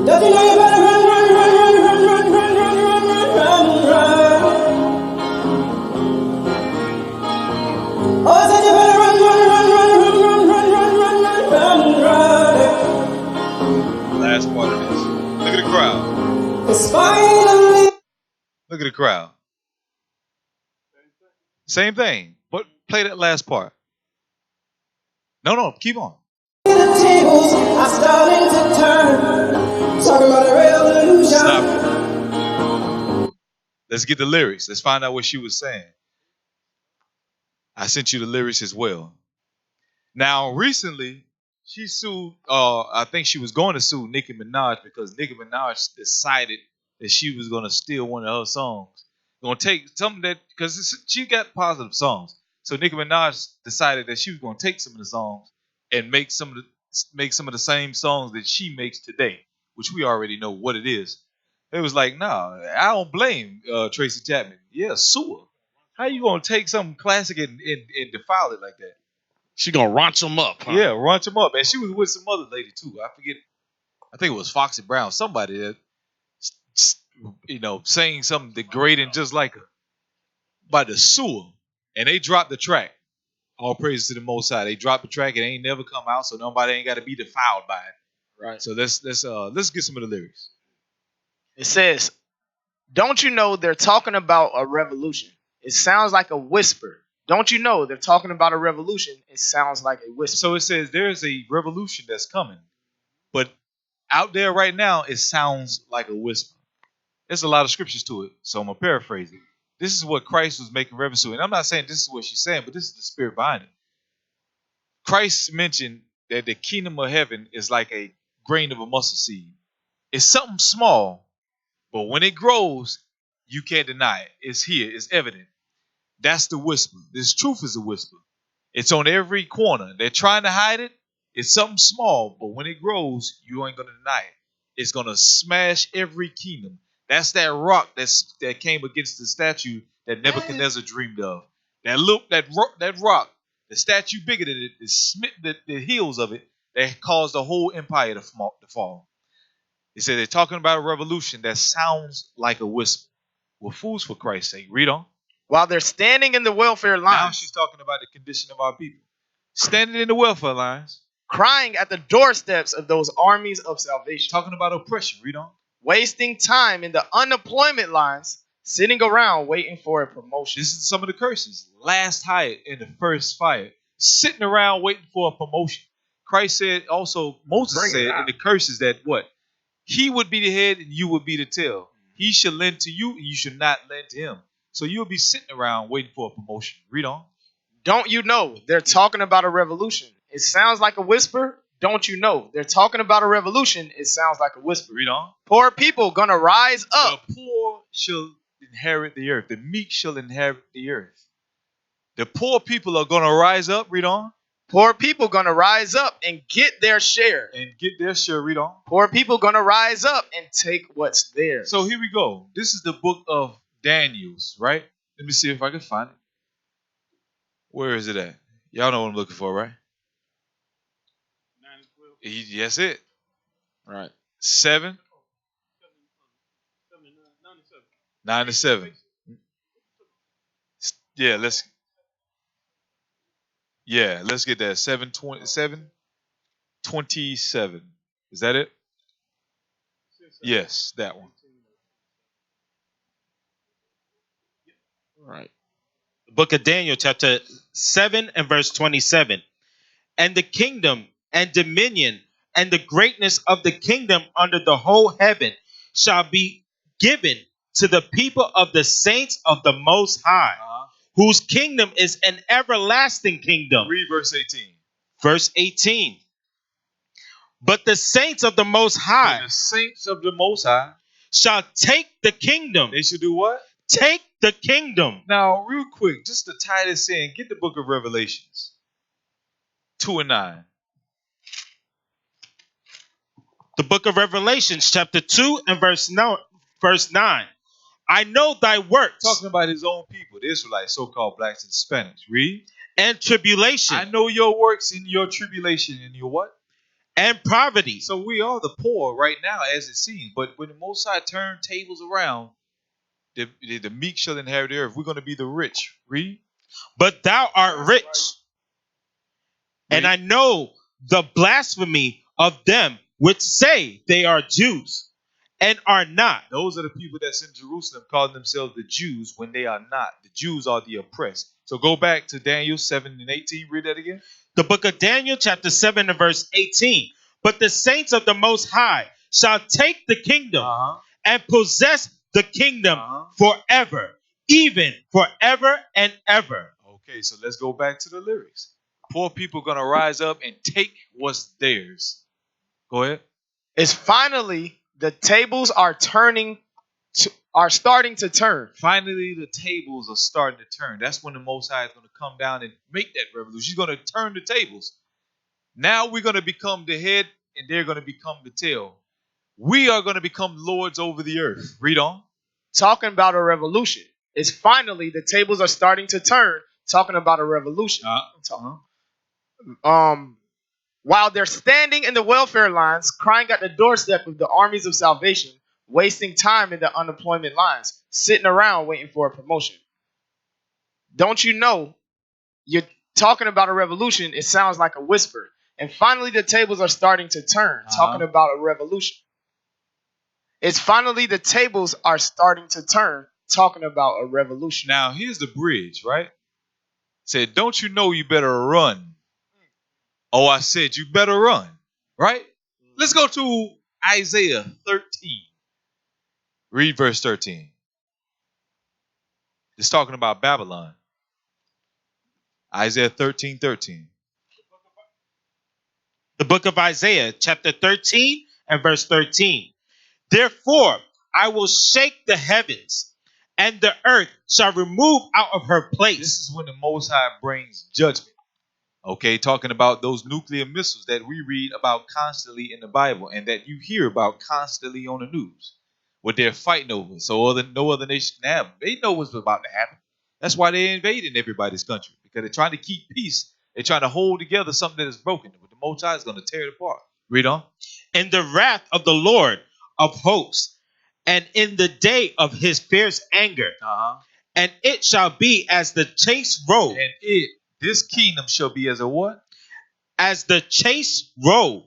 Don't you know you better run, run, run, run, run, run, run, run, run, run, run, run. Oh, I said you better run, run, run, run, run, run, run, run, run, run. Last part of this. Look at the crowd. It's finally. Look at the crowd. Same thing, but play that last part. No, keep on. The tables are starting to turn. Talking about a revolution. Stop. Let's get the lyrics. Let's find out what she was saying. I sent you the lyrics as well. Now, recently, she sued, I think she was going to sue Nicki Minaj because Nicki Minaj decided that she was going to steal one of her songs. Going to take something that, because she got positive songs. So Nicki Minaj decided that she was going to take some of the songs and make some of the same songs that she makes today, which we already know what it is. It was like, nah, I don't blame Tracy Chapman. Yeah, sue her. How you going to take something classic and defile it like that? She going to raunch them up, huh? Yeah, raunch them up. And she was with some other lady, too. I forget. I think it was Foxy Brown. Somebody that, saying something degrading just like her. By the sewer. And they dropped the track. All praise to the Most High. They dropped the track. It ain't never come out, so nobody ain't got to be defiled by it. Right. So let's get some of the lyrics. It says, don't you know they're talking about a revolution? It sounds like a whisper. Don't you know they're talking about a revolution? It sounds like a whisper. So it says there's a revolution that's coming. But out there right now, it sounds like a whisper. There's a lot of scriptures to it, so I'm going to paraphrase it. This is what Christ was making reference to. And I'm not saying this is what she's saying, but this is the spirit behind it. Christ mentioned that the kingdom of heaven is like a grain of a mustard seed. It's something small, but when it grows, you can't deny it. It's here. It's evident. That's the whisper. This truth is a whisper. It's on every corner. They're trying to hide it. It's something small, but when it grows, you ain't going to deny it. It's going to smash every kingdom. That's that rock that came against the statue that Nebuchadnezzar dreamed of. That rock, the statue bigger than it, is smit the heels of it that caused the whole empire to fall. He said they're talking about a revolution that sounds like a whisper. We're fools for Christ's sake. Read on. While they're standing in the welfare lines. Now she's talking about the condition of our people. Standing in the welfare lines. Crying at the doorsteps of those armies of salvation. Talking about oppression. Read on. Wasting time in the unemployment lines, sitting around waiting for a promotion. This is some of the curses. Last hired in the first fire. Sitting around waiting for a promotion. Christ said also, Moses said in the curses that what? He would be the head and you would be the tail. He should lend to you and you should not lend to him. So you'll be sitting around waiting for a promotion. Read on. Don't you know they're talking about a revolution? It sounds like a whisper. Don't you know they're talking about a revolution? It sounds like a whisper. Read on. Poor people gonna rise up. The poor shall inherit the earth. The meek shall inherit the earth. The poor people are gonna rise up. Read on. Poor people gonna rise up and get their share. And get their share. Read on. Poor people gonna rise up and take what's theirs. So here we go. This is the book of Daniel's, right? Let me see if I can find it. Where is it at? Y'all know what I'm looking for, right? 9 and 12. Yes, it. Right. 7. 9 to 7. Yeah, let's get that. 7:27. Is that it? Yes, that one. Right. The book of Daniel, chapter 7 and verse 27. And the kingdom and dominion and the greatness of the kingdom under the whole heaven shall be given to the people of the saints of the Most High, whose kingdom is an everlasting kingdom. Read verse 18. Verse 18. But the saints of the Most High, shall take the kingdom. They should do what? Take the kingdom. Now, real quick, just to tie this in, get the book of Revelations 2 and 9. The book of Revelations, chapter 2 and verse 9. I know thy works. Talking about his own people, the Israelites, so-called blacks and Hispanics. Read. And tribulation. I know your works in your tribulation and your what? And poverty. So we are the poor right now, as it seems. But when the Most High turn tables around, the meek shall inherit the earth. We're going to be the rich. Read. But thou art rich. And I know the blasphemy of them which say they are Jews and are not. Those are the people that's in Jerusalem calling themselves the Jews when they are not. The Jews are the oppressed. So go back to Daniel 7 and 18. Read that again. The book of Daniel chapter 7 and verse 18. But the saints of the Most High shall take the kingdom and possess the kingdom forever, even forever and ever. Okay, so let's go back to the lyrics. Poor people going to rise up and take what's theirs. Go ahead. It's finally the tables are starting to turn. Finally, the tables are starting to turn. That's when the Most High is going to come down and make that revolution. He's going to turn the tables. Now we're going to become the head and they're going to become the tail. We are going to become lords over the earth. Read on. Talking about a revolution. It's finally the tables are starting to turn. Talking about a revolution. While they're standing in the welfare lines, crying at the doorstep of the armies of salvation, wasting time in the unemployment lines, sitting around waiting for a promotion. Don't you know, you're talking about a revolution, it sounds like a whisper. And finally the tables are starting to turn, talking about a revolution. It's finally the tables are starting to turn, talking about a revolution. Now, here's the bridge, right? Said, don't you know you better run? Oh, I said you better run, right? Let's go to Isaiah 13. Read verse 13. It's talking about Babylon. Isaiah 13:13. The book of Isaiah, chapter 13 and verse 13. Therefore, I will shake the heavens, and the earth shall remove out of her place. This is when the Most High brings judgment. Okay, talking about those nuclear missiles that we read about constantly in the Bible and that you hear about constantly on the news. What they're fighting over. So no other nation can have them. They know what's about to happen. That's why they're invading everybody's country. Because they're trying to keep peace. They're trying to hold together something that is broken. But the Most High is going to tear it apart. Read on. In the wrath of the Lord of hosts, and in the day of his fierce anger, and it shall be as the chase robe. And this kingdom shall be as a what? As the chase robe,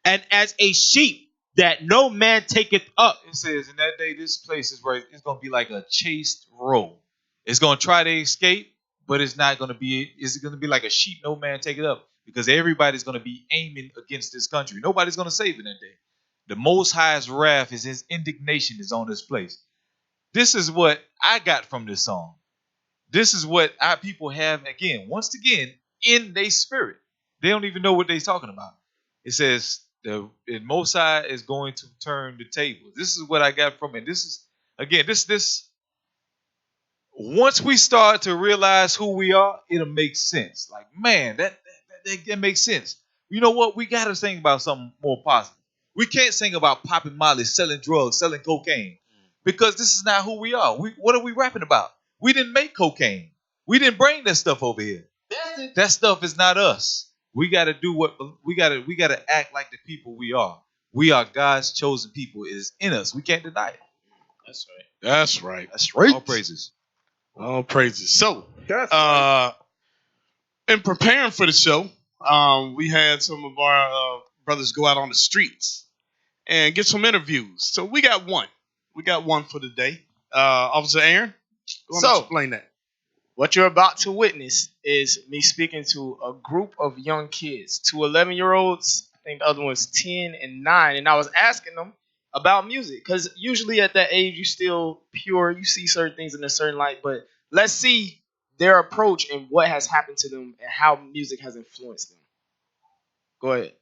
and as a sheep that no man taketh up. It says in that day, this place is where it's going to be like a chased robe. It's going to try to escape, but it's not going to be. It's going to be like a sheep, no man take it up, because everybody's going to be aiming against this country. Nobody's going to save it that day. The Most High's wrath is his indignation is on this place. This is what I got from this song. This is what our people have, once again, in their spirit. They don't even know what they're talking about. It says the Most High is going to turn the tables. This is what I got from it. This is, again, this. Once we start to realize who we are, it'll make sense. Like, man, that makes sense. You know what? We got to think about something more positive. We can't sing about popping molly, selling drugs, selling cocaine, because this is not who we are. What are we rapping about? We didn't make cocaine. We didn't bring that stuff over here. That stuff is not us. We got to do what we got to act like the people we are. We are God's chosen people. It is in us. We can't deny it. That's right. That's right. That's right. All praises. All praises. So, in preparing for the show, we had some of our brothers go out on the streets and get some interviews. So we got one. We got one for the day. Officer Aaron, go on and explain that. What you're about to witness is me speaking to a group of young kids, 2 11-year-olds. I think the other one's 10 and 9. And I was asking them about music, because usually at that age, you're still pure. You see certain things in a certain light. But let's see their approach and what has happened to them and how music has influenced them. Go ahead.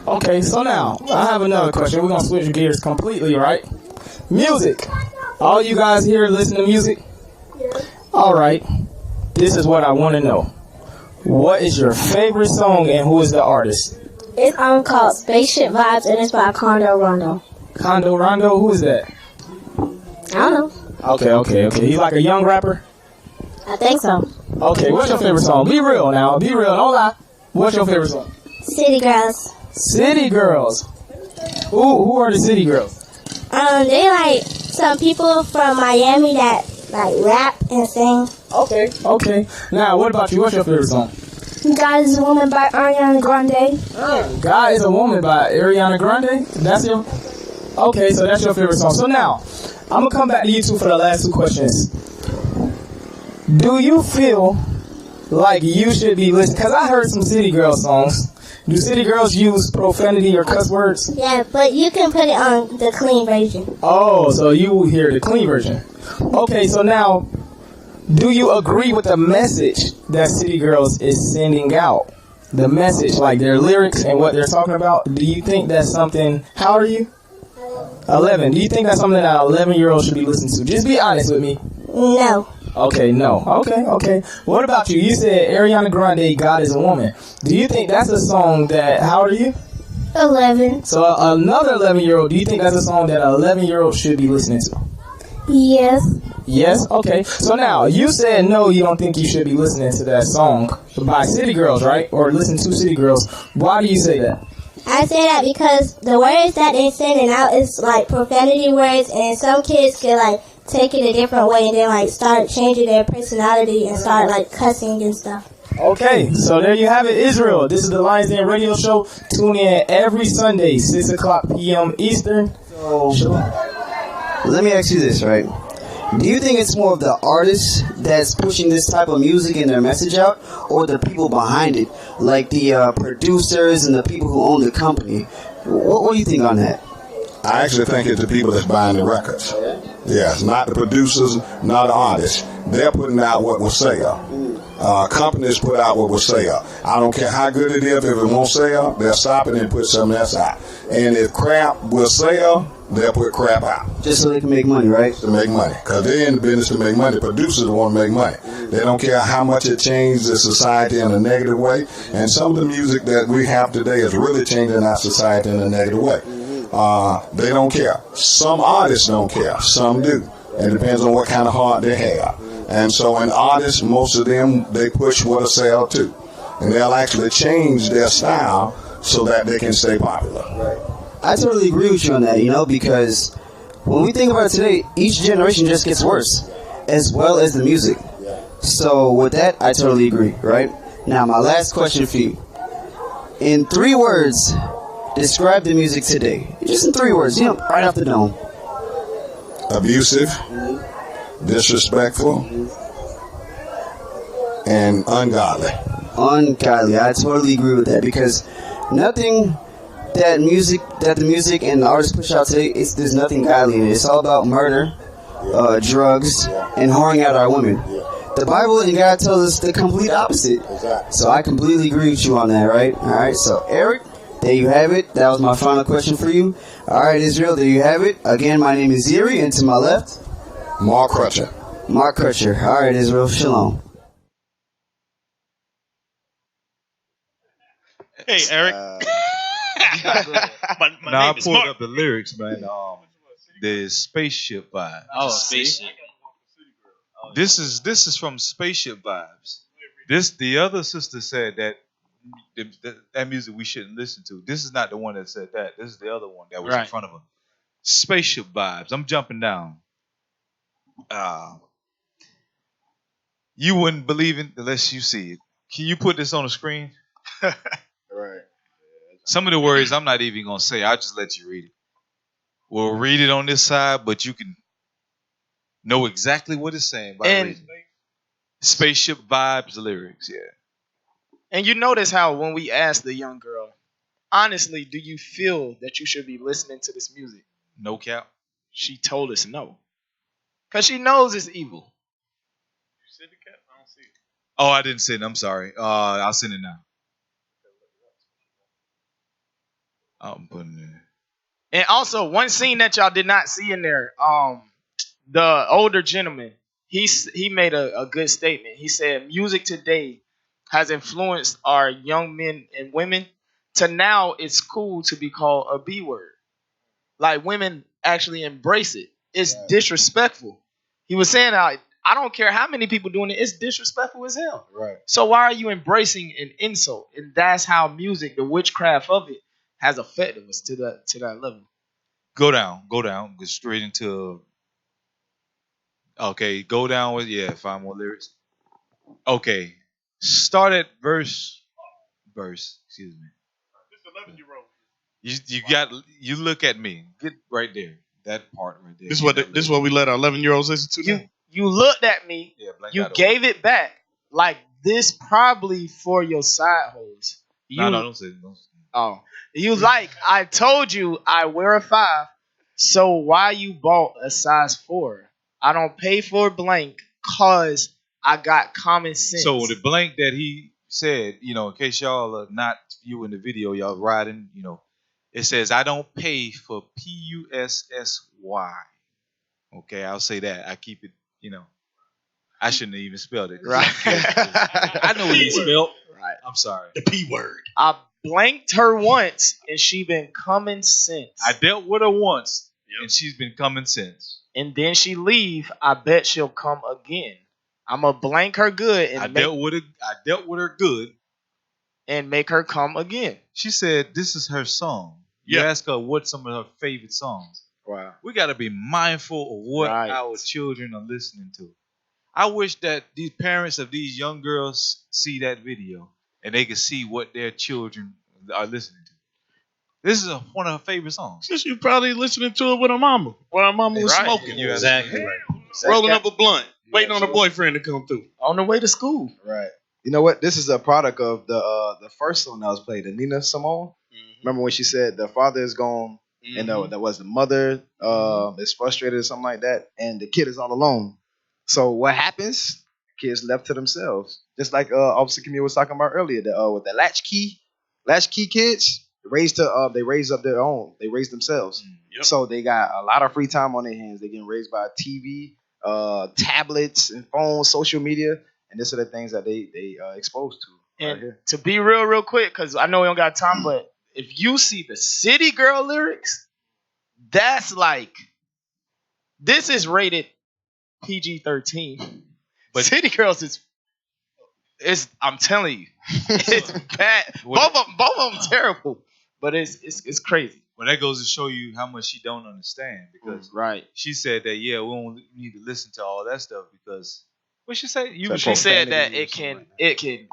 Okay, so now I have another question. We're going to switch gears completely, right? Music. All you guys here listen to music? All right. This is what I want to know. What is your favorite song and who is the artist? It's called Spaceship Vibes, and it's by Condo Rondo. Condo Rondo? Who is that? Okay. He's like a young rapper? I think so. Okay, what's your favorite song? Be real now. Be real. Don't lie. What's your favorite song? City Girls. City Girls. Who are the City Girls? They like some people from Miami that like rap and sing. Okay. Now, what about you? What's your favorite song? God is a Woman by Ariana Grande. God is a Woman by Ariana Grande? That's your... Okay, so that's your favorite song. So now, I'm going to come back to you two for the last two questions. Do you feel like you should be listening? Because I heard some City Girls songs. Do City Girls use profanity or cuss words? Yeah, but you can put it on the clean version. Oh, so you hear the clean version. Okay, so now, do you agree with the message that City Girls is sending out? The message, like their lyrics and what they're talking about. Do you think that's something... How old are you? 11. Do you think that's something that an 11-year-old should be listening to? Just be honest with me. No. Okay, no. Okay. What about you? You said Ariana Grande, God is a Woman. Do you think that's a song that... How old are you? 11. So another 11-year-old, do you think that's a song that an 11-year-old should be listening to? Yes. Yes? Okay. So now, you said no, you don't think you should be listening to that song by City Girls, right? Or listen to City Girls. Why do you say that? I say that because the words that they're sending out is like profanity words, and some kids can like take it a different way and then like start changing their personality and start like cussing and stuff. Okay, so there you have it, Israel. This is the Lionz Den Radio Show. Tune in every Sunday, 6 o'clock p.m. Eastern. Let me ask you this, right? Do you think it's more of the artist that's pushing this type of music and their message out, or the people behind it, like the producers and the people who own the company? What do you think on that? I actually think it's the people that's buying the records. Yes, not the producers, not the artists. They're putting out what will sell. Companies put out what will sell. I don't care how good it is. If it won't sell, they'll stop it and put something else out. And if crap will sell, they'll put crap out. Just so they can make money, right? To make money. Because they're in the business to make money. Producers want to make money. They don't care how much it changes the society in a negative way. And some of the music that we have today is really changing our society in a negative way. They don't care. Some artists don't care. Some do. It depends on what kind of heart they have. And so in artists, most of them, they push what will sell too. And they'll actually change their style so that they can stay popular. I totally agree with you on that, because when we think about it today, each generation just gets worse, as well as the music. So with that, I totally agree, right? Now, my last question for you. In 3 words, describe the music today. Just in 3 words, right off the dome. Abusive, disrespectful, and ungodly. Ungodly. I totally agree with that, because nothing that the music and the artists push out today, there's nothing godly in it. It's all about murder, drugs, and whoring out our women. The Bible and God tells us the complete opposite. So I completely agree with you on that, right? All right, so Eric, there you have it. That was my final question for you. All right, Israel, there you have it. Again, my name is Iuic, and to my left, Mark Crutcher. Mark Crutcher. All right, Israel, shalom. Hey, Eric. I pulled up the lyrics, man. The spaceship vibe. Oh, spaceship. This is from Spaceship Vibes. The other sister said that music we shouldn't listen to. This is not the one that said that. This is the other one that was in front of her. Spaceship Vibes. I'm jumping down. You wouldn't believe it unless you see it. Can you put this on the screen? Right. Some of the words I'm not even gonna say. I'll just let you read it. We'll read it on this side, but you can know exactly what it's saying by reading. Spaceship Vibes lyrics, yeah. And you notice how when we asked the young girl, honestly, do you feel that you should be listening to this music? No cap. She told us no. Because she knows it's evil. You said the cap? I don't see it. Oh, I didn't send it. I'm sorry. I'll send it now. I'm putting it. And also, one scene that y'all did not see in there, the older gentleman, he made a good statement. He said, music today has influenced our young men and women to now it's cool to be called a B word. Like, women actually embrace it. It's disrespectful. He was saying, I don't care how many people doing it. It's disrespectful as hell. Right. So why are you embracing an insult? And that's how music, the witchcraft of it, has affected us to that level. Go down. Go straight into. Okay, go down with 5 more lyrics. Okay, start at verse. Excuse me. You look at me. Get right there. That part right there. This is what we let our 11-year-olds listen to. You looked at me. Yeah, you gave it back like this. Probably for your side hoes. No, don't say it. Oh, you like? I told you I wear a 5. So why you bought a size 4? I don't pay for blank cause I got common sense. So the blank that he said, in case y'all are not viewing the video, y'all riding, it says I don't pay for PUSSY. Okay, I'll say that. I keep it, I shouldn't have even spelled it. Right. I know what he spelled. Right. I'm sorry. The P word. I blanked her once and she been coming since. I dealt with her once and she's been coming since. And then she leave. I bet she'll come again. I'ma blank her good and I dealt with her good and make her come again. She said this is her song. You ask her what some of her favorite songs. Wow. We got to be mindful of what our children are listening to. I wish that these parents of these young girls see that video and they can see what their children are listening to. This is one of her favorite songs. She's probably listening to it with her mama while her mama was smoking. You're exactly right. Rolling up a blunt, waiting on her boyfriend to come through. On the way to school. Right. You know what? This is a product of the first song that was played, the Nina Simone. Remember when she said the father is gone and that was the mother is frustrated or something like that, and the kid is all alone. So what happens? Kids left to themselves, just like Officer Camille was talking about earlier. With the latchkey kids they raised up their own. They raised themselves. So they got a lot of free time on their hands. They're getting raised by TV, tablets, and phones, social media, and this are the things that they exposed to. And to be real quick, because I know we don't got time, but if you see the City Girl lyrics, that's like, this is rated PG-13. But City Girls is I'm telling you, it's bad. Both of them terrible, but it's crazy. Well, that goes to show you how much she don't understand, because she said that we don't need to listen to all that stuff because what she say? She said that it can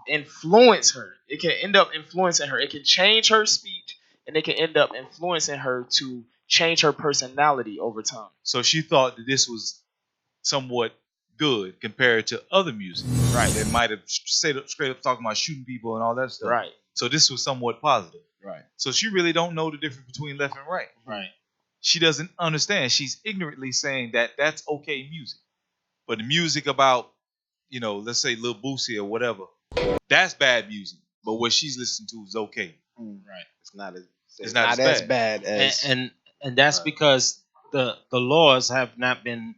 influence her. It can end up influencing her. It can change her speech, and it can end up influencing her to change her personality over time. So she thought that this was somewhat good compared to other music. Right. They might have straight up talking about shooting people and all that stuff. Right. So this was somewhat positive. Right. So she really don't know the difference between left and right. Right. She doesn't understand. She's ignorantly saying that that's okay music. But the music about, let's say Lil Boosie or whatever, that's bad music. But what she's listening to is okay. Right. It's not as bad as and that's because the laws have not been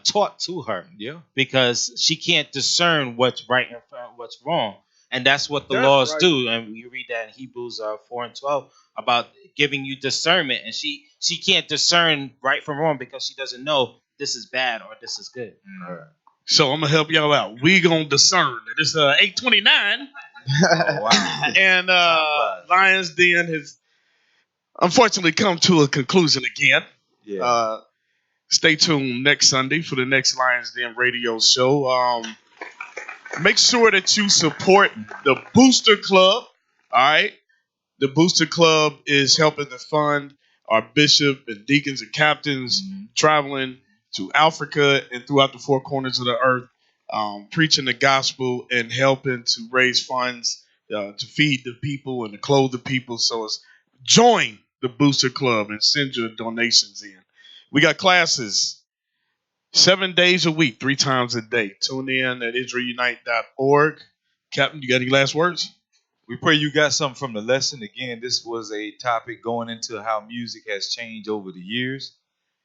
taught to her. Yeah. Because she can't discern what's right and what's wrong. And that's what the laws do. And you read that in Hebrews 4:12 about giving you discernment. And she can't discern right from wrong because she doesn't know this is bad or this is good. So I'm going to help y'all out. We going to discern. It's 8:29. Oh, wow. And Lionz Den has unfortunately come to a conclusion again. Yeah. Stay tuned next Sunday for the next Lionz Den radio show. Make sure that you support the Booster Club. All right. The Booster Club is helping to fund our bishop and deacons and captains traveling to Africa and throughout the four corners of the earth, preaching the gospel and helping to raise funds to feed the people and to clothe the people. So join the Booster Club and send your donations in. We got classes 7 days a week, 3 times a day. Tune in at IsraelUnite.org. Captain, you got any last words? We pray you got something from the lesson. Again, this was a topic going into how music has changed over the years.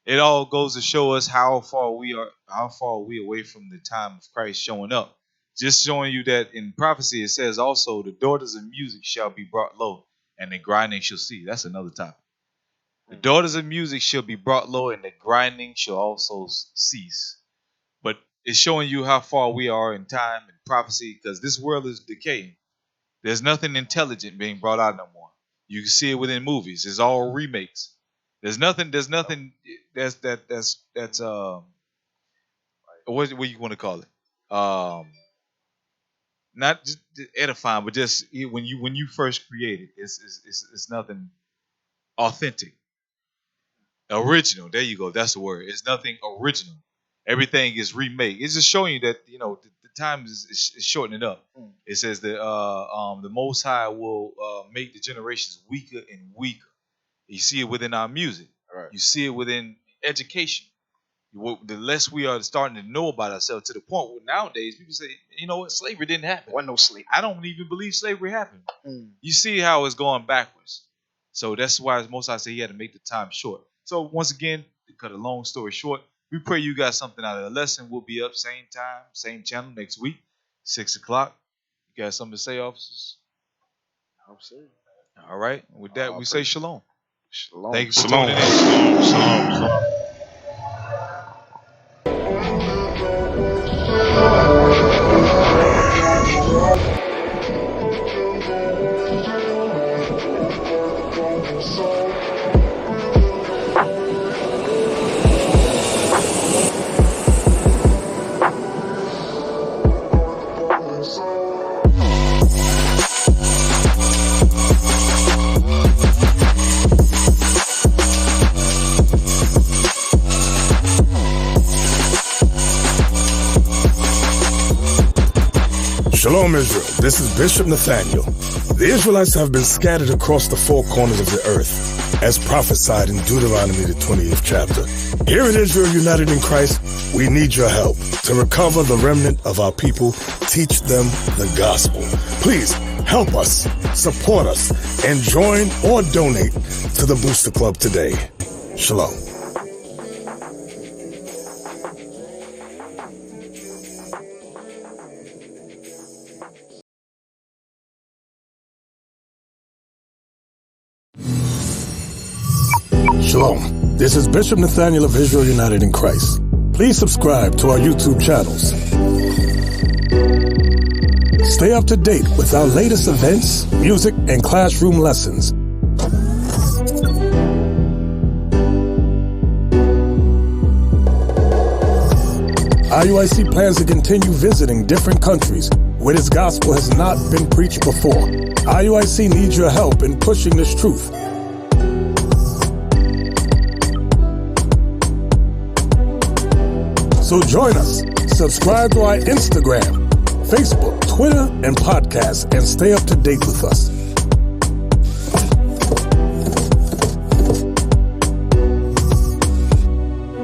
It all goes to show us how far we away from the time of Christ showing up. Just showing you that in prophecy it says also the daughters of music shall be brought low, and the grinding shall cease. That's another topic. The daughters of music shall be brought low, and the grinding shall also cease. It's showing you how far we are in time and prophecy, because this world is decaying. There's nothing intelligent being brought out no more. You can see it within movies. It's all remakes. There's nothing that's what you want to call it? Not just edifying, but just when you first create it, it's nothing authentic. Original. There you go. That's the word. It's nothing original. Everything is remake. It's just showing you that the time is shortening up. It says that the Most High will make the generations weaker and weaker. You see it within our music. Right. You see it within education. The less we are starting to know about ourselves, to the point where nowadays people say, you know what, slavery didn't happen. Wasn't no slavery. I don't even believe slavery happened. You see how it's going backwards. So that's why Most High said he had to make the time short. So once again, to cut a long story short, we pray you got something out of the lesson. We'll be up same time, same channel next week, 6 o'clock. You got something to say, officers? All right. With that, we say shalom. Shalom. Thank you for Shalom. tuning in. Shalom. Shalom, Israel. This is Bishop Nathaniel. The Israelites have been scattered across the four corners of the earth, as prophesied in Deuteronomy, the 20th chapter. Here at Israel United in Christ, we need your help to recover the remnant of our people, teach them the gospel. Please help us, support us, and join or donate to the Booster Club today. Shalom. Shalom. This is Bishop Nathaniel of Israel United in Christ. Please subscribe to our YouTube channels. Stay up to date with our latest events, music, and classroom lessons. IUIC plans to continue visiting different countries where this gospel has not been preached before. IUIC needs your help in pushing this truth. So join us, subscribe to our Instagram, Facebook, Twitter, and podcast, and stay up to date with us.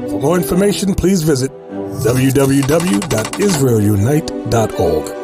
For more information, please visit www.israelunite.org.